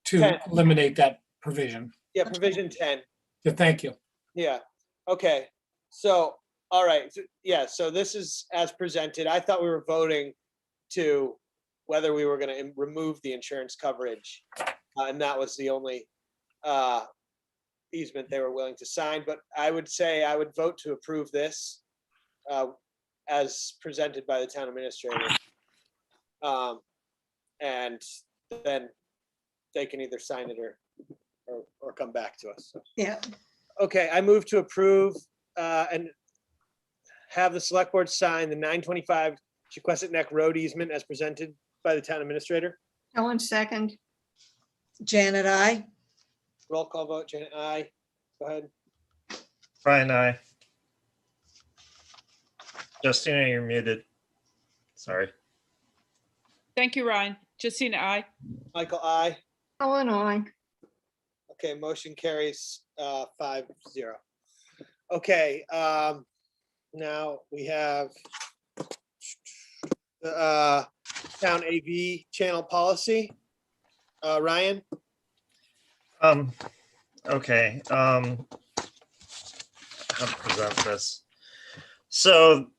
10. eliminate that provision. Yeah, provision 10. Yeah, thank you. Yeah, okay. So, all right, yeah, so this is as presented. I thought we were voting to whether we were gonna remove the insurance coverage. And that was the only easement they were willing to sign, but I would say I would vote to approve this as presented by the town administrator. And then they can either sign it or come back to us. So. Yeah. Okay, I move to approve and have the select board sign the 925 Chequesset Neck Road easement as presented by the town administrator. Helen, second. Janet, I. Roll call vote, Janet, aye. Go ahead. Brian, aye. Justina, you're muted. Sorry. Thank you, Ryan. Justina, aye. Michael, aye. Helen, aye. Okay, motion carries 5-0. Okay, now we have the town AV channel policy. Ryan? Okay, how to present this? So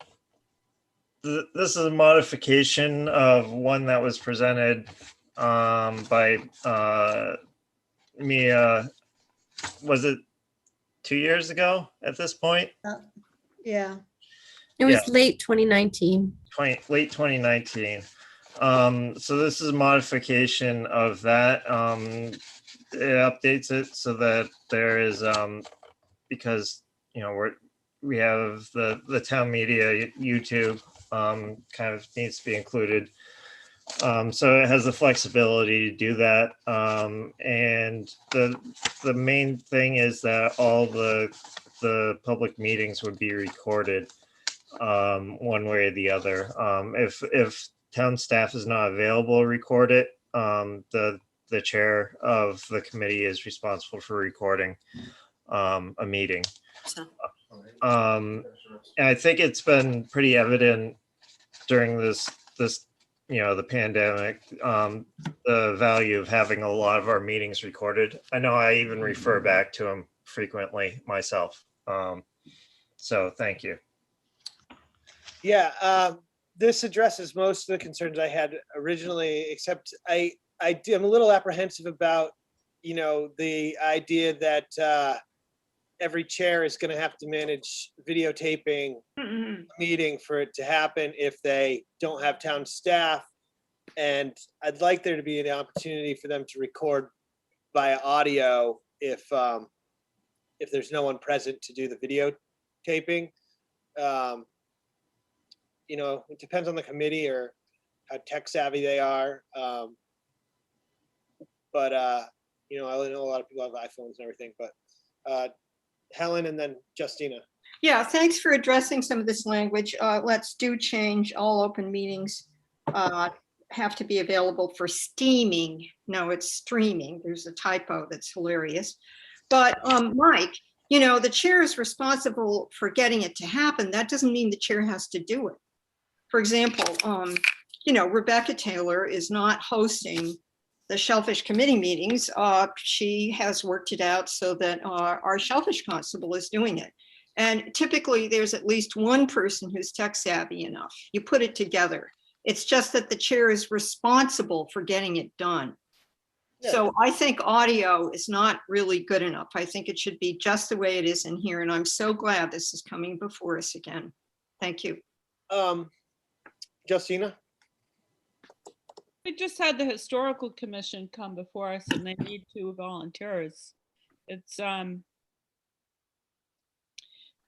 this is a modification of one that was presented by me, was it 2 years ago at this point? Yeah. It was Yeah. late 2019. Late 2019. So this is a modification of that. It updates it so that there is, because, you know, we have the town media, YouTube, kind of needs to be included. So it has the flexibility to do that. And the main thing is that all the public meetings would be recorded one way or the other. If town staff is not available to record it, the chair of the committee is responsible for recording a meeting. And I think it's been pretty evident during this the pandemic, the value of having a lot of our meetings recorded. I know I even refer back to them frequently myself. So thank you. Yeah, this addresses most of the concerns I had originally, except I'm a little apprehensive about, the idea that every chair is going to have to manage videotaping a meeting for it to happen if they don't have town staff. And I'd like there to be an opportunity for them to record via audio if there's no one present to do the videotaping. It depends on the committee or how tech savvy they are. But I know a lot of people have iPhones and everything, but Helen and then Justina. Yeah, thanks for addressing some of this language. Let's do change all open meetings have to be available for steaming. No, it's streaming. There's a typo that's hilarious. But Mike, the chair is responsible for getting it to happen. That doesn't mean the chair has to do it. For example, Rebecca Taylor is not hosting the Shellfish Committee meetings. She has worked it out so that our Shellfish Constable is doing it. And typically there's at least one person who's tech savvy enough. You put it together. It's just that the chair is responsible for getting it done. So I think audio is not really good enough. I think it should be just the way it is in here. And I'm so glad this is coming before us again. Thank you. Justina? We just had the historical commission come before us and they need 2 volunteers. It's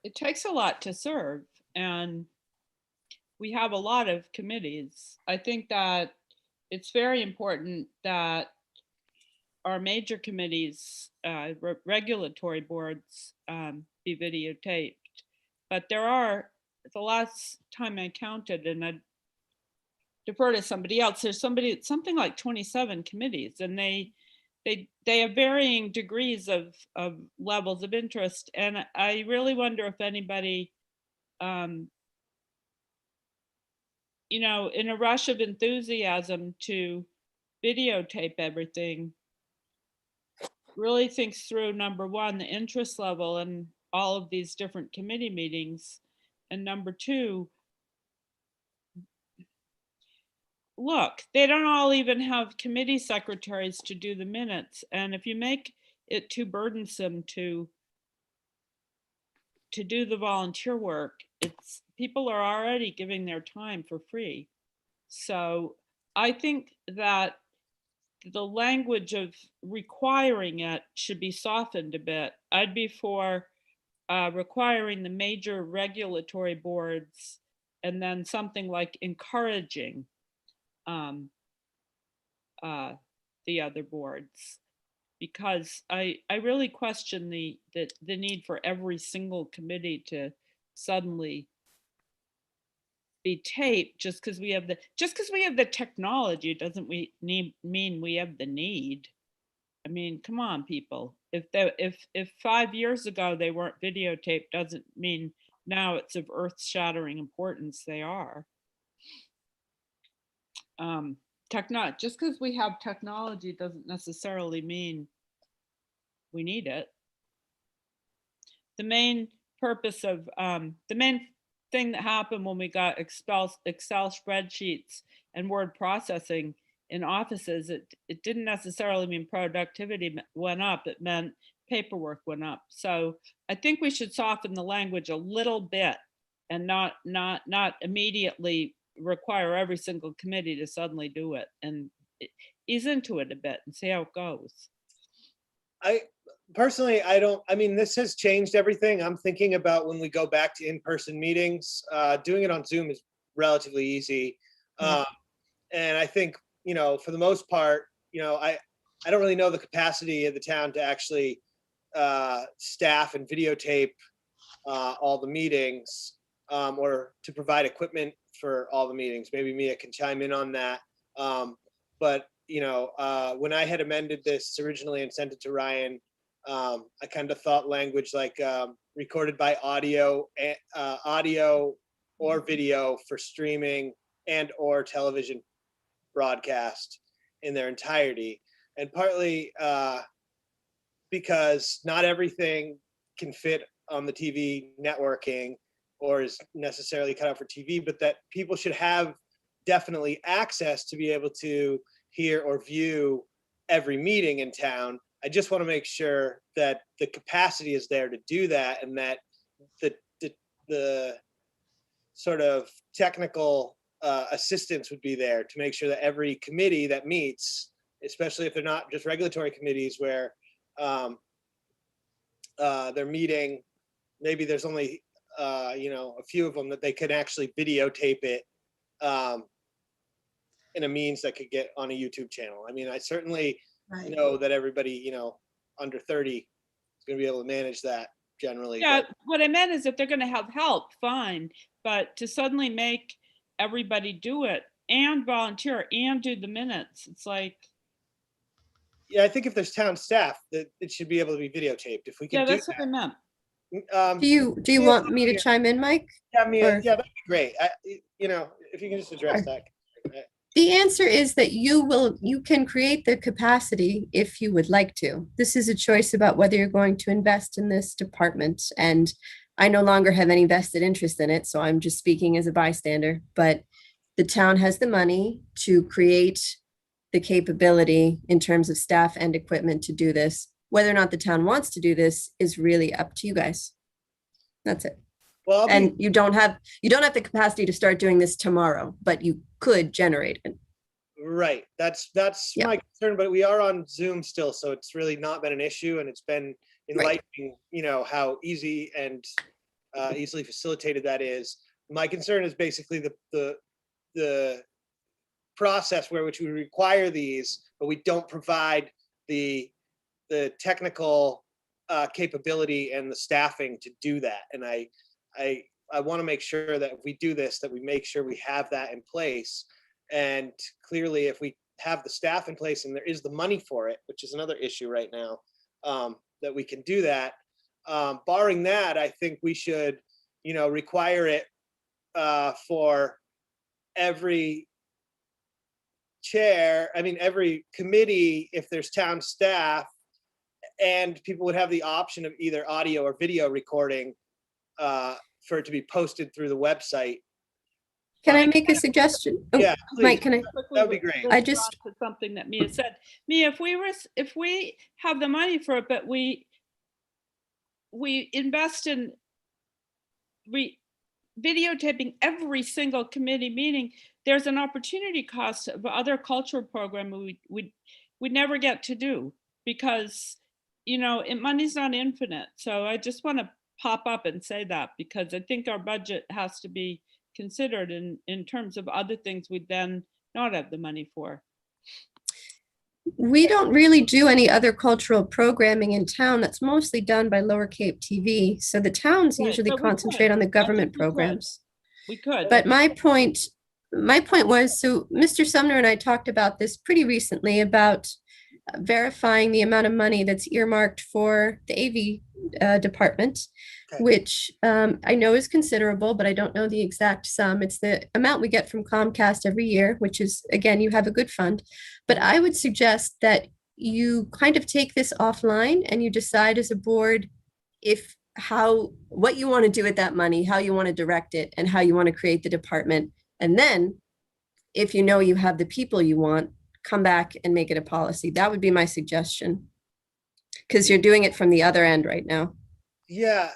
it takes a lot to serve, and we have a lot of committees. I think that it's very important that our major committees, regulatory boards, be videotaped. But there are, the last time I counted, and I defer to somebody else, there's something like 27 committees, and they have varying degrees of levels of interest. And I really wonder if anybody, you know, in a rush of enthusiasm to videotape everything, really thinks through, number one, the interest level in all of these different committee meetings. And number two, look, they don't all even have committee secretaries to do the minutes. And if you make it too burdensome to do the volunteer work, people are already giving their time for free. So I think that the language of requiring it should be softened a bit. I'd be for requiring the major regulatory boards, and then something like encouraging the other boards, because I really question the need for every single committee to suddenly be taped just because we have the technology doesn't mean we have the need. I mean, come on, people. If 5 years ago they weren't videotaped, doesn't mean now it's of earth-shattering importance. They are. Just because we have technology doesn't necessarily mean we need it. The main purpose of the main thing that happened when we got Excel spreadsheets and word processing in offices, it didn't necessarily mean productivity went up. It meant paperwork went up. So I think we should soften the language a little bit and not immediately require every single committee to suddenly do it, and ease into it a bit and see how it goes. Personally, I mean, this has changed everything. I'm thinking about when we go back to in-person meetings, doing it on Zoom is relatively easy. And I think, you know, for the most part, you know, I don't really know the capacity of the town to actually staff and videotape all the meetings, or to provide equipment for all the meetings. Maybe Mia can chime in on that. But, you know, when I had amended this originally and sent it to Ryan, I kind of thought language like recorded by audio or video for streaming and or television broadcast in their entirety. And partly because not everything can fit on the TV networking or is necessarily cut out for TV, but that people should have definitely access to be able to hear or view every meeting in town. I just want to make sure that the capacity is there to do that, and that the sort of technical assistance would be there to make sure that every committee that meets, especially if they're not just regulatory committees where they're meeting, maybe there's only you know, a few of them, that they can actually videotape it in a means that could get on a YouTube channel. I mean, I certainly know that everybody, you know, under 30 is going to be able to manage that generally. Yeah, but what I meant is if they're going to have help, fine. But to suddenly make everybody do it and volunteer and do the minutes, it's like. Yeah, I think if there's town staff, that it should be able to be videotaped. If we can do That's what I meant. Do you want me to chime in, Mike? Yeah, Mia, Or- yeah, that'd be great. You know, if you can just address that. The answer is that you can create the capacity if you would like to. This is a choice about whether you're going to invest in this department. And I no longer have any vested interest in it, so I'm just speaking as a bystander. But the town has the money to create the capability in terms of staff and equipment to do this. Whether or not the town wants to do this is really up to you guys. That's it. Well, and you don't have the capacity to start doing this tomorrow, but you could generate it. Right. That's Yeah. my concern, but we are on Zoom still, so it's really not been an issue, and it's been enlightening, how easy and easily facilitated that is. My concern is basically the process where which we require these, but we don't provide the technical capability and the staffing to do that. And I want to make sure that if we do this, that we make sure we have that in place. And clearly, if we have the staff in place and there is the money for it, which is another issue right now, that we can do that. Barring that, I think we should, require it for every every committee, if there's town staff, and people would have the option of either audio or video recording for it to be posted through the website. Can I make a suggestion? Oh, Yeah, Mike, can I? That would be great. I just to something that Mia said. Mia, if we have the money for it, but we invest in videotaping every single committee meeting, there's an opportunity cost of other cultural program we never get to do because money's not infinite. So I just want to pop up and say that because I think our budget has to be considered in terms of other things we'd then not have the money for. We don't really do any other cultural programming in town. That's mostly done by Lower Cape TV. So the towns usually but we concentrate could. on the I think government we could. programs. We could. But my point was, so Mr. Sumner and I talked about this pretty recently about verifying the amount of money that's earmarked for the AV department, which I know is considerable, but I don't know the exact sum. It's the amount we get from Comcast every year, which is, again, you have a good fund. But I would suggest that you kind of take this offline and you decide as a board what you want to do with that money, how you want to direct it, and how you want to create the department. And then if you know you have the people you want, come back and make it a policy. That would be my suggestion. Because you're doing it from the other end right now. Yeah,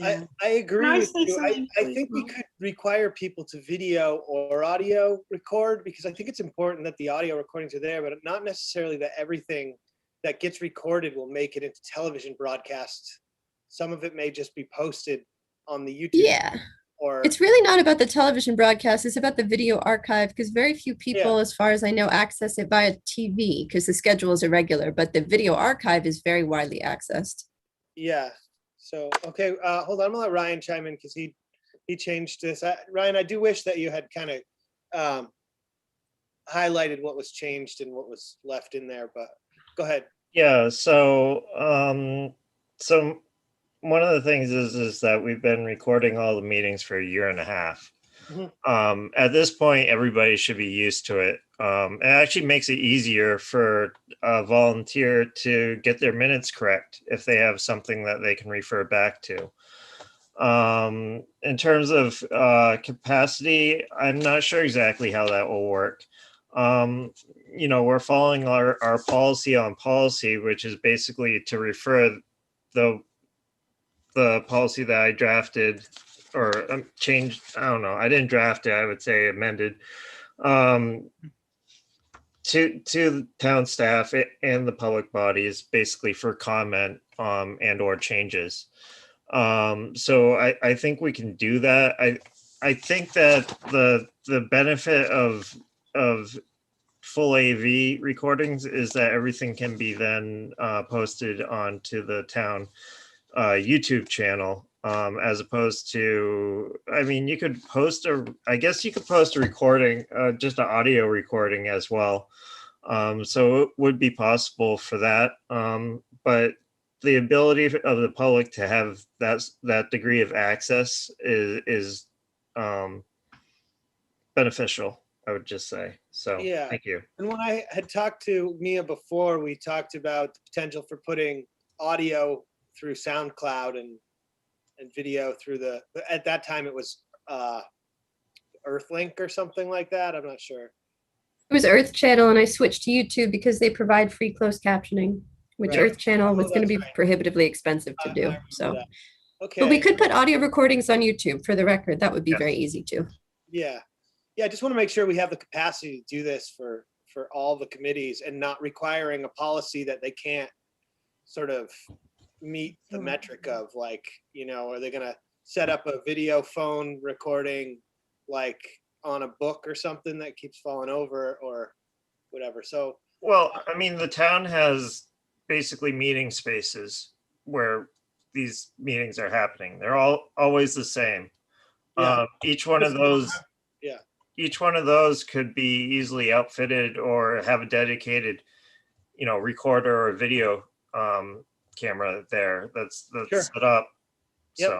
I agree Can I with say you. something, I please, think we Mom? could require people to video or audio record because I think it's important that the audio recordings are there, but not necessarily that everything that gets recorded will make it into television broadcasts. Some of it may just be posted on the YouTube. Yeah. It's really not about the television broadcast. It's about the video archive because very few people, as far as I know, access it via TV because the schedule is irregular, but the video archive is very widely accessed. Yeah. So, okay, hold on. I'm gonna let Ryan chime in because he changed this. Ryan, I do wish that you had kind of highlighted what was changed and what was left in there, but go ahead. Yeah, so one of the things is that we've been recording all the meetings for a year and a half. Mhm. At this point, everybody should be used to it. It actually makes it easier for a volunteer to get their minutes correct if they have something that they can refer back to. In terms of capacity, I'm not sure exactly how that will work. We're following our policy on policy, which is basically to refer the policy that I drafted or changed. I don't know. I didn't draft it. I would say amended to the town staff and the public bodies, basically for comment and or changes. So I think we can do that. I think that the benefit of full AV recordings is that everything can be then posted onto the town YouTube channel, as opposed to, you could post I guess you could post a recording, just an audio recording as well. So it would be possible for that. But the ability of the public to have that degree of access is beneficial, I would just say. So Yeah. thank you. And when I had talked to Mia before, we talked about the potential for putting audio through SoundCloud and video through at that time it was Earthlink or something like that. I'm not sure. It was Earth Channel and I switched to YouTube because they provide free closed captioning, which Right. Earth Channel was Oh, going to that's be right. prohibitively expensive to I do. remember So, that. but we Okay. could put audio recordings on YouTube for the record. That would be Yes. very easy too. Yeah. Yeah. I just want to make sure we have the capacity to do this for all the committees and not requiring a policy that they can't sort of meet the metric of, like, you know, are they going to set up a video phone recording like on a book or something that keeps falling over or whatever. So, Well, I mean, the town has basically meeting spaces where these meetings are happening. They're all always the same. Yeah. Each one of those, yeah. each one of those could be easily outfitted or have a dedicated, you know, recorder or video camera there that's Sure. set up. Yep. So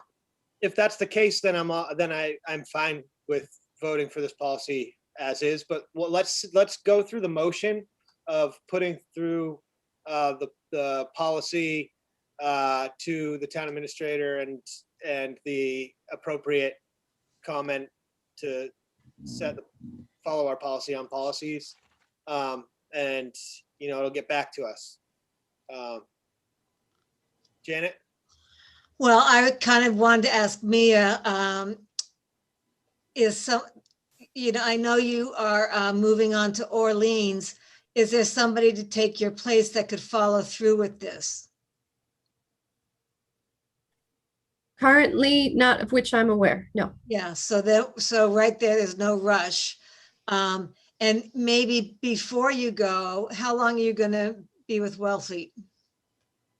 If that's the case, then I'm fine with voting for this policy as is. But well, let's go through the motion of putting through the policy to the town administrator and the appropriate comment to follow our policy on policies, and you know, it'll get back to us. Janet. Well, I kind of wanted to ask Mia, I know you are moving on to Orleans. Is there somebody to take your place that could follow through with this? Currently, not of which I'm aware. No. Yeah, so right there's no rush. And maybe before you go, how long are you going to be with Wellfleet?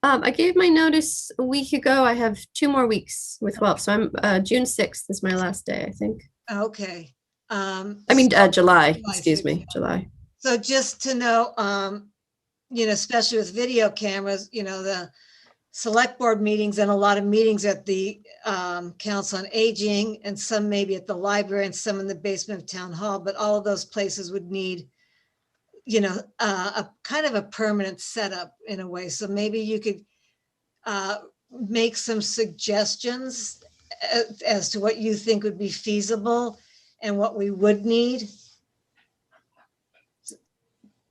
I gave my notice a week ago. I have 2 more weeks with Welp. So I'm June 6th is my last day, I think. Okay. July, excuse me, July. So just to know, especially with video cameras, the select board meetings and a lot of meetings at the Council on Aging and some maybe at the library and some in the basement of Town Hall, but all of those places would need, a kind of a permanent setup in a way. So maybe you could make some suggestions as to what you think would be feasible and what we would need.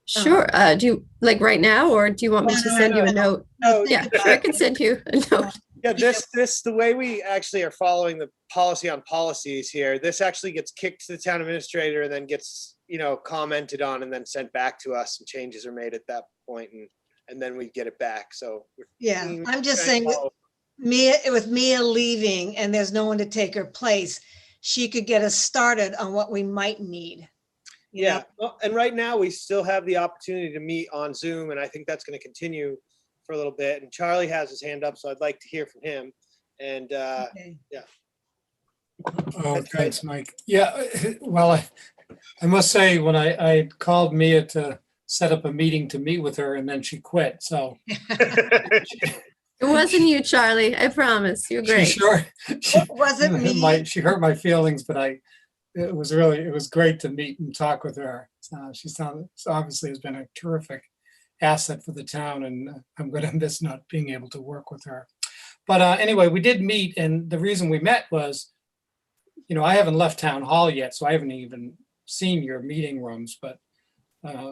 Sure. Do you like right now, or do you want me to send you a note? No, yeah, sure, I can send you a note. Yeah, the way we actually are following the policy on policies here, this actually gets kicked to the town administrator and then gets, commented on and then sent back to us, and changes are made at that point, and then we get it back. So yeah, I'm just saying with Mia leaving and there's no one to take her place, she could get us started on what we might need. Yeah, well, and right now we still have the opportunity to meet on Zoom, and I think that's going to continue for a little bit. And Charlie has his hand up, so I'd like to hear from him. And Okay. yeah. Oh, thanks, Mike. Yeah, well, I must say, when I called Mia to set up a meeting to meet with her, and then she quit, so. It wasn't you, Charlie. I promise. You're great. Wasn't me. She hurt my feelings, but it was great to meet and talk with her. She obviously has been a terrific asset for the town, and I'm going to miss not being able to work with her. But anyway, we did meet, and the reason we met was, I haven't left town hall yet, so I haven't even seen your meeting rooms, but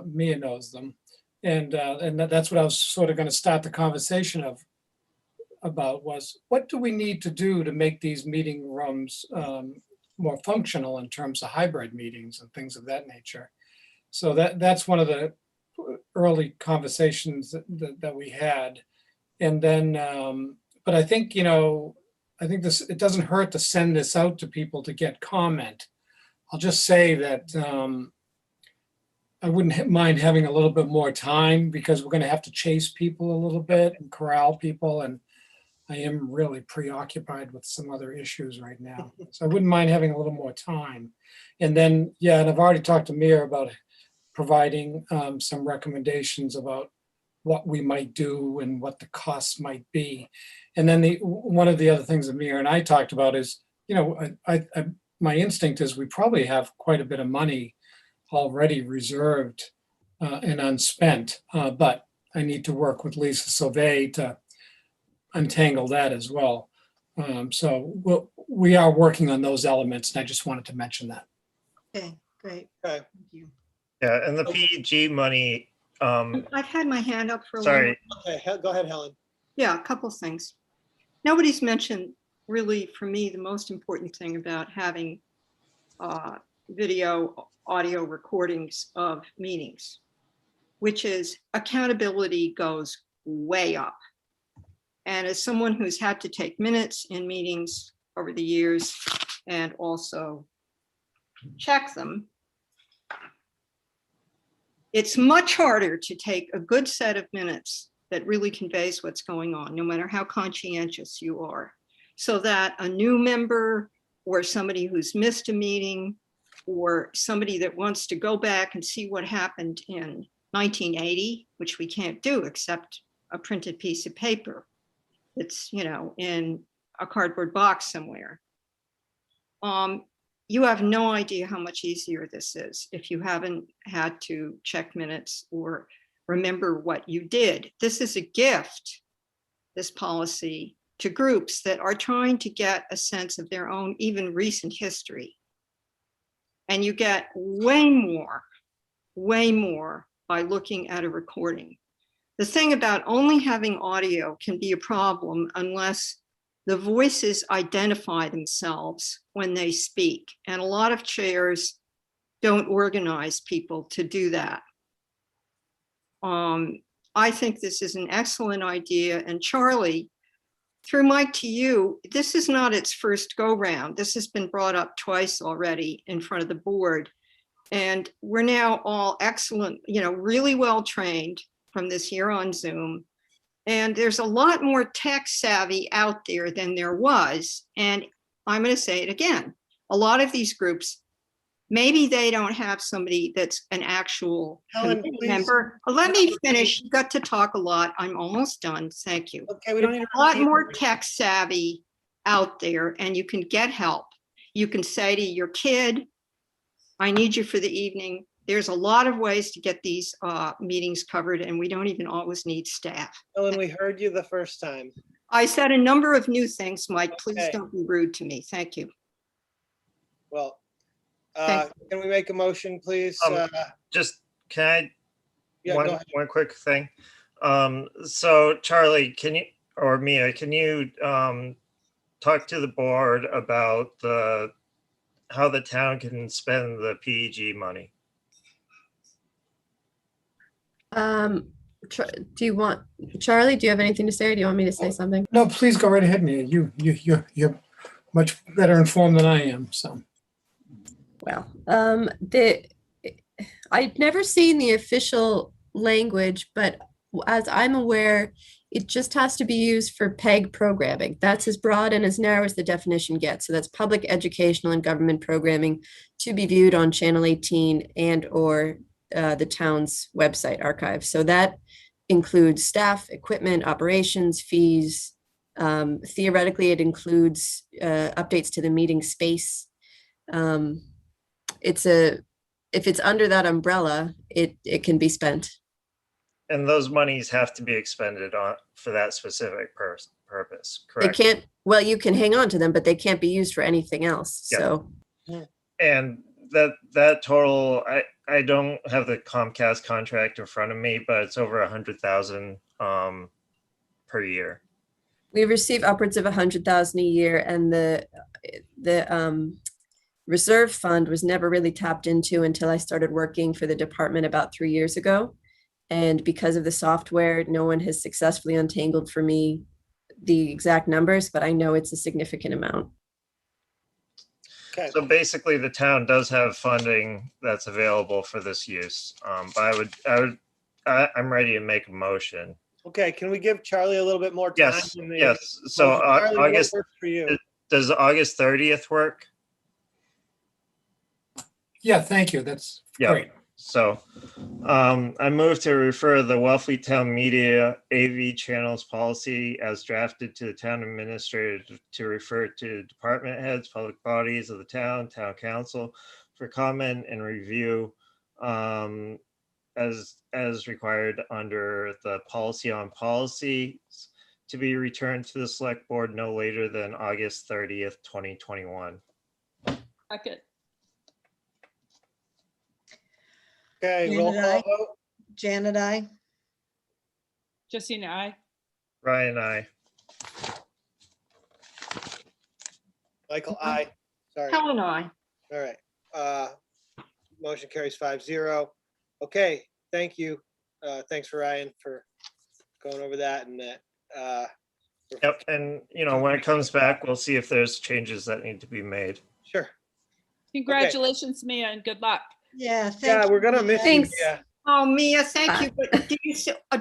Mia knows them. And that's what I was sort of going to start the conversation about was, what do we need to do to make these meeting rooms more functional in terms of hybrid meetings and things of that nature? So that's one of the early conversations that we had. And then, but I think, it doesn't hurt to send this out to people to get comment. I'll just say that I wouldn't mind having a little bit more time, because we're going to have to chase people a little bit and corral people. And I am really preoccupied with some other issues right now. So I wouldn't mind having a little more time. And then, yeah, and I've already talked to Mia about providing some recommendations about what we might do and what the costs might be. And then one of the other things that Mia and I talked about is, my instinct is we probably have quite a bit of money already reserved and unspent, but I need to work with Lisa Sauvé to untangle that as well. So we are working on those elements, and I just wanted to mention that. Okay, great. Okay. Thank you. Yeah, and the PEG money, I've had my hand up for a long. sorry, Okay, go ahead, Helen. Yeah, a couple things. Nobody's mentioned really, for me, the most important thing about having video, audio recordings of meetings, which is accountability goes way up. And as someone who's had to take minutes in meetings over the years and also check them, it's much harder to take a good set of minutes that really conveys what's going on, no matter how conscientious you are, so that a new member or somebody who's missed a meeting or somebody that wants to go back and see what happened in 1980, which we can't do except a printed piece of paper. It's, you know, in a cardboard box somewhere. You have no idea how much easier this is if you haven't had to check minutes or remember what you did. This is a gift, this policy, to groups that are trying to get a sense of their own even recent history. And you get way more by looking at a recording. The thing about only having audio can be a problem unless the voices identify themselves when they speak. And a lot of chairs don't organize people to do that. I think this is an excellent idea. And Charlie, through Mike to you, this is not its first go round. This has been brought up twice already in front of the board. And we're now all excellent, you know, really well trained from this year on Zoom. And there's a lot more tech savvy out there than there was. And I'm going to say it again. A lot of these groups, maybe they don't have somebody that's an actual member. Let me finish. You've got to talk a lot. I'm almost done. Thank you. Okay, we don't There's need a lot more tech savvy out there and you can get help. You can say to your kid, I need you for the evening. There's a lot of ways to get these meetings covered and we don't even always need staff. Ellen, we heard you the first time. I said a number of new things, Mike. Please Okay. don't be rude to me. Thank you. Well, Thank can we make a motion, please? just, can I, Yeah, go ahead. one quick thing? So Charlie, can you, or Mia, can you talk to the board about how the town can spend the PEG money? Do you want, Charlie, do you have anything to say or do you want me to say something? No, please go right ahead, Mia. You're much better informed than I am, so. Well, I'd never seen the official language, but as I'm aware, it just has to be used for PEG programming. That's as broad and as narrow as the definition gets. So that's public educational and government programming to be viewed on Channel 18 and or the town's website archive. So that includes staff, equipment, operations, fees. Theoretically, it includes updates to the meeting space. If it's under that umbrella, it can be spent. And those monies have to be expended on for that specific purpose, correct? They can't, well, you can hang on to them, but they can't be used for anything else. Yeah. So And that total, I don't have the Comcast contract in front of me, but it's over 100,000 per year. we receive upwards of 100,000 a year, and the reserve fund was never really tapped into until I started working for the department about 3 years ago. And because of the software, no one has successfully untangled for me the exact numbers, but I know it's a significant amount. Okay. So basically the town does have funding that's available for this use. But I'm ready to make a motion. Okay, can we give Charlie a little bit more time? Yes, in the yes. So motion? Charlie, what August, works for you? does August 30th work? Yeah, thank you. That's Yeah. great. So I move to refer the Wellfleet Town Media AV channels policy as drafted to the town administrator to refer to department heads, public bodies of the town council for comment and review as required under the policy on policies to be returned to the select board no later than August 30th, 2021. Second. Okay, roll Janet, call aye. vote. Janet, I. Justina, I. Ryan, I. Michael, aye. Sorry. Helen, I. All right. Motion carries 5-0. Okay, thank you. Thanks for Ryan for going over that and that. Yep, and when it comes back, we'll see if there's changes that need to be made. Sure. Congratulations, Mia, and good luck. Yeah, thank Yeah, you. we're gonna miss you. Thanks. Yeah. Oh, Mia, thank you. But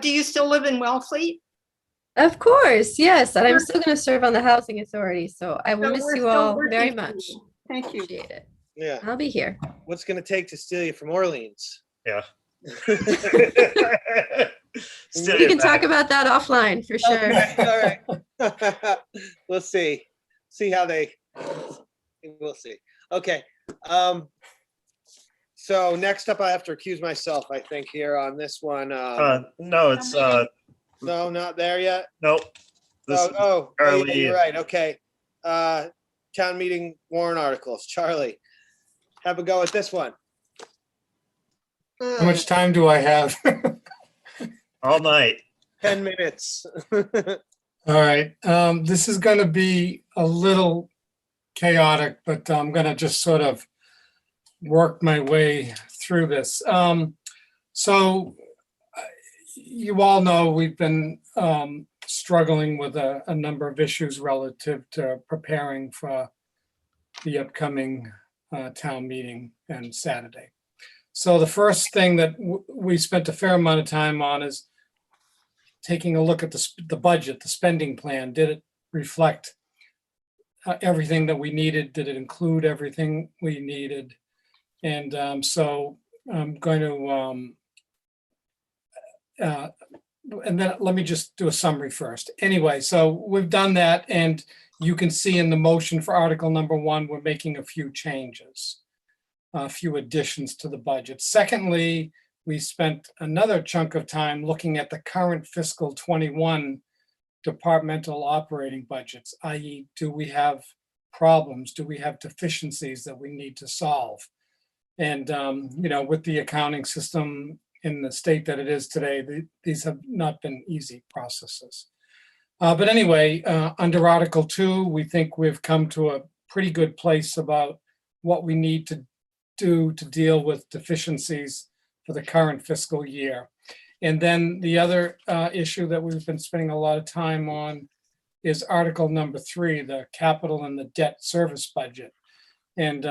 do you still live in Wellfleet? Of course, yes. And I'm still going to serve on the Housing Authority. So I will So miss we're you still all working very for much. you. Thank you. Appreciate it. Yeah. I'll be here. What's gonna take to steal you from Orleans? Yeah. We can talk about that offline for sure. Okay, all right. We'll see. We'll see. Okay. So next up, I have to recuse myself, I think, here on this one. No, it's No, not there yet. nope. This is Yeah, Charlie. you're right. Okay. Town meeting warrant articles. Charlie, have a go at this one. How much time do I have? All night. 10 minutes. All right, this is gonna be a little chaotic, but I'm gonna just sort of work my way through this. So you all know we've been struggling with a number of issues relative to preparing for the upcoming town meeting and Saturday. So the first thing that we spent a fair amount of time on is taking a look at the budget, the spending plan. Did it reflect everything that we needed? Did it include everything we needed? And so I'm going to, and then let me just do a summary first. Anyway, so we've done that, and you can see in the motion for Article number 1, we're making a few changes, a few additions to the budget. Secondly, we spent another chunk of time looking at the current fiscal 21 departmental operating budgets, i.e., do we have problems? Do we have deficiencies that we need to solve? And, with the accounting system in the state that it is today, these have not been easy processes. But anyway, under Article 2, we think we've come to a pretty good place about what we need to do to deal with deficiencies for the current fiscal year. And then the other issue that we've been spending a lot of time on is Article number 3, the capital and the debt service budget. And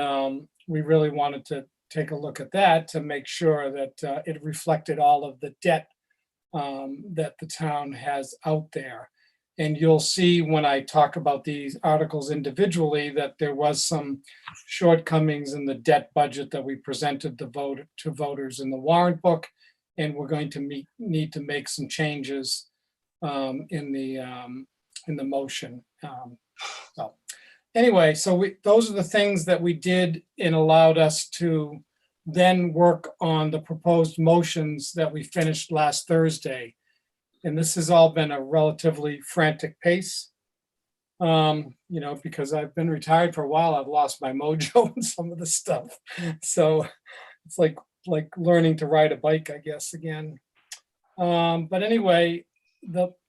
we really wanted to take a look at that to make sure that it reflected all of the debt that the town has out there. And you'll see when I talk about these articles individually that there was some shortcomings in the debt budget that we presented to voters in the warrant book. And we're going to need to make some changes in the motion. So anyway, so those are the things that we did and allowed us to then work on the proposed motions that we finished last Thursday. And this has all been a relatively frantic pace. Because I've been retired for a while, I've lost my mojo in some of the stuff. So it's like learning to ride a bike, I guess, again. But anyway,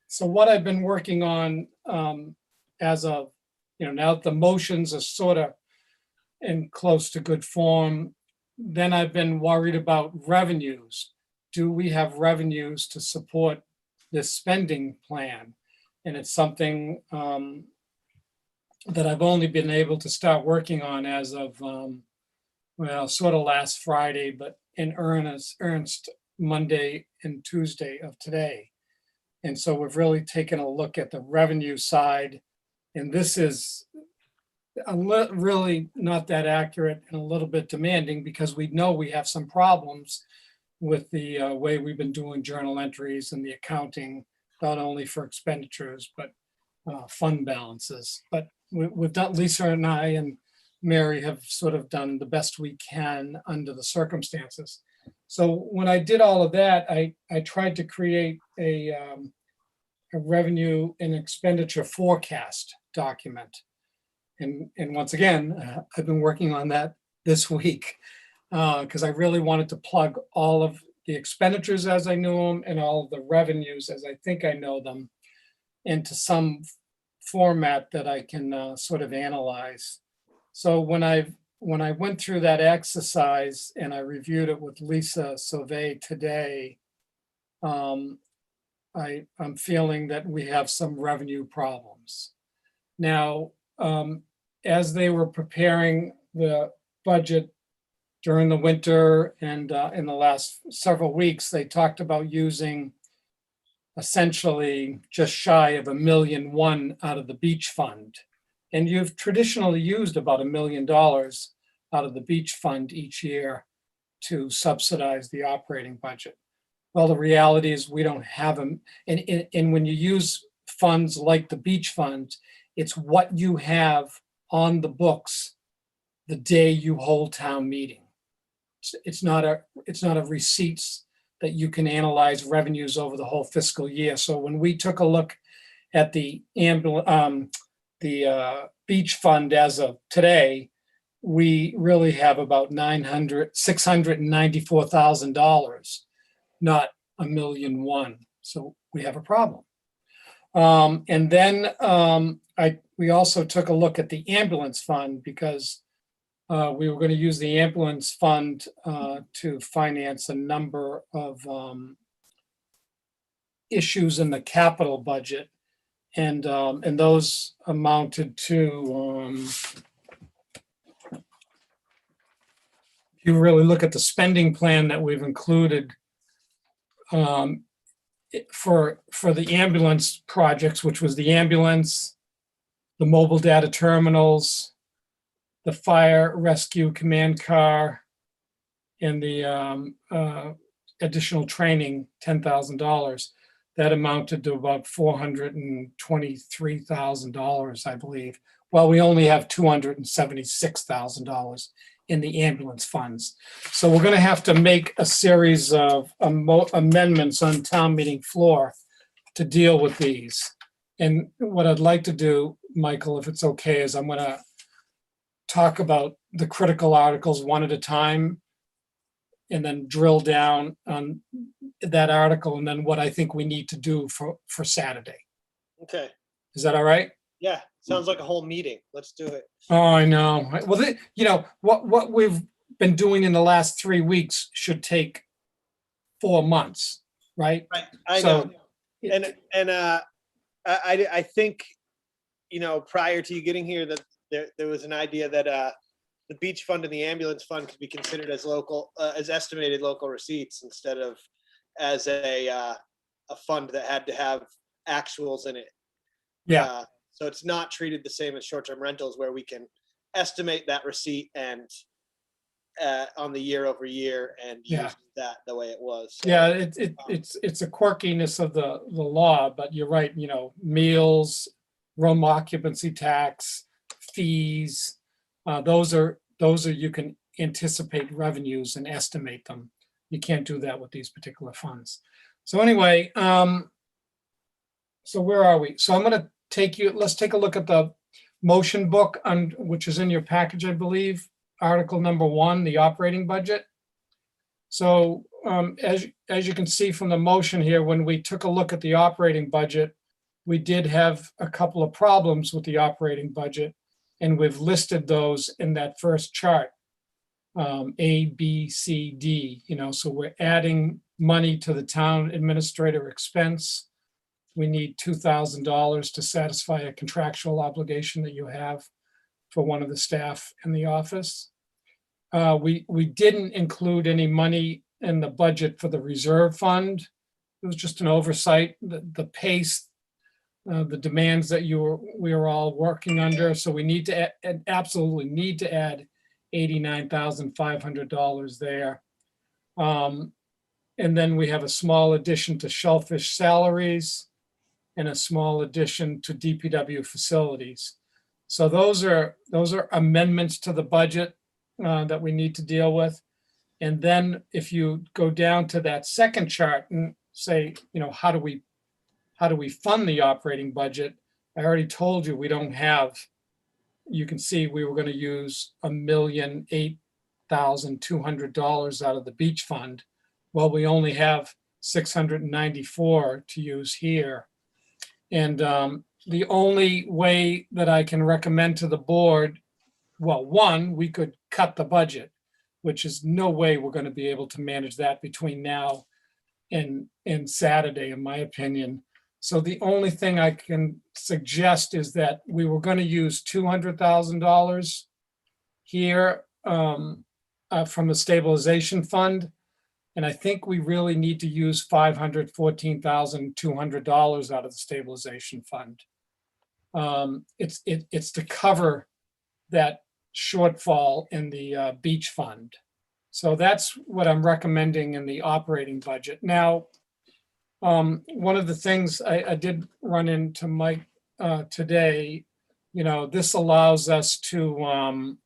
so what I've been working on as of, now that the motions are sort of in close to good form, then I've been worried about revenues. Do we have revenues to support this spending plan? And it's something that I've only been able to start working on as of, sort of last Friday, but in earnest Monday and Tuesday of today. And so we've really taken a look at the revenue side. And this is really not that accurate and a little bit demanding because we know we have some problems with the way we've been doing journal entries and the accounting, not only for expenditures, but fund balances. But we've done, Lisa and I and Mary have sort of done the best we can under the circumstances. So when I did all of that, I tried to create a revenue and expenditure forecast document. And once again, I've been working on that this week. because I really wanted to plug all of the expenditures as I knew them and all of the revenues as I think I know them into some format that I can sort of analyze. So when I went through that exercise and I reviewed it with Lisa Sauvé today, I'm feeling that we have some revenue problems. Now, as they were preparing the budget during the winter and in the last several weeks, they talked about using essentially just shy of $1.1 million out of the beach fund. And you've traditionally used about $1 million out of the beach fund each year to subsidize the operating budget. Well, the reality is we don't have them. And when you use funds like the beach fund, it's what you have on the books the day you hold town meeting. It's not a receipts that you can analyze revenues over the whole fiscal year. So when we took a look at the beach fund as of today, we really have about $694,000, not $1.1 million. So we have a problem. And then we also took a look at the ambulance fund because we were going to use the ambulance fund to finance a number of issues in the capital budget. And those amounted to, if you really look at the spending plan that we've included for the ambulance projects, which was the ambulance, the mobile data terminals, the fire rescue command car, and the additional training, $10,000. That amounted to about $423,000, I believe. Well, we only have $276,000 in the ambulance funds. So we're going to have to make a series of amendments on town meeting floor to deal with these. And what I'd like to do, Michael, if it's okay, is I'm going to talk about the critical articles one at a time and then drill down on that article and then what I think we need to do for Saturday. Okay. Is that all right? Yeah, sounds like a whole meeting. Let's do it. Oh, I know. Well, what we've been doing in the last 3 weeks should take 4 months, right? Right. I know. And I think, prior to you getting here, that there was an idea that the beach fund and the ambulance fund could be considered as as estimated local receipts instead of as a fund that had to have actuals in it. Yeah. So it's not treated the same as short-term rentals where we can estimate that receipt and on the year over year and use that the way it was. So, yeah, it's a quirkiness of the law, but you're right, meals, room occupancy tax, fees, those are you can anticipate revenues and estimate them. You can't do that with these particular funds. So anyway, so where are we? So I'm going to let's take a look at the motion book which is in your package, I believe, article number 1, the operating budget. So as you can see from the motion here, when we took a look at the operating budget, we did have a couple of problems with the operating budget, and we've listed those in that first chart, A, B, C, D, so we're adding money to the town administrator expense. We need $2,000 to satisfy a contractual obligation that you have for one of the staff in the office. We didn't include any money in the budget for the reserve fund. It was just an oversight, the pace, the demands that we were all working under. So we need to absolutely need to add $89,500 there. And then we have a small addition to shellfish salaries and a small addition to DPW facilities. So those are amendments to the budget that we need to deal with. And then if you go down to that second chart and say, how do we fund the operating budget? I already told you we don't have, you can see we were going to use $1,008,000 $400,200 out of the beach fund. Well, we only have 694 to use here. And the only way that I can recommend to the board, well, one, we could cut the budget, which is no way we're going to be able to manage that between now and Saturday, in my opinion. So the only thing I can suggest is that we were going to use $200,000 here from the stabilization fund. And I think we really need to use $514,200 out of the stabilization fund. It's to cover that shortfall in the beach fund. So that's what I'm recommending in the operating budget. Now, one of the things I did run into Mike today, this allows us to,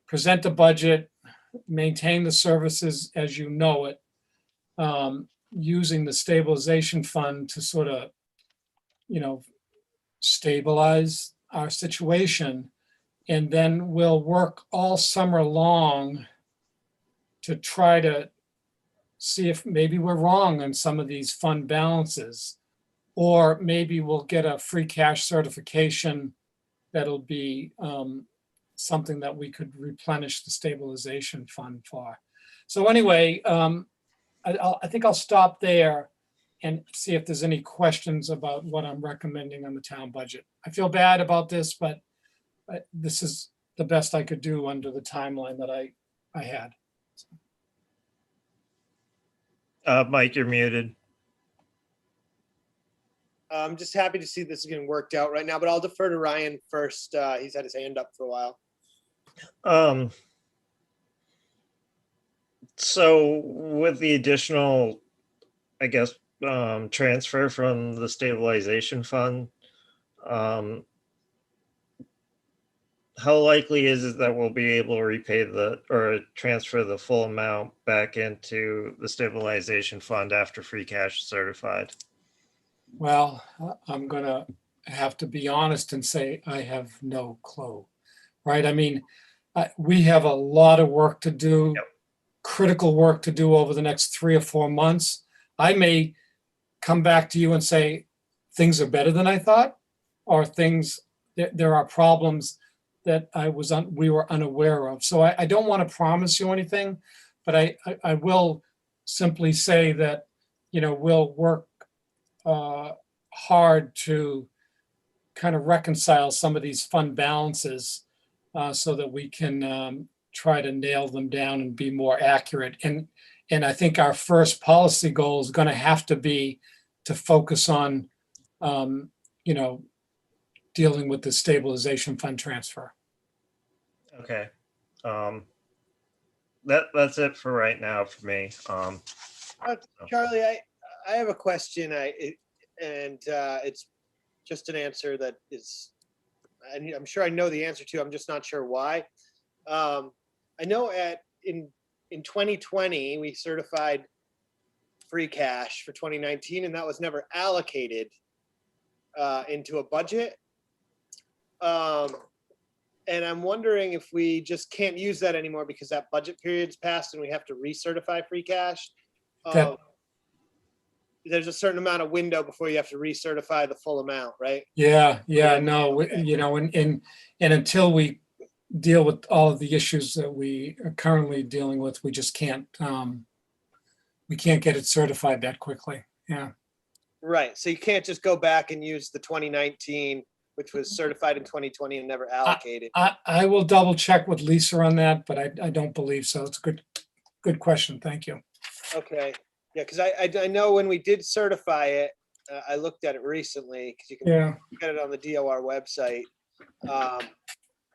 present a budget, maintain the services as you know it, using the stabilization fund to sort of, stabilize our situation. And then we'll work all summer long to try to see if maybe we're wrong on some of these fund balances, or maybe we'll get a free cash certification that'll be something that we could replenish the stabilization fund for. So anyway, I think I'll stop there and see if there's any questions about what I'm recommending on the town budget. I feel bad about this, but this is the best I could do under the timeline that I had. Mike, you're muted. I'm just happy to see this is getting worked out right now, but I'll defer to Ryan first. He's had his hand up for a while. So with the additional, I guess, transfer from the stabilization fund, how likely is it that we'll be able to repay or transfer the full amount back into the stabilization fund after free cash is certified? Well, I'm gonna have to be honest and say I have no clue, right? I mean, we have a lot of work to do, critical work to do over the next 3 or 4 months. I may come back to you and say, things are better than I thought, or there are problems that we were unaware of. So I don't want to promise you anything, but I will simply say that, we'll work hard to kind of reconcile some of these fund balances so that we can try to nail them down and be more accurate. And I think our first policy goal is going to have to be to focus on, dealing with the stabilization fund transfer. Okay. That's it for right now for me. Charlie, I have a question. It's just an answer that is, I'm sure I know the answer to. I'm just not sure why. I know in 2020 we certified free cash for 2019, and that was never allocated into a budget. And I'm wondering if we just can't use that anymore because that budget period's passed and we have to recertify free cash. There's a certain amount of window before you have to recertify the full amount, right? Yeah, no, and until we deal with all of the issues that we are currently dealing with, we just can't, we can't get it certified that quickly. Yeah. Right. So you can't just go back and use the 2019, which was certified in 2020 and never allocated. I will double check with Lisa on that, but I don't believe so. It's a good question. Thank you. Okay. Yeah, because I know when we did certify it, I looked at it recently because you can get it on the DOR website.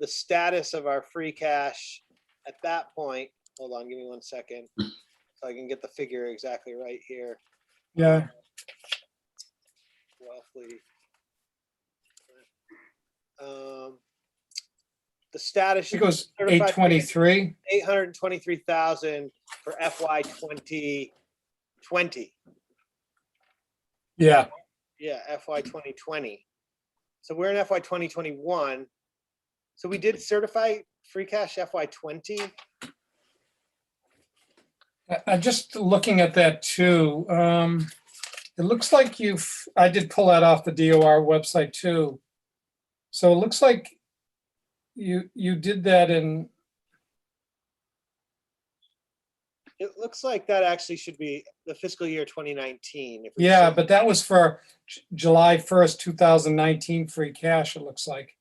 The status of our free cash at that point, hold on, give me 1 second so I can get the figure exactly right here. Yeah. Roughly. The status It goes 823. 823,000 for FY 2020. Yeah. Yeah, FY 2020. So we're in FY 2021. So we did certify free cash FY20. I'm just looking at that too. It looks like I did pull that off the DOR website too. So it looks like you did that in, It looks like that actually should be the fiscal year 2019. If we yeah, say- but that was for July 1st, 2019 free cash, it looks like.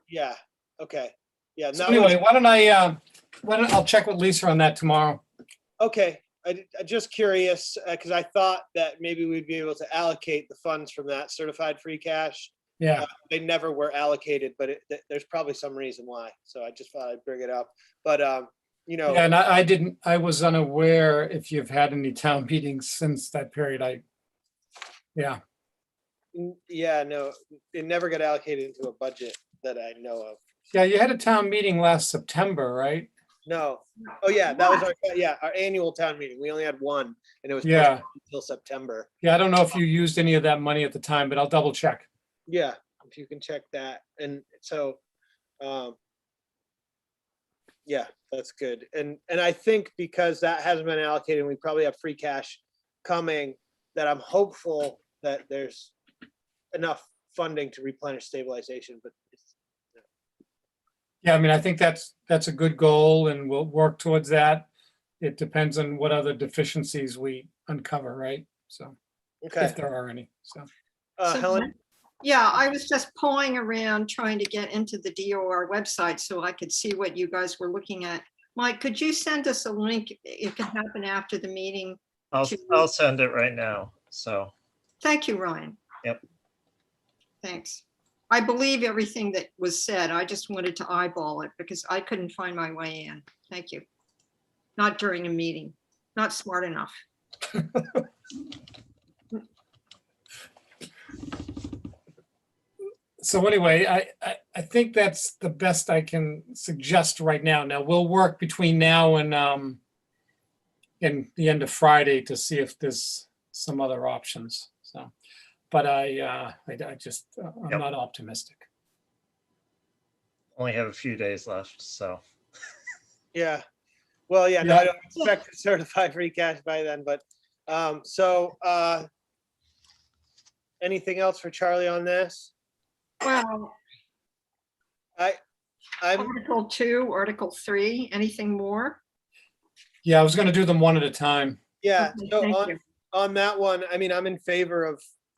Yeah, okay. Yeah, So that was- anyway, I'll check with Lisa on that tomorrow. okay. I'm just curious, because I thought that maybe we'd be able to allocate the funds from that certified free cash. Yeah. They never were allocated, but there's probably some reason why. So I just thought I'd bring it up. But, you know. Yeah, and I was unaware if you've had any town meetings since that period. Yeah. Yeah, no, it never got allocated into a budget that I know of. Yeah, you had a town meeting last September, right? No. Oh, yeah, that was our annual town meeting. We only had one, and it was Yeah. postponed until September. Yeah, I don't know if you used any of that money at the time, but I'll double check. Yeah, if you can check that. And so, yeah, that's good. And I think because that hasn't been allocated, we probably have free cash coming, that I'm hopeful that there's enough funding to replenish stabilization, but Yeah, I mean, I think that's a good goal and we'll work towards that. It depends on what other deficiencies we uncover, right? So, okay. if there are any, so. Helen? Yeah, I was just pulling around trying to get into the DOR website so I could see what you guys were looking at. Mike, could you send us a link? It can happen after the meeting. I'll send it right now. So. Thank you, Ryan. Yep. Thanks. I believe everything that was said. I just wanted to eyeball it because I couldn't find my way in. Thank you. Not during a meeting. Not smart enough. So anyway, I think that's the best I can suggest right now. Now, we'll work between now and the end of Friday to see if there's some other options, so. But I'm not optimistic. Only have a few days left, so. Yeah. Well, yeah, no, Yeah. I don't expect to certify free cash by then, but, anything else for Charlie on this? Well, I'm Article 2, Article 3, anything more? Yeah, I was gonna do them one at a time. Yeah, Okay, so thank you. on that one, I mean, I'm in favor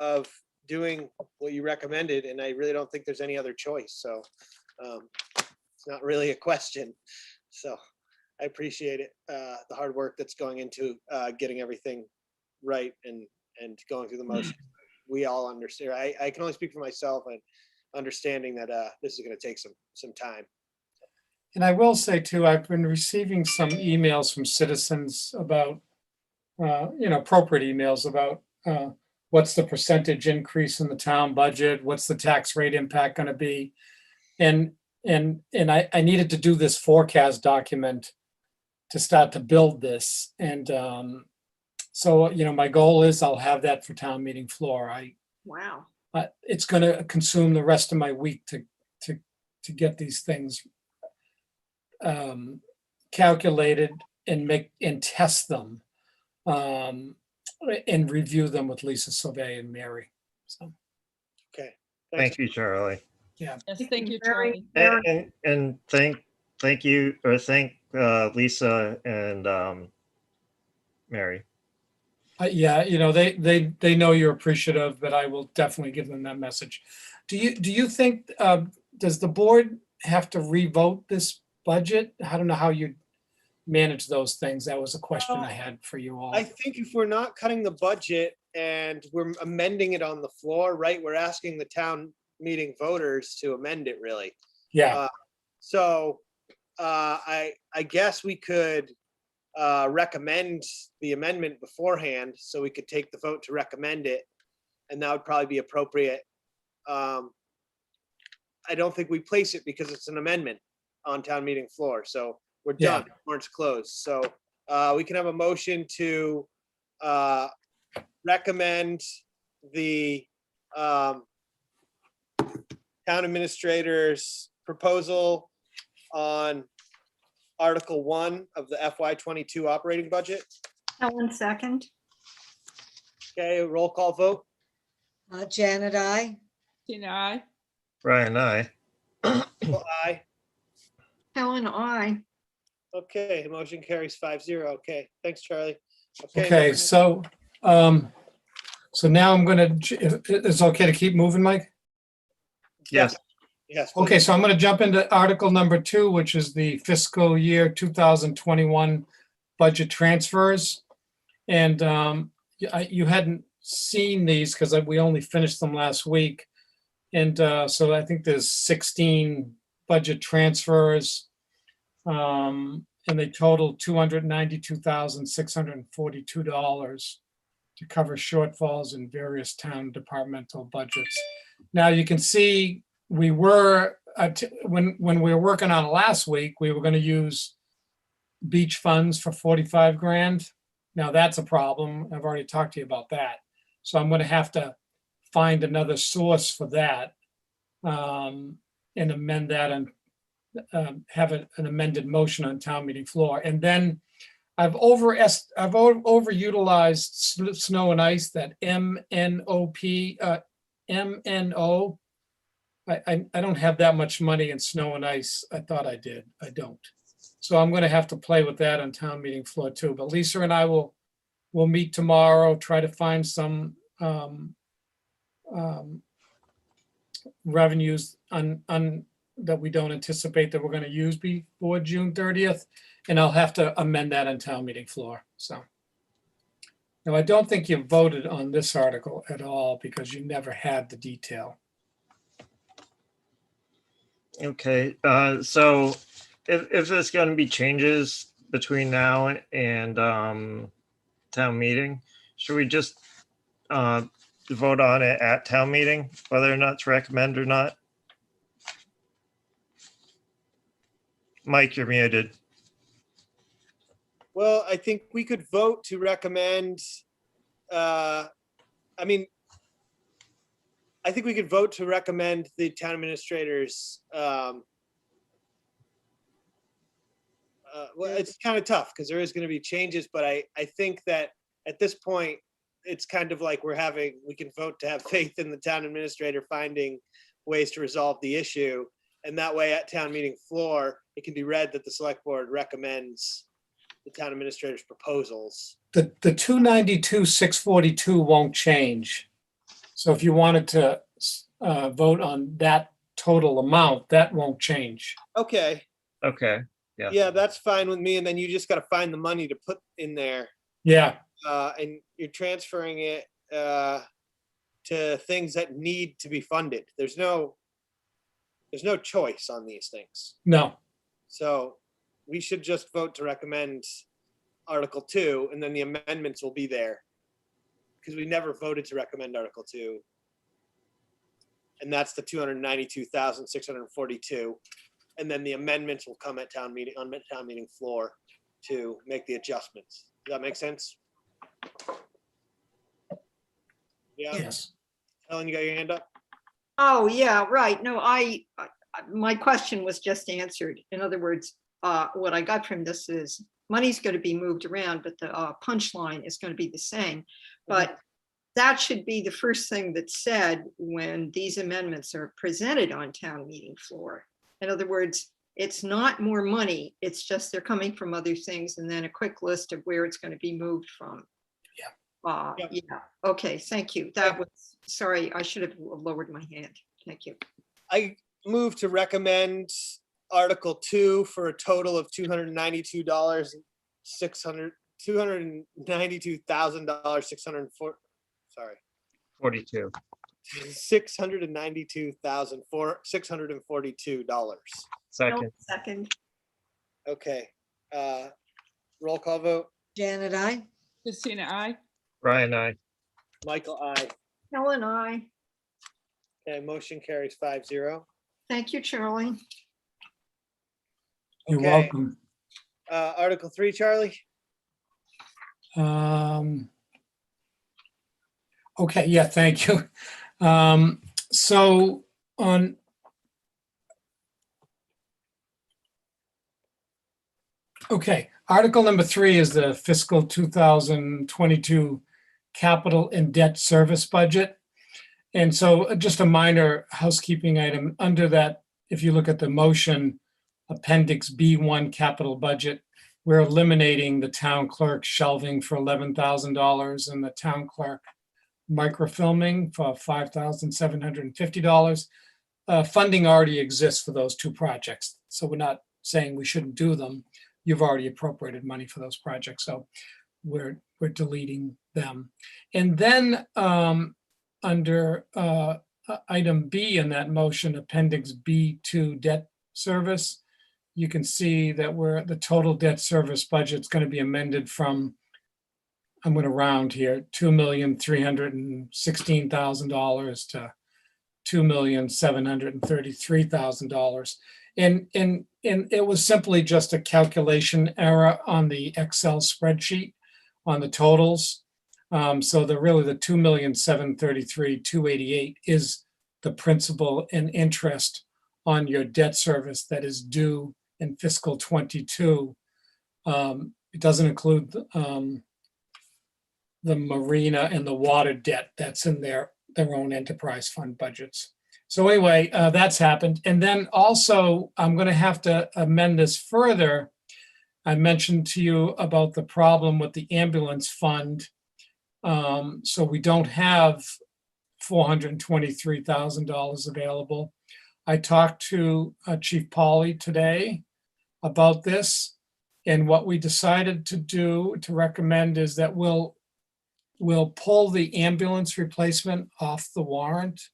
of doing what you recommended, and I really don't think there's any other choice, so it's not really a question. So I appreciate it, the hard work that's going into getting everything right and going through the motions. We all understand. I can only speak for myself and understanding that this is gonna take some time. And I will say too, I've been receiving some emails from citizens about, appropriate emails about what's the percentage increase in the town budget? What's the tax rate impact going to be? And I needed to do this forecast document to start to build this. And so, my goal is I'll have that for town meeting floor. Wow. It's going to consume the rest of my week to get these things calculated and test them and review them with Lisa Sauvé and Mary. So, okay. Thank you, Charlie. Yeah. Yes, thank you, Charlie. And thank you, or thank Lisa and Mary. Yeah, they know you're appreciative, but I will definitely give them that message. Do you think, does the board have to revote this budget? I don't know how you manage those things. That was a question I had for you all. I think if we're not cutting the budget and we're amending it on the floor, right, we're asking the town meeting voters to amend it, really. Yeah. So I guess we could recommend the amendment beforehand, so we could take the vote to recommend it, and that would probably be appropriate. I don't think we place it because it's an amendment on town meeting floor, so we're done. Warrant's closed. So we can have a motion to recommend the town administrator's proposal on Article 1 of the FY '22 operating budget. Helen, second. Okay, roll call vote. Janet, I. Tina, I. Brian, I. Aye. Helen, I. Okay, motion carries 5-0. Okay, thanks, Charlie. Okay, Okay, next- so, so now I'm gonna, it's okay to keep moving, Mike? Yes. Yes. Okay, please. so I'm gonna jump into Article number 2, which is the fiscal year 2021 budget transfers. And you hadn't seen these because we only finished them last week. And so I think there's 16 budget transfers. And they total $292,642 to cover shortfalls in various town departmental budgets. Now you can see we were, when we were working on it last week, we were going to use beach funds for 45 grand. Now that's a problem. I've already talked to you about that. So I'm going to have to find another source for that and amend that and have an amended motion on town meeting floor. And then I've overutilized snow and ice, that MNO. I don't have that much money in snow and ice. I thought I did. I don't. So I'm going to have to play with that on town meeting floor too. But Lisa and I will meet tomorrow, try to find some revenues that we don't anticipate that we're going to use before June 30th. And I'll have to amend that on town meeting floor. So now I don't think you voted on this article at all because you never had the detail. Okay, so if there's going to be changes between now and town meeting, should we just vote on it at town meeting, whether or not to recommend or not? Mike, you're muted. Well, I think we could vote to recommend, I think we could vote to recommend the town administrators. Well, it's kind of tough because there is going to be changes, but I think that at this point, it's kind of like we can vote to have faith in the town administrator finding ways to resolve the issue. And that way at town meeting floor, it can be read that the select board recommends the town administrator's proposals. The 292,642 won't change. So if you wanted to vote on that total amount, that won't change. Okay. Okay. Yeah. Yeah, that's fine with me. And then you just got to find the money to put in there. Yeah. And you're transferring it to things that need to be funded. There's no choice on these things. No. So we should just vote to recommend Article 2, and then the amendments will be there. Because we never voted to recommend Article 2. And that's the 292,642. And then the amendments will come at town meeting, on town meeting floor to make the adjustments. Does that make sense? Yeah. Yes. Helen, you got your hand up? Oh, yeah, right. No, my question was just answered. In other words, what I got from this is money's going to be moved around, but the punchline is going to be the same. But that should be the first thing that's said when these amendments are presented on town meeting floor. In other words, it's not more money. It's just they're coming from other things, and then a quick list of where it's going to be moved from. Yeah. Okay. Thank you. That was, sorry, I should have lowered my hand. Thank you. I move to recommend Article 2 for a total of $292,642. Sorry. 42. $692,642. Second. Second. Okay. Roll call vote. Janet, I. Christina, I. Brian, I. Michael, aye. Helen, I. Okay, motion carries 5-0. Thank you, Charlie. You're Okay. welcome. Article 3, Charlie. Okay, yeah, thank you. So on Okay, Article number 3 is the fiscal 2022 capital and debt service budget. And so just a minor housekeeping item under that, if you look at the motion, Appendix B1 capital budget, we're eliminating the town clerk shelving for $11,000 and the town clerk microfilming for $5,750. Funding already exists for those two projects, so we're not saying we shouldn't do them. You've already appropriated money for those projects, so we're deleting them. And then under item B in that motion, Appendix B2 debt service, you can see that the total debt service budget is going to be amended from, I'm going to round here, $2,316,000 to $2,733,000. And it was simply just a calculation error on the Excel spreadsheet on the totals. So the 2,733,288 is the principal and interest on your debt service that is due in fiscal 22. It doesn't include the marina and the water debt that's in their own enterprise fund budgets. So anyway, that's happened. And then also, I'm going to have to amend this further. I mentioned to you about the problem with the ambulance fund. So we don't have $423,000 available. I talked to Chief Polly today about this. And what we decided to do, to recommend, is that we'll pull the ambulance replacement off the warrant.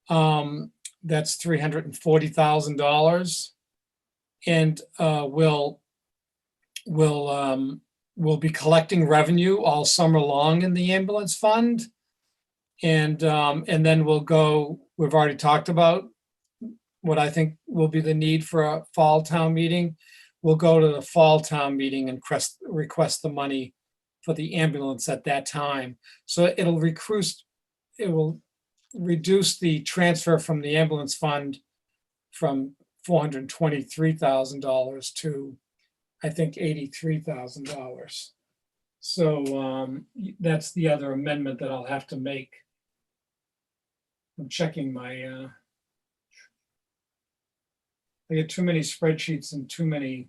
That's $340,000. And we'll be collecting revenue all summer long in the ambulance fund. And then we've already talked about what I think will be the need for a fall town meeting. We'll go to the fall town meeting and request the money for the ambulance at that time. So it will reduce the transfer from the ambulance fund from $423,000 to, I think, $83,000. So that's the other amendment that I'll have to make. I'm checking my, I get too many spreadsheets and too many.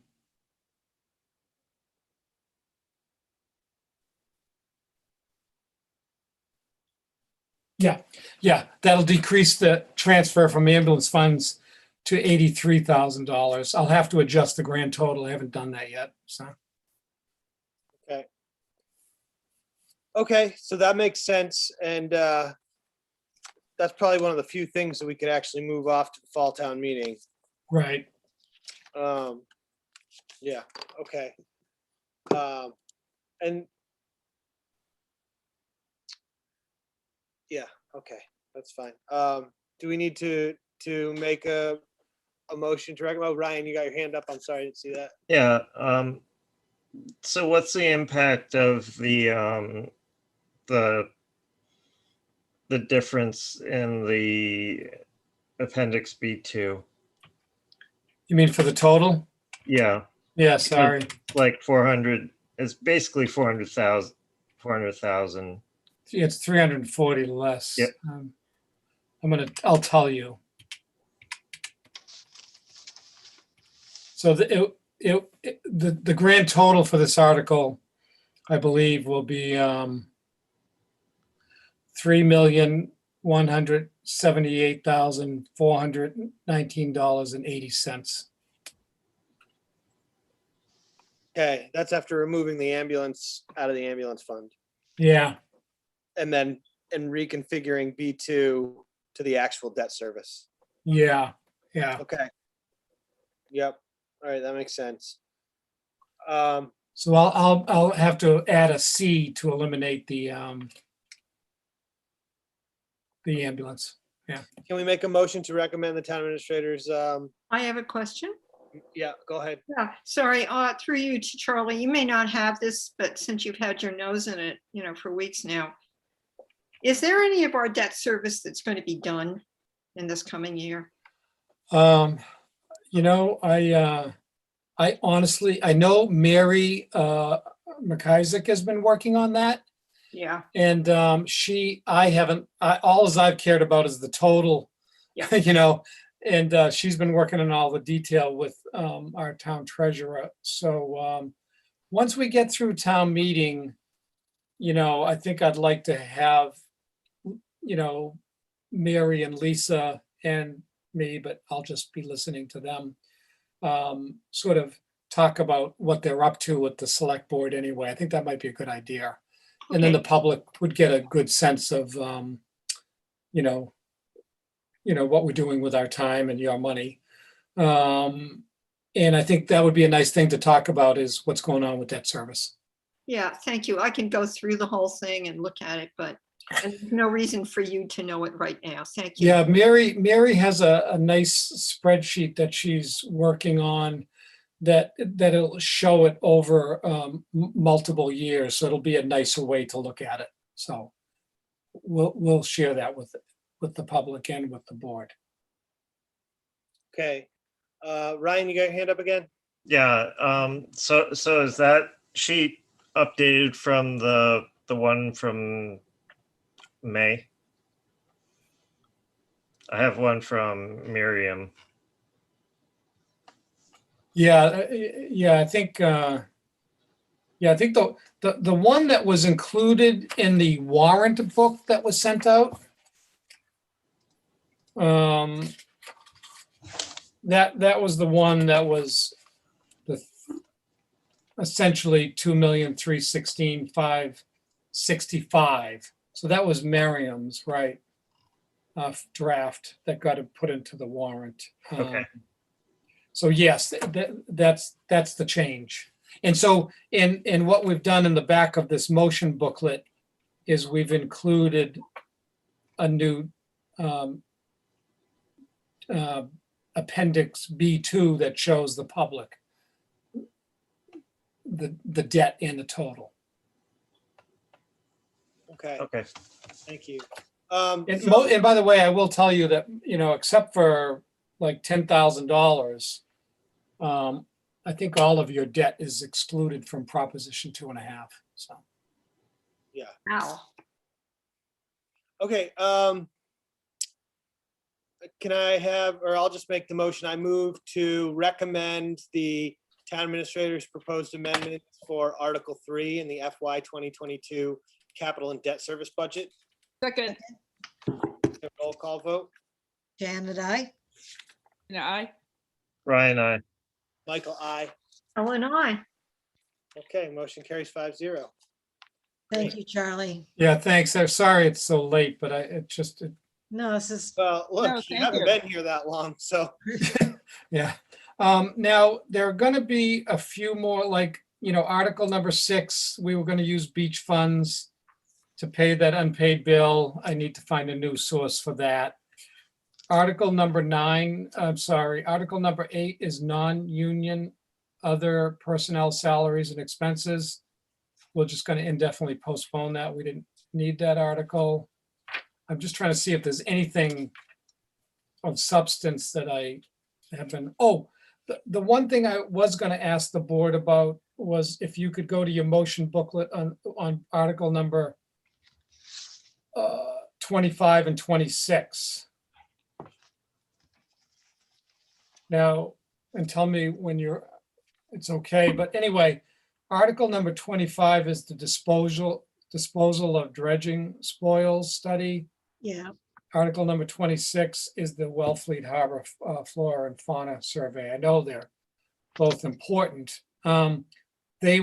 Yeah, that'll decrease the transfer from ambulance funds to $83,000. I'll have to adjust the grand total. I haven't done that yet, so. Okay, so that makes sense. And that's probably one of the few things that we could actually move off to the fall town meeting. Right. Yeah, okay. And yeah, okay, that's fine. Do we need to make a motion to recommend? Oh, Ryan, you got your hand up. I'm sorry, I didn't see that. Yeah. So what's the impact of the difference in the Appendix B2? You mean for the total? Yeah. Yeah, sorry. Like 400, it's basically 400,000. It's 340 less. Yep. I'll tell you. So the grand total for this article, I believe, will be $3,178,419.80. Okay, that's after removing the ambulance out of the ambulance fund. Yeah. And reconfiguring B2 to the actual debt service. Yeah. Okay. Yep. All right, that makes sense. So I'll have to add a C to eliminate the ambulance. Yeah. Can we make a motion to recommend the town administrators? I have a question. Yeah, go ahead. Yeah, sorry, through you to Charlie, you may not have this, but since you've had your nose in it, for weeks now, is there any of our debt service that's going to be done in this coming year? I I honestly, I know Mary McIsaac has been working on that. Yeah. And all I've cared about is the total, you know, and she's been working on all the detail with our town treasurer. So once we get through town meeting, you know, I think I'd like to have, you know, Mary and Lisa and me, but I'll just be listening to them, sort of talk about what they're up to with the select board anyway. I think that might be a good idea. And then the public would get a good sense of, you know, what we're doing with our time and your money. And I think that would be a nice thing to talk about is what's going on with debt service. Yeah, thank you. I can go through the whole thing and look at it, but there's no reason for you to know it right now. Thank you. Yeah, Mary has a nice spreadsheet that she's working on that it'll show it over multiple years. So it'll be a nicer way to look at it. So we'll share that with the public and with the board. Okay. Ryan, you got your hand up again? Yeah, so is that sheet updated from the one from May? I have one from Miriam. Yeah, I think the one that was included in the warrant book that was sent out, that was the one that was essentially 2,316,565. So that was Miriam's, right? Draft that got put into the warrant. Okay. So yes, that's the change. And so in what we've done in the back of this motion booklet is we've included a new appendix B2 that shows the public the debt and the total. Okay. Okay. Thank you. And by the way, I will tell you that, you know, except for like $10,000, I think all of your debt is excluded from Proposition 2.5. So. Yeah. Wow. Okay. Can I have, or I'll just make the motion. I move to recommend the town administrator's proposed amendments for Article 3 in the FY 2022 capital and debt service budget. Second. Roll call vote. Janet, I. Aye. Ryan, I. Michael, I. Ellen, I. Okay, motion carries 5-0. Thank you, Charlie. Yeah, thanks. I'm sorry it's so late, but No, this is. Well, look, No, you thank haven't you. been here that long, so. yeah. Now, there are going to be a few more, like, you know, Article number 6, we were going to use beach funds to pay that unpaid bill. I need to find a new source for that. Article number 8 is non-union other personnel salaries and expenses. We're just going to indefinitely postpone that. We didn't need that article. I'm just trying to see if there's anything of substance that I have been, the one thing I was going to ask the board about was if you could go to your motion booklet on article number 25 and 26. Now, and tell me when it's okay, but anyway, article number 25 is the disposal of dredging spoils study. Yeah. Article number 26 is the Wellfleet Harbor Flora and Fauna Survey. I know they're both important. They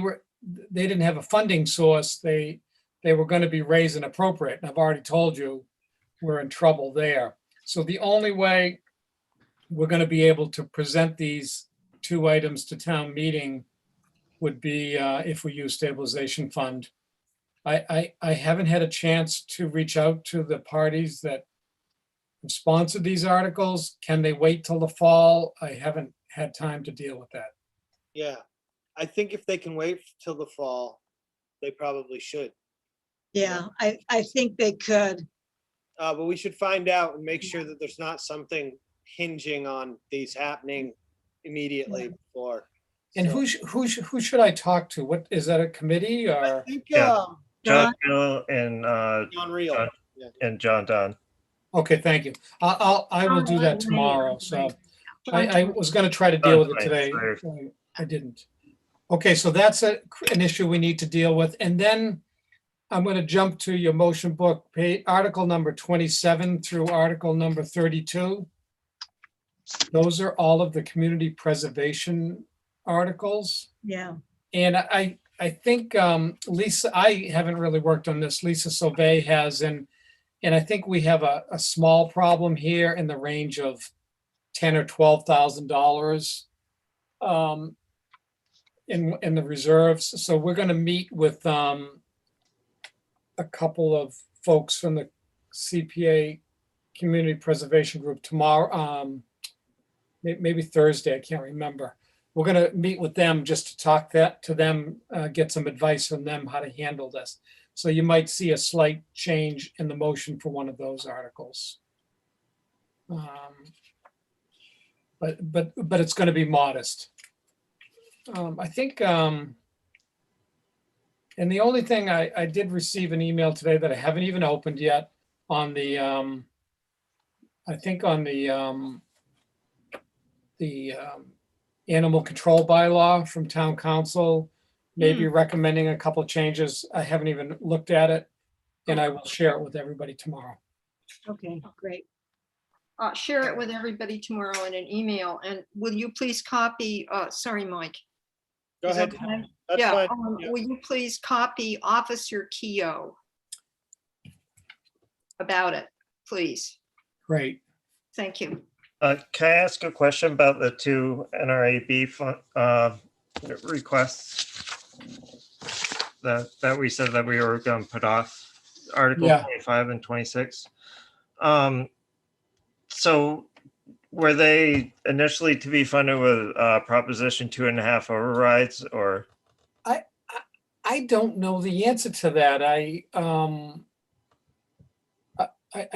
didn't have a funding source. They were going to be raised and appropriate. And I've already told you we're in trouble there. So the only way we're going to be able to present these two items to town meeting would be if we use stabilization fund. I haven't had a chance to reach out to the parties that have sponsored these articles. Can they wait till the fall? I haven't had time to deal with that. Yeah, I think if they can wait till the fall, they probably should. Yeah, I think they could. But we should find out and make sure that there's not something hinging on these happening immediately before. And who should I talk to? What, is that a committee I or? think, Yeah. John John, Gill and John Reel. John, Yeah. and John Dunn. Okay, thank you. I will do that tomorrow. So I was gonna try to deal with it today. I didn't. Okay, so that's an issue we need to deal with. And then I'm gonna jump to your motion book, article number 27 through article number 32. Those are all of the community preservation articles. Yeah. And I think Lisa, I haven't really worked on this. Lisa Sauvé has, and I think we have a small problem here in the range of $10,000 or $12,000 in the reserves. So we're going to meet with a couple of folks from the CPA Community Preservation Group tomorrow, maybe Thursday, I can't remember. We're going to meet with them just to talk to them, get some advice from them how to handle this. So you might see a slight change in the motion for one of those articles. But it's going to be modest. I think, and the only thing I did receive an email today that I haven't even opened yet on the, I think on the animal control bylaw from town council, maybe recommending a couple of changes. I haven't even looked at it, and I will share it with everybody tomorrow. Okay, great. Share it with everybody tomorrow in an email. And will you please copy, sorry, Mike. Go Is ahead. that fine? That's Yeah, fine. will you please copy Officer Keough about it, please? Great. Thank you. Can I ask a question about the two NRAB requests that we said that we were going to put off, Article 25 and 26? So were they initially to be funded with Proposition 2.5 overrides, or? I don't know the answer to that. I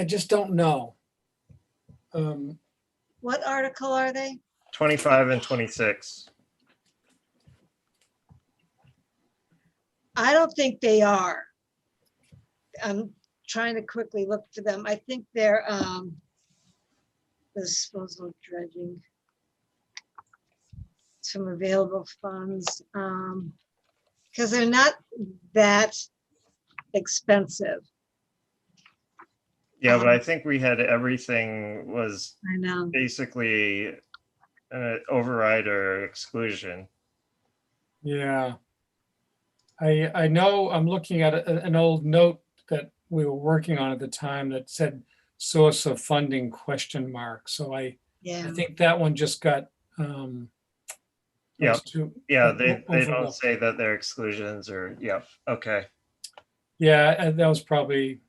just don't know. What article are they? 25 and 26. I don't think they are. I'm trying to quickly look for them. I think they're disposal of dredging, some available funds, because they're not that expensive. Yeah, but I think we had everything was I know. basically an override or exclusion. Yeah. I know I'm looking at an old note that we were working on at the time that said source of funding ? So I think that one just got Yeah, yeah, they don't say that they're exclusions or, yeah, okay. Yeah, and that was probably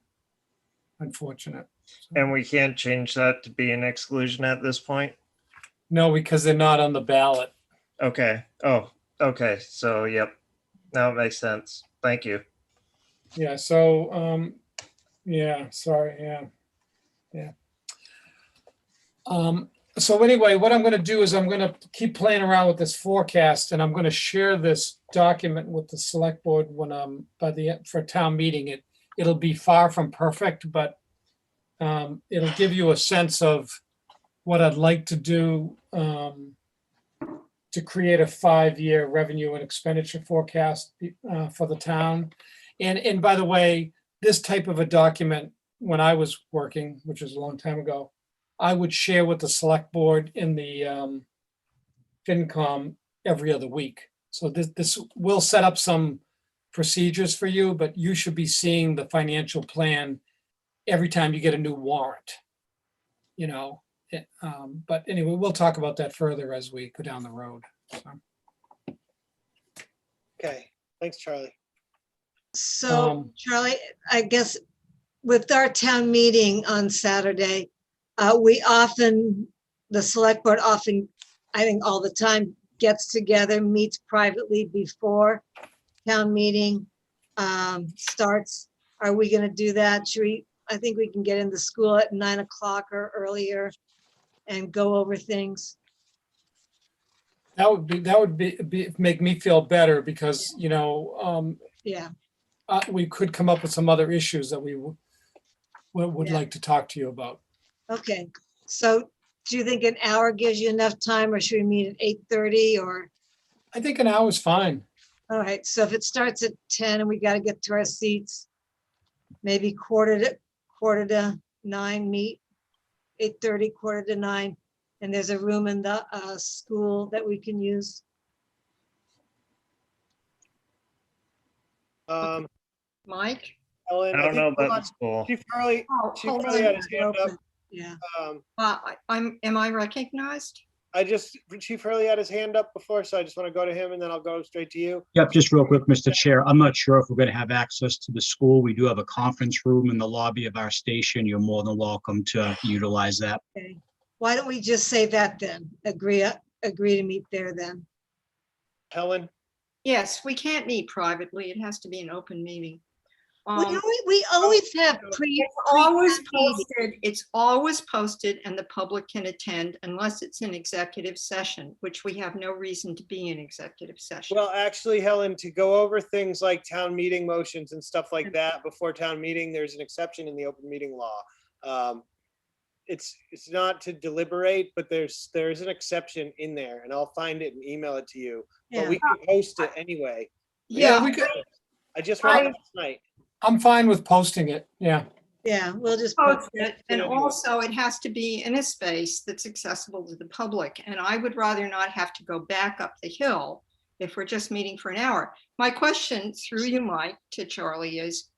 unfortunate. And we can't change that to be an exclusion at this point? No, because they're not on the ballot. Okay. Oh, okay. So, yep. Now it makes sense. Thank you. Yeah, so, yeah, sorry, yeah. So anyway, what I'm going to do is I'm going to keep playing around with this forecast, and I'm going to share this document with the select board when for town meeting. It'll be far from perfect, but it'll give you a sense of what I'd like to do to create a 5-year revenue and expenditure forecast for the town. And by the way, this type of a document, when I was working, which was a long time ago, I would share with the select board in the FinCom every other week. So this will set up some procedures for you, but you should be seeing the financial plan every time you get a new warrant, you know. But anyway, we'll talk about that further as we go down the road. So. Okay, thanks, Charlie. So Charlie, I guess with our town meeting on Saturday, the select board often, I think all the time, gets together, meets privately before town meeting starts. Are we going to do that? I think we can get into school at 9 o'clock or earlier and go over things. That would make me feel better because, Yeah. we could come up with some other issues that we would like to talk to you about. Okay, so do you think an hour gives you enough time or should we meet at 8:30 or? I think an hour is fine. All right, so if it starts at 10 and we got to get to our seats, maybe quarter to 9 meet, 8:30, quarter to 9, and there's a room in the school that we can use. Mike? Ellen, I don't know hold about on. the school. Chief Hurley, Chief hold Hurley on. had his hand up. Yeah. Am I recognized? Chief Hurley had his hand up before, so I just want to go to him and then I'll go straight to you. Yep, just real quick, Mr. Chair. I'm not sure if we're going to have access to the school. We do have a conference room in the lobby of our station. You're more than welcome to utilize that. Okay, why don't we just say that then? Agree to meet there then. Helen? Yes, we can't meet privately. It has to be an open meeting. We always have It's always posted and the public can attend unless it's an executive session, which we have no reason to be in executive session. Well, actually, Helen, to go over things like town meeting motions and stuff like that before town meeting, there's an exception in the open meeting law. It's not to deliberate, but there's an exception in there, and I'll find it and email it to you. But we can post it anyway. Yeah, we could. I just read it last night. I'm fine with posting it. Yeah. Yeah, we'll just post it. And also it has to be in a space that's accessible to the public. And I would rather not have to go back up the hill if we're just meeting for an hour. My question through you, Mike, to Charlie is,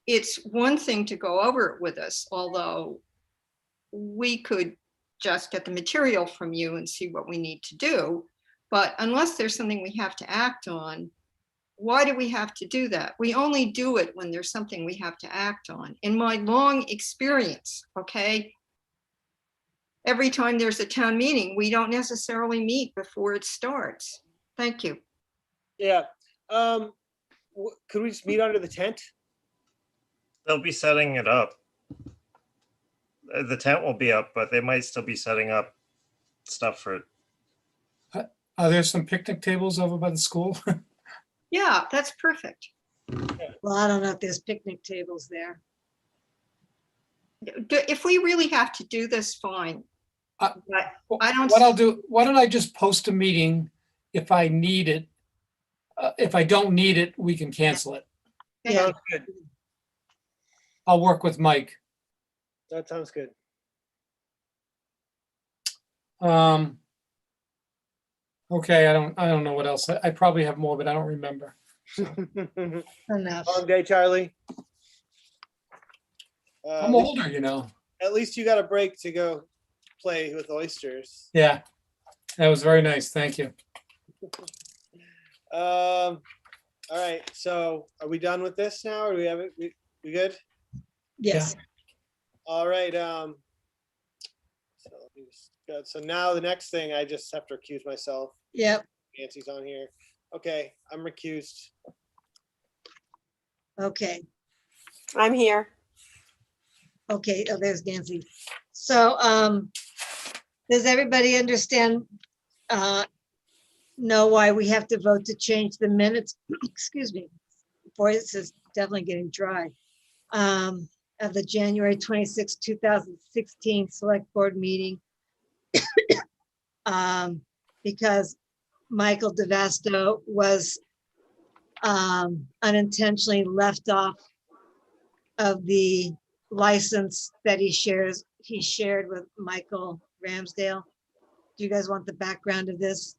it's one thing to go over it with us, although we could just get the material from you and see what we need to do. But unless there's something we have to act on, why do we have to do that? We only do it when there's something we have to act on. In my long experience, okay, every time there's a town meeting, we don't necessarily meet before it starts. Thank you. Yeah. Could we just meet under the tent? They'll be setting it up. The tent will be up, but they might still be setting up stuff for it. Are there some picnic tables over by the school? Yeah, that's perfect. Well, I don't know if there's picnic tables there. If we really have to do this, fine. I don't. What I'll do, why don't I just post a meeting if I need it? If I don't need it, we can cancel it. Yeah. Sounds good. I'll work with Mike. That sounds good. Okay, I don't know what else. I probably have more, but I don't remember. Enough. Long day, Charlie. I'm older, you know. At least you got a break to go play with oysters. Yeah, that was very nice. Thank you. All right, so are we done with this now? Or do we have it? We good? Yes. All right. So let me just go. So now the next thing, I just have to recuse myself. Yep. Nancy's on here. Okay, I'm recused. Okay. I'm here. Okay, oh, there's Nancy. So, does everybody understand, know why we have to vote to change the minutes? Excuse me. Boy, this is definitely getting dry. Of the January 26, 2016 Select Board meeting. Because Michael DeVasto was unintentionally left off of the license that he shared with Michael Ramsdale. Do you guys want the background of this?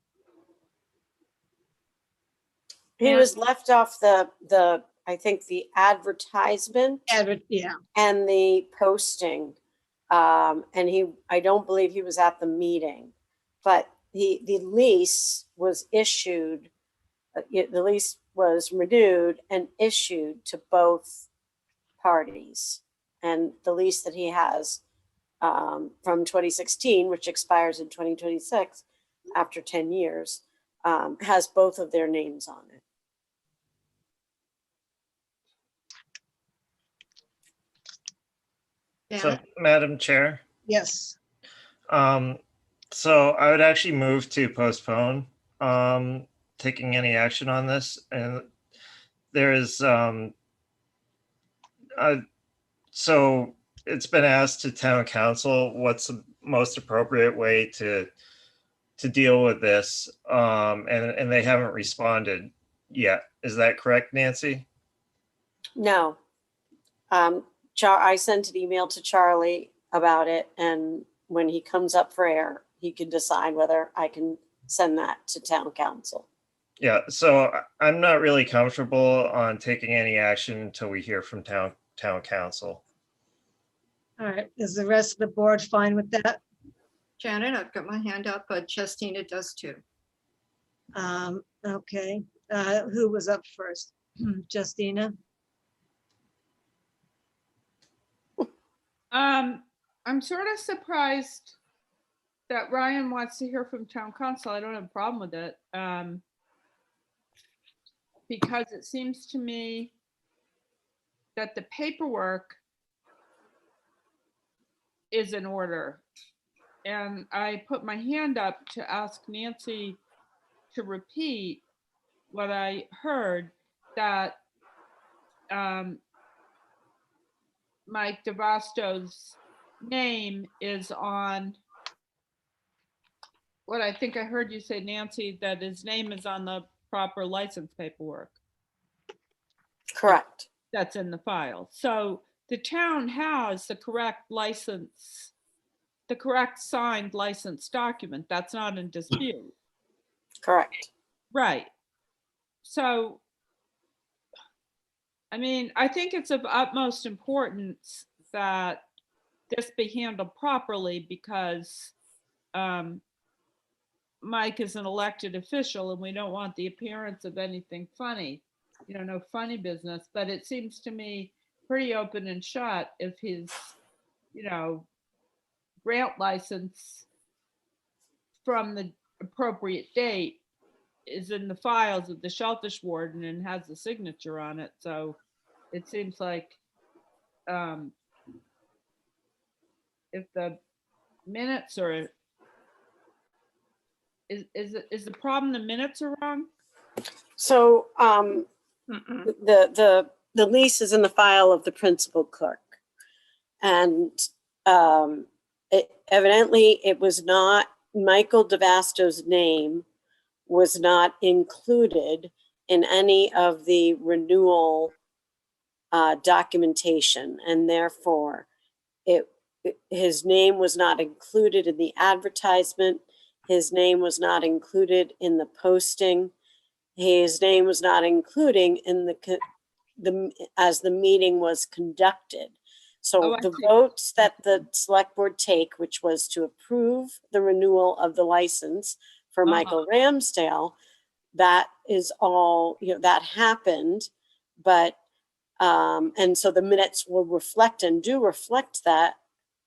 He was left off the I think the advertisement. Yeah. And the posting. And I don't believe he was at the meeting, but the lease was issued, the lease was renewed and issued to both parties. And the lease that he has from 2016, which expires in 2026 after 10 years, has both of their names on it. So, Madam Chair, Yes. So I would actually move to postpone taking any action on this. And there is, so it's been asked to town council, what's the most appropriate way to deal with this? And they haven't responded yet. Is that correct, Nancy? No. I sent an email to Charlie about it, and when he comes up for air, he can decide whether I can send that to town council. Yeah, so I'm not really comfortable on taking any action until we hear from town council. All right, is the rest of the board fine with that? Janet, I've got my hand up, but Justina does too. Okay, who was up first? Justina? I'm sort of surprised that Ryan wants to hear from town council. I don't have a problem with it. Because it seems to me that the paperwork is in order. And I put my hand up to ask Nancy to repeat what I heard, that Mike DeVasto's name is on, what I think I heard you say, Nancy, that his name is on the proper license paperwork. Correct. That's in the file. So the town has the correct license, the correct signed license document. That's not in dispute. Correct. Right. So, I mean, I think it's of utmost importance that this be handled properly, because Mike is an elected official and we don't want the appearance of anything funny, no funny business. But it seems to me pretty open and shut if his, grant license from the appropriate date is in the files of the Shellfish Warden and has the signature on it. So it seems like if the minutes are, is the problem the minutes are wrong? So the lease is in the file of the principal clerk, and evidently it was not, Michael DeVasto's name was not included in any of the renewal documentation, and therefore his name was not included in the advertisement. His name was not included in the posting. His name was not including in as the meeting was conducted. So the votes that the select board take, which was to approve the renewal of the license for Michael Ramsdale, that is all, that happened. But, and so the minutes will reflect and do reflect that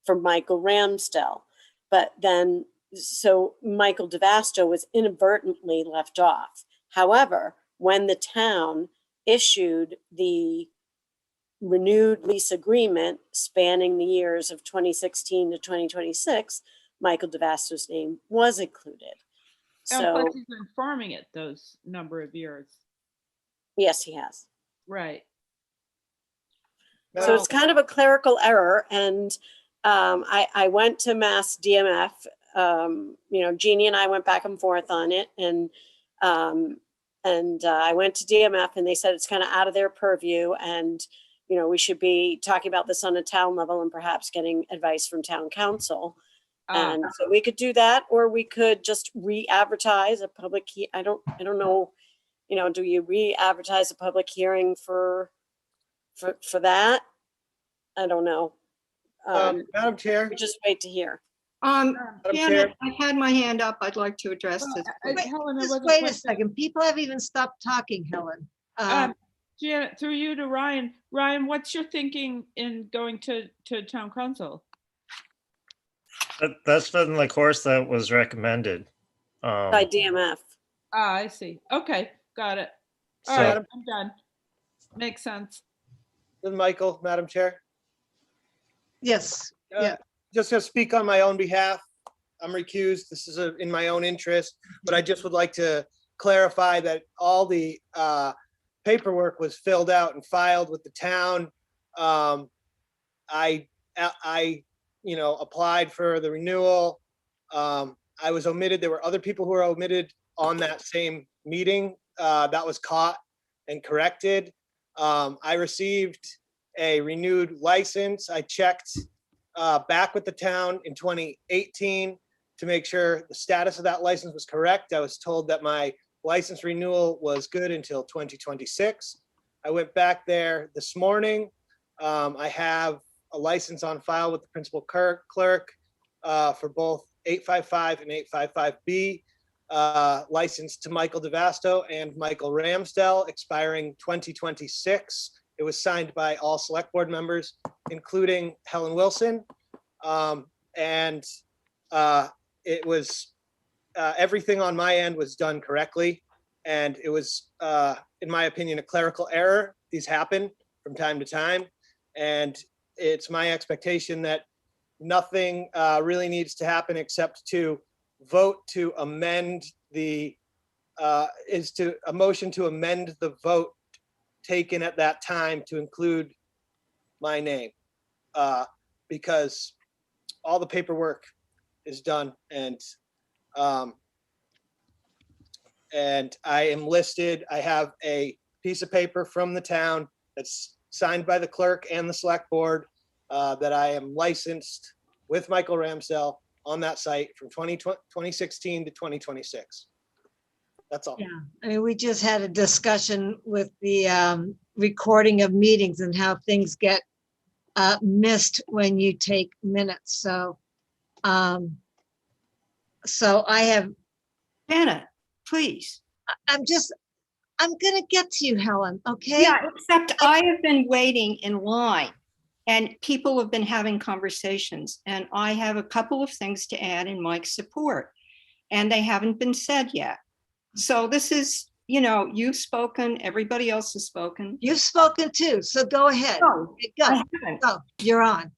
for Michael Ramsdale. But then, so Michael DeVasto was inadvertently left off. However, when the town issued the renewed lease agreement spanning the years of 2016 to 2026, Michael DeVasto's name was included. So he's been farming it those number of years. Yes, he has. Right. So it's kind of a clerical error. And I went to Mass DMF. Jeannie and I went back and forth on it, and I went to DMF, and they said it's kind of out of their purview, and we should be talking about this on a town level and perhaps getting advice from town council. And so we could do that, or we could just re-advertise a public. I don't know. Do you re-advertise a public hearing for that? I don't know. Madam Chair, we just wait to hear. Janet, I had my hand up. I'd like to address this. Wait a second. People have even stopped talking, Helen. Janet, through you to Ryan. Ryan, what's your thinking in going to town council? That's been the course that was recommended by DMF. I see. Okay, got it. All right, I'm done. Makes sense. Then Michael, Madam Chair. Yes. Yeah. Just to speak on my own behalf, I'm recused. This is in my own interest, but I just would like to clarify that all the paperwork was filled out and filed with the town. I applied for the renewal. I was omitted. There were other people who were omitted on that same meeting. That was caught and corrected. I received a renewed license. I checked back with the town in 2018 to make sure the status of that license was correct. I was told that my license renewal was good until 2026. I went back there this morning. I have a license on file with the principal clerk for both 855 and 855B, licensed to Michael DeVasto and Michael Ramsdell, expiring 2026. It was signed by all select board members, including Helen Wilson. It was, everything on my end was done correctly. And it was, in my opinion, a clerical error. These happen from time to time. And it's my expectation that nothing really needs to happen except to vote to amend a motion to amend the vote taken at that time to include my name, because all the paperwork is done, and I am listed. I have a piece of paper from the town that's signed by the clerk and the select board that I am licensed with Michael Ramsdell on that site from 2016 to 2026. That's all. Yeah, I mean, we just had a discussion with the recording of meetings and how things get missed when you take minutes. So, I have. Janet, please. I'm gonna get to you, Helen, okay? Yeah, except I have been waiting in line and people have been having conversations, and I have a couple of things to add in Mike's support, and they haven't been said yet. So this is, you've spoken, everybody else has spoken. You've spoken too, so go ahead. No, Go. I haven't. Go, you're on.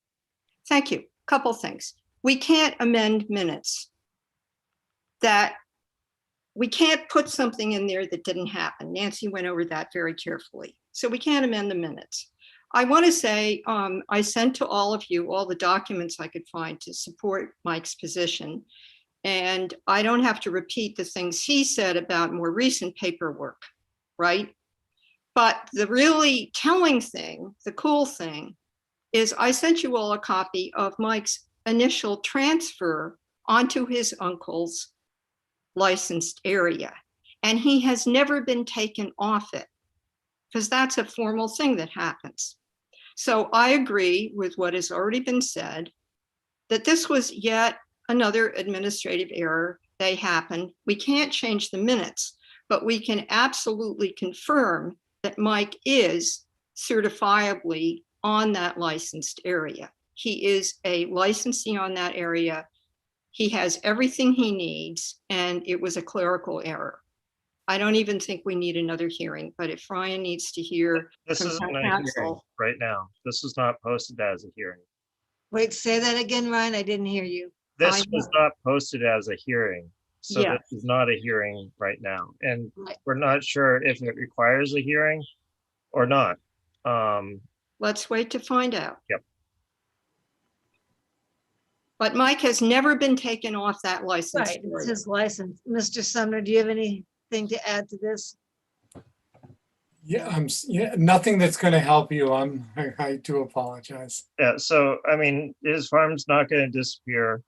Thank you. Couple things. We can't amend minutes. We can't put something in there that didn't happen. Nancy went over that very carefully. So we can't amend the minutes. I want to say, I sent to all of you all the documents I could find to support Mike's position. And I don't have to repeat the things he said about more recent paperwork, right? But the really telling thing, the cool thing, is I sent you all a copy of Mike's initial transfer onto his uncle's licensed area. And he has never been taken off it, because that's a formal thing that happens. So I agree with what has already been said, that this was yet another administrative error. They happen. We can't change the minutes, but we can absolutely confirm that Mike is certifiably on that licensed area. He is a licensee on that area. He has everything he needs, and it was a clerical error. I don't even think we need another hearing, but if Ryan needs to hear This from isn't town a hearing council. right now. This was not posted as a hearing. Wait, say that again, Ryan. I didn't hear you. This was not posted as a hearing. So Yeah. this is not a hearing right now. And Right. we're not sure if it requires a hearing or not. Let's wait to find out. Yep. But Mike has never been taken off that license. Right, it's his license. Mr. Sumner, do you have anything to add to this? Yeah, nothing that's going to help you. I do apologize. Yeah, so I mean, his farm's not going to disappear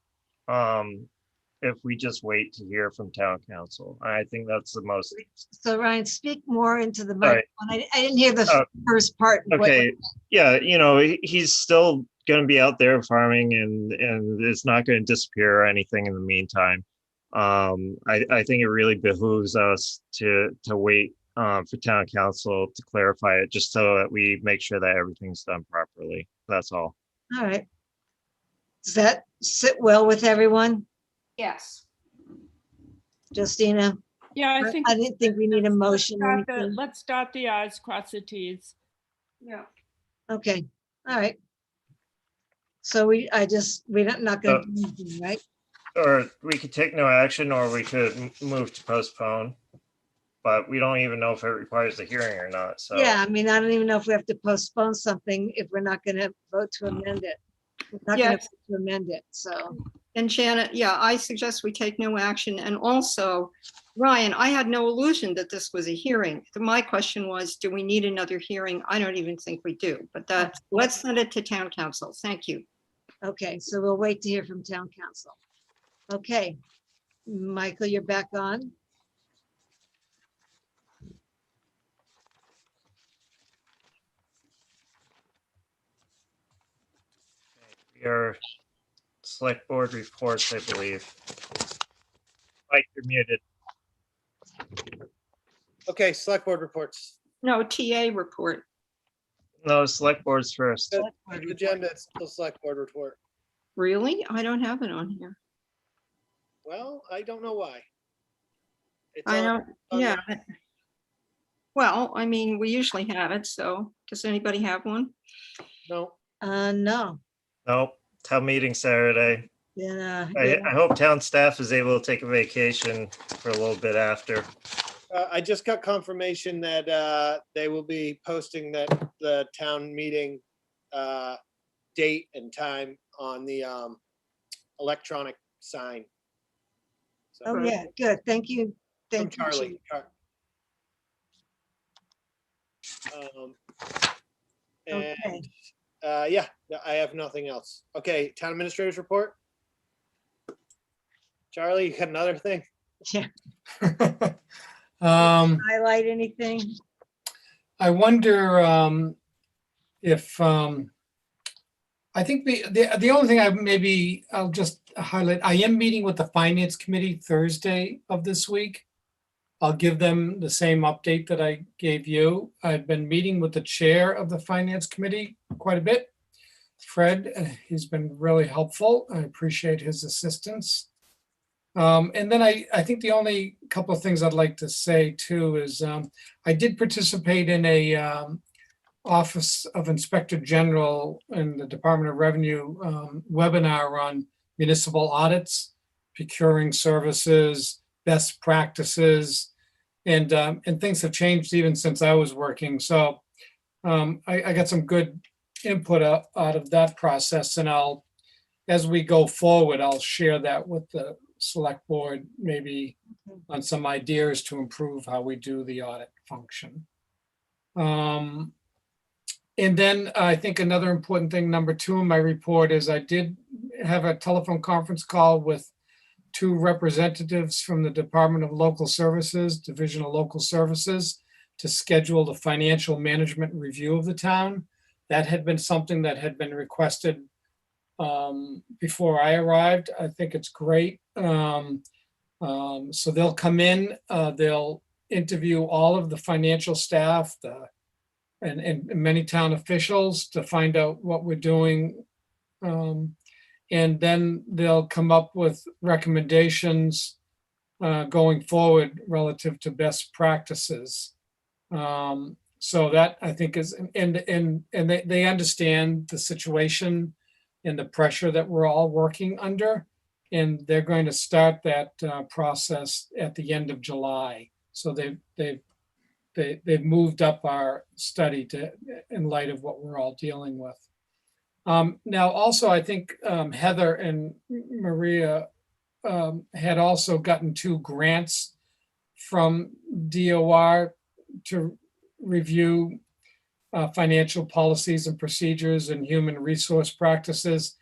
if we just wait to hear from town council. I think that's the most. So Ryan, speak more into the Sorry. microphone. I didn't hear the first part. Okay, yeah, he's still going to be out there farming, and it's not going to disappear or anything in the meantime. I think it really behooves us to wait for town council to clarify it, just so that we make sure that everything's done properly. That's all. All right. Does that sit well with everyone? Yes. Justina? Yeah, I think. I didn't think we need a motion. or anything. Let's dot the i's, cross the t's. Yeah. Okay, all right. So we're not gonna do anything, right? or we could take no action, or we could move to postpone. But we don't even know if it requires a hearing or not, so. Yeah, I mean, I don't even know if we have to postpone something if we're not gonna vote to amend it. We're not gonna Yes. vote to amend it, so. And Janet, yeah, I suggest we take no action. And also, Ryan, I had no illusion that this was a hearing. My question was, do we need another hearing? I don't even think we do, but let's send it to town council. Thank you. Okay, so we'll wait to hear from town council. Okay, Michael, you're back on. Your select board reports, I believe. Mike, you're muted. Okay, select board reports. No, TA report. No, select board's first. The agenda, it's the select board report. Really? I don't have it on here. Well, I don't know why. It's I on- don't, on yeah. the- Well, I mean, we usually have it, so does anybody have one? No. No. Nope, town meeting Saturday. Yeah. I hope town staff is able to take a vacation for a little bit after. I just got confirmation that they will be posting that the town meeting date and time on the electronic sign. So- Oh, yeah, good. Thank you. From Thank you, Charlie. Chief. And Okay. yeah, I have nothing else. Okay, town administrators report. Charlie, you got another thing? Yeah. Um, Highlight anything? I wonder if I think the only thing I'll just highlight, I am meeting with the finance committee Thursday of this week. I'll give them the same update that I gave you. I've been meeting with the chair of the finance committee quite a bit. Fred, he's been really helpful. I appreciate his assistance. And then I think the only couple of things I'd like to say too is I did participate in a Office of Inspector General in the Department of Revenue webinar on municipal audits, procuring services, best practices, and things have changed even since I was working. So I got some good input out of that process, and as we go forward, I'll share that with the select board, maybe on some ideas to improve how we do the audit function. And then I think another important thing, number 2 in my report, is I did have a telephone conference call with 2 representatives from the Department of Local Services, Division of Local Services, to schedule the financial management review of the town. That had been something that had been requested before I arrived. I think it's great. So they'll come in, they'll interview all of the financial staff, and many town officials to find out what we're doing. And then they'll come up with recommendations going forward relative to best practices. So that I think is, and they understand the situation and the pressure that we're all working under. And they're going to start that process at the end of July. So they've moved up our study in light of what we're all dealing with. Now, also, I think Heather and Maria had also gotten 2 grants from DOR to review financial policies and procedures and human resource practices.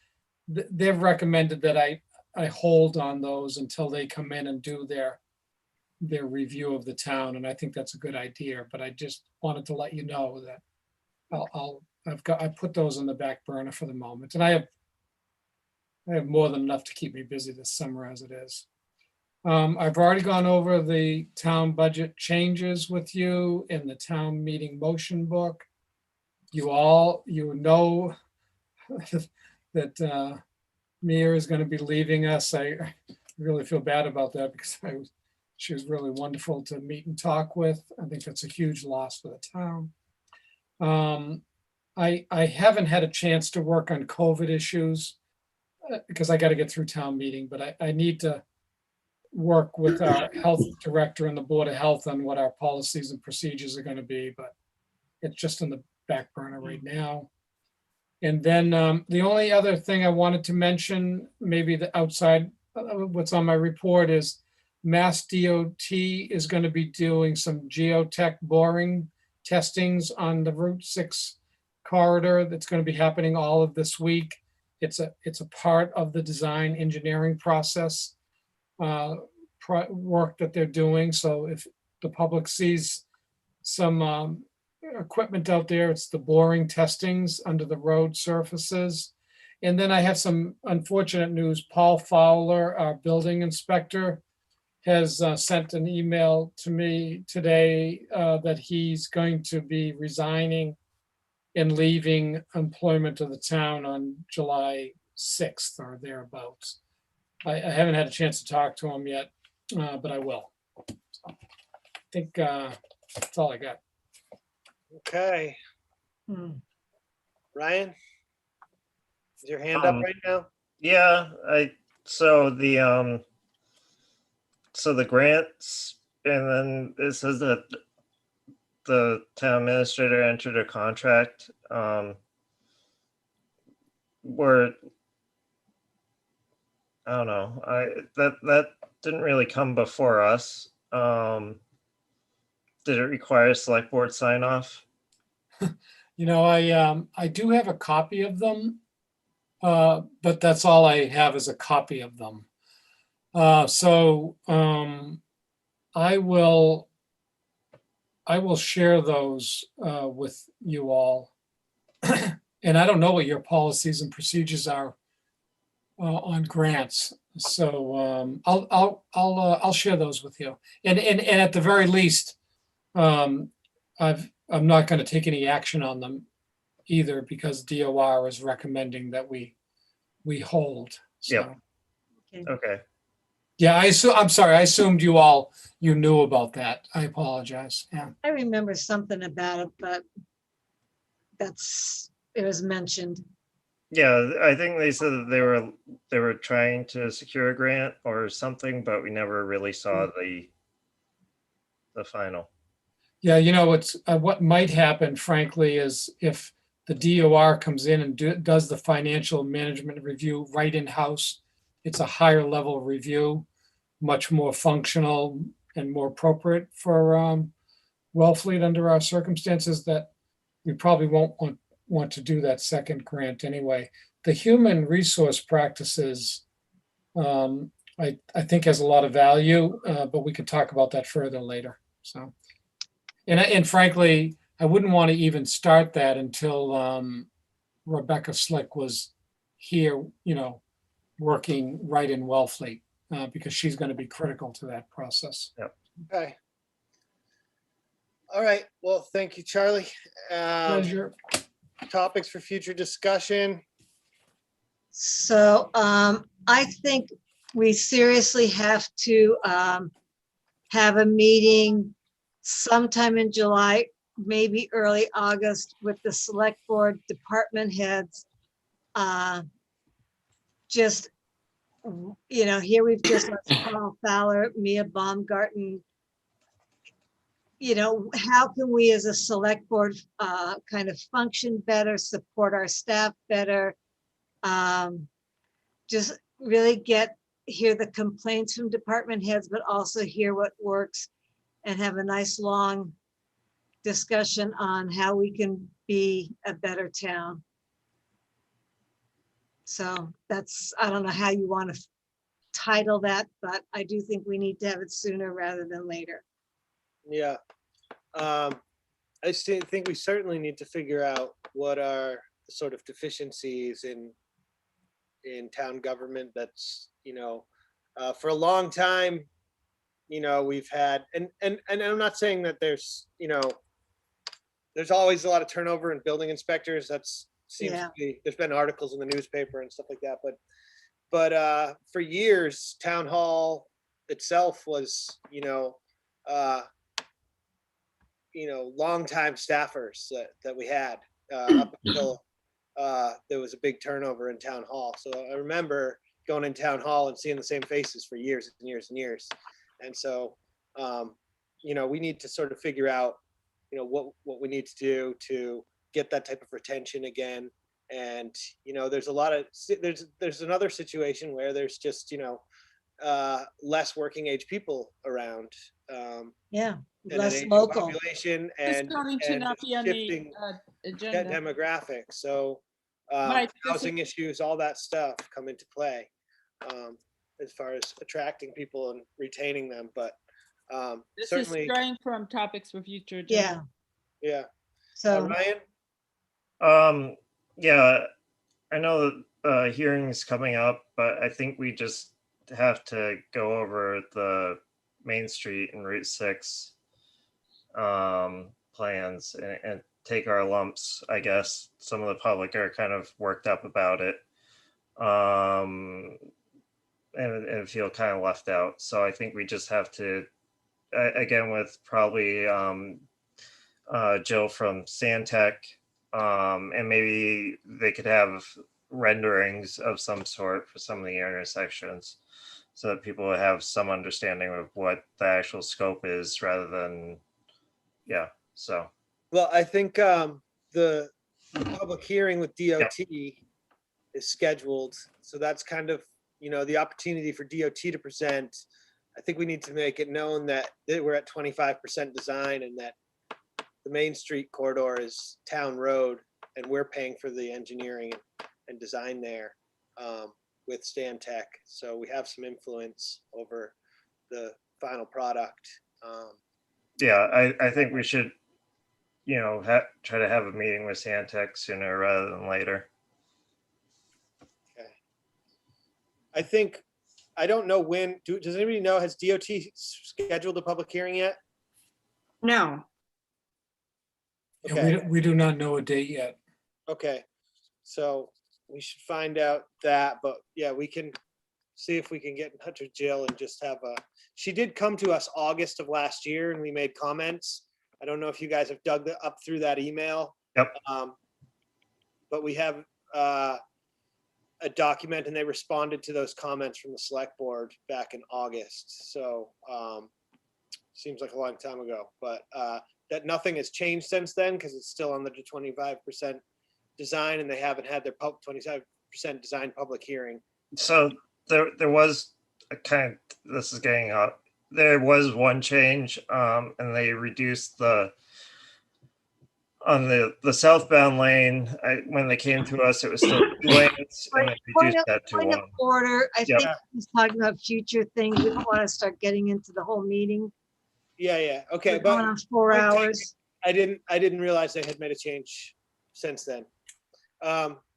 They've recommended that I hold on those until they come in and do their review of the town, and I think that's a good idea. But I just wanted to let you know that I put those on the back burner for the moment, and I have more than enough to keep me busy this summer as it is. I've already gone over the town budget changes with you in the town meeting motion book. You know that Mia is going to be leaving us. I really feel bad about that because she was really wonderful to meet and talk with. I think that's a huge loss for the town. I haven't had a chance to work on COVID issues. because I got to get through town meeting, but I need to work with our health director and the Board of Health on what our policies and procedures are going to be, but it's just in the back burner right now. And then the only other thing I wanted to mention, maybe the outside of what's on my report, is Mass DOT is going to be doing some geotech boring testings on the Route 6 corridor. That's going to be happening all of this week. It's a part of the design engineering process work that they're doing. So if the public sees some equipment out there, it's the boring testings under the road surfaces. And then I have some unfortunate news. Paul Fowler, our building inspector, has sent an email to me today that he's going to be resigning and leaving employment of the town on July 6th or thereabouts. I haven't had a chance to talk to him yet, but I will. So I think that's all I got. Okay. Ryan? Is your hand up right now? Yeah, so the grants, and then it says that the town administrator entered a contract where, I don't know, that didn't really come before us. Did it require select board sign off? You know, I do have a copy of them, but that's all I have is a copy of them. So I will share those with you all. And I don't know what your policies and procedures are on grants. So I'll share those with you. And at the very least, I'm not going to take any action on them either, because DOR is recommending that we hold. So, Yep. Okay. yeah, I'm sorry. I assumed you knew about that. I apologize. Yeah. I remember something about it, but it was mentioned. Yeah, I think they said that they were trying to secure a grant or something, but we never really saw the final. Yeah, you know, what might happen, frankly, is if the DOR comes in and does the financial management review right in-house, it's a higher level review, much more functional and more appropriate for Wellfleet under our circumstances, that we probably won't want to do that second grant anyway. The human resource practices, I think has a lot of value, but we could talk about that further later. So. And frankly, I wouldn't want to even start that until Rebecca Slick was here, you know, working right in Wellfleet, because she's going to be critical to that process. Yep. Okay. All right. Well, thank you, Charlie. Pleasure. Topics for future discussion. So I think we seriously have to have a meeting sometime in July, maybe early August, with the select board department heads. Just, you know, here we've just got Paul Fowler, Mia Baumgarten. You know, how can we as a select board kind of function better, support our staff better? Just really hear the complaints from department heads, but also hear what works, and have a nice long discussion on how we can be a better town. So I don't know how you want to title that, but I do think we need to have it sooner rather than later. Yeah. I still think we certainly need to figure out what are sort of deficiencies in town government. That's, you know, for a long time, you know, we've had, and I'm not saying that there's, you know, there's always a lot of turnover in building inspectors. Seems to be, there's been articles in the newspaper and stuff like that, but for years, town hall itself was, you know, longtime staffers that we had up until there was a big turnover in town hall. So I remember going in town hall and seeing the same faces for years and years and years. And so, we need to sort of figure out, what we need to do to get that type of retention again. And, there's a lot of, there's another situation where there's just, less working age people around. Yeah, And an less aging local. population It's and starting to not be on the shifting agenda. demographics. So Mike, this is- housing issues, all that stuff come into play as far as attracting people and retaining them. But This is certainly, straying from topics for future Yeah. agenda. yeah. So Ryan? Yeah, I know that hearing's coming up, but I think we just have to go over the Main Street and Route 6 plans and take our lumps, I guess. Some of the public are kind of worked up about it and feel kind of left out. So I think we just have to, again, with probably Jill from Sandtech, and maybe they could have renderings of some sort for some of the intersections so that people have some understanding of what the actual scope is rather than, so. Well, I think the public hearing with DOT is scheduled. So that's kind of, the opportunity for DOT to present. I think we need to make it known that we're at 25% design and that the Main Street corridor is town road and we're paying for the engineering and design there with Stantec. So we have some influence over the final product. I think we should, try to have a meeting with Stantec sooner rather than later. Okay. I don't know when, does anybody know, has DOT scheduled a public hearing yet? No. Yeah, Okay. we do not know a date yet. Okay, so we should find out that, but yeah, we can see if we can get in touch with Jill and just have she did come to us August of last year and we made comments. I don't know if you guys have dug up through that email. Yep. But we have a document and they responded to those comments from the select board back in August. So seems like a long time ago, but that nothing has changed since then because it's still under the 25% design and they haven't had their 25% design public hearing. So there was a kind of, this is getting up. There was one change and they reduced on the southbound lane. When they came to us, it was still 2 lanes and they reduced that to Point of 1. order, I Yep. think he's talking about future things. We don't want to start getting into the whole meeting. Yeah. Okay, We're going on 4 hours. I didn't realize they had made a change since then.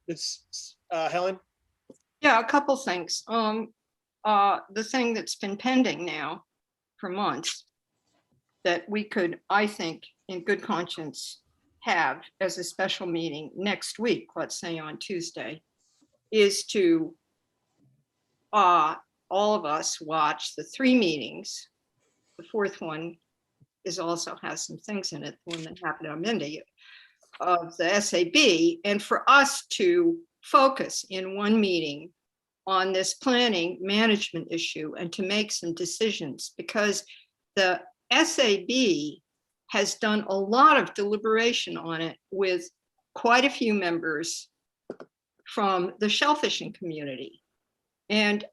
It's Helen. Yeah, a couple things. The thing that's been pending now for months that we could, I think, in good conscience, have as a special meeting next week, let's say on Tuesday, is to all of us watch the 3 meetings. The 4th one also has some things in it, the one that happened on Monday of the SAB, and for us to focus in one meeting on this planning management issue and to make some decisions, because the SAB has done a lot of deliberation on it with quite a few members from the shellfishing community. And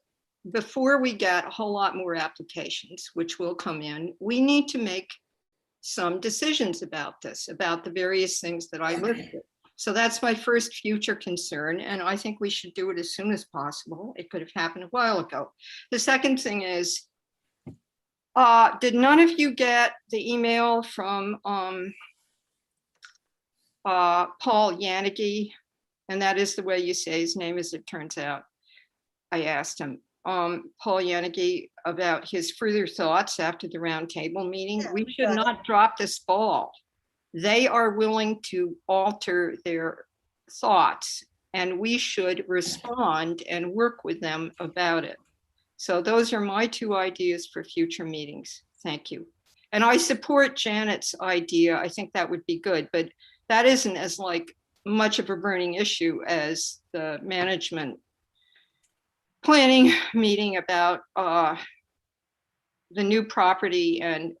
before we get a whole lot more applications, which will come in, we need to make some decisions about this, about the various things that I listed. So that's my first future concern, and I think we should do it as soon as possible. It could have happened a while ago. The second thing is, did none of you get the email from Paul Yanegi? And that is the way you say his name, as it turns out. I asked him, Paul Yanegi, about his further thoughts after the roundtable meeting. Yeah, we we should got it. not drop this ball. They are willing to alter their thoughts and we should respond and work with them about it. So those are my 2 ideas for future meetings. Thank you. And I support Janet's idea. I think that would be good, but that isn't as like much of a burning issue as the management planning meeting about the new property and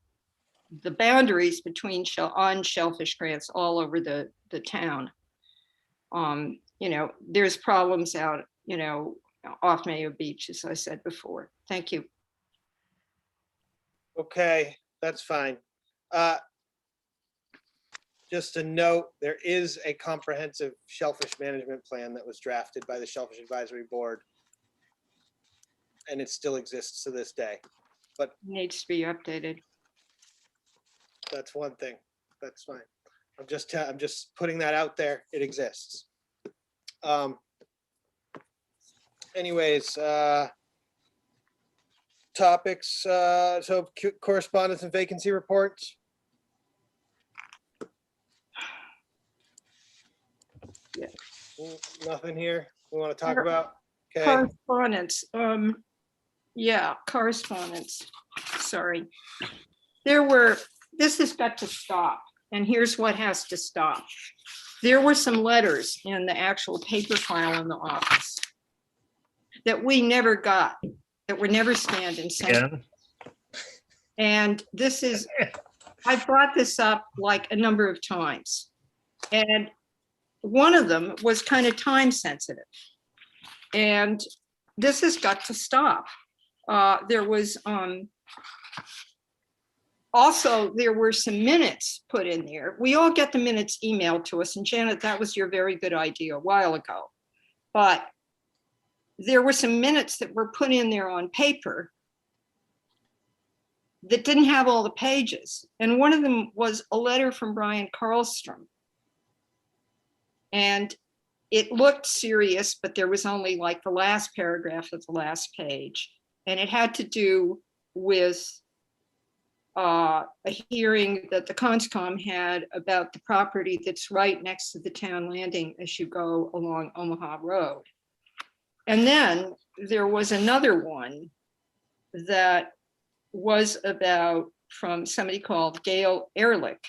the boundaries between shellfish grants all over the town. There's problems out, off Mayo Beach, as I said before. Thank you. Okay, that's fine. Just a note, there is a comprehensive shellfish management plan that was drafted by the Shellfish Advisory Board. And it still exists to this day. But needs to be updated. That's one thing. That's fine. I'm just putting that out there. It exists. Anyways, topics. So correspondence and vacancy reports. Yeah. Nothing here we want to talk about. Okay. Correspondence. Yeah, correspondence. Sorry. This has got to stop. And here's what has to stop. There were some letters in the actual paper file in the office that we never got, that were never scanned and sent. Yeah. And I brought this up like a number of times. And one of them was kind of time sensitive. And this has got to stop. There was also, there were some minutes put in there. We all get the minutes emailed to us. And Janet, that was your very good idea a while ago. But there were some minutes that were put in there on paper that didn't have all the pages. And one of them was a letter from Brian Karlstrom. And it looked serious, but there was only like the last paragraph of the last page. And it had to do with a hearing that the Conscom had about the property that's right next to the town landing as you go along Omaha Road. And then there was another one that was from somebody called Gail Ehrlich,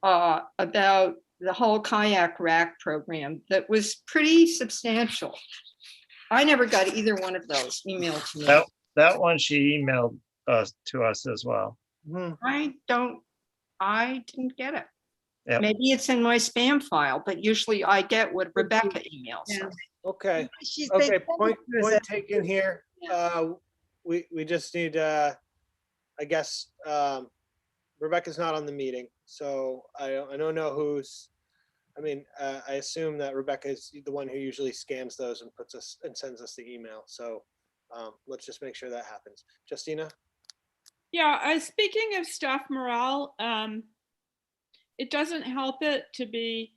about the whole kayak rack program that was pretty substantial. I never got either one of those emailed to me. That one she emailed to us as well. I didn't get it. Yep. Maybe it's in my spam file, but usually I get what Rebecca emails. Yeah. Okay. Okay. Point taken here. We just need, I guess, Rebecca's not on the meeting, so I don't know who's. I assume that Rebecca is the one who usually scans those and sends us the email. So let's just make sure that happens. Justina? Yeah, speaking of staff morale, it doesn't help it to be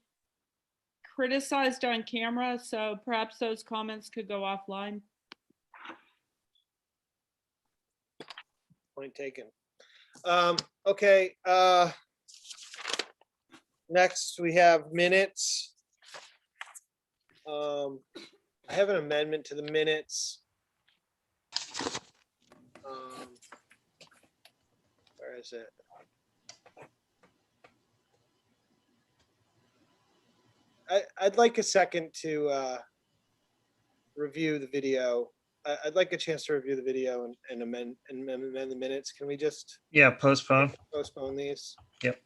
criticized on camera, so perhaps those comments could go offline. Point taken. Okay. Next, we have minutes. I have an amendment to the minutes. Where is it? I'd like a second to review the video. I'd like a chance to review the video and amend the minutes. Can we just postpone these? Yep.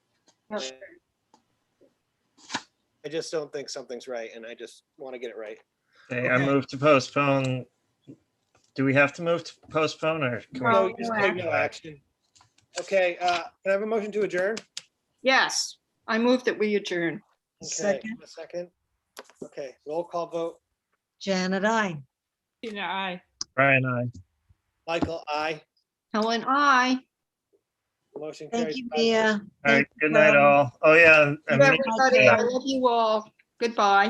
I just don't think something's right, and I just want to get it right. Okay, I move to postpone. Do we have to move to postpone, or can No, we just take no action. Okay, can I have a motion to adjourn? Yes, I move that we adjourn. Okay, a second. Okay, roll call vote. Janet, aye. Tina, aye. Brian, aye. Michael, aye. Helen, aye. Motion Thank carries. you, Mia. All right, good night all. Oh yeah. Everybody, I love you all. Goodbye.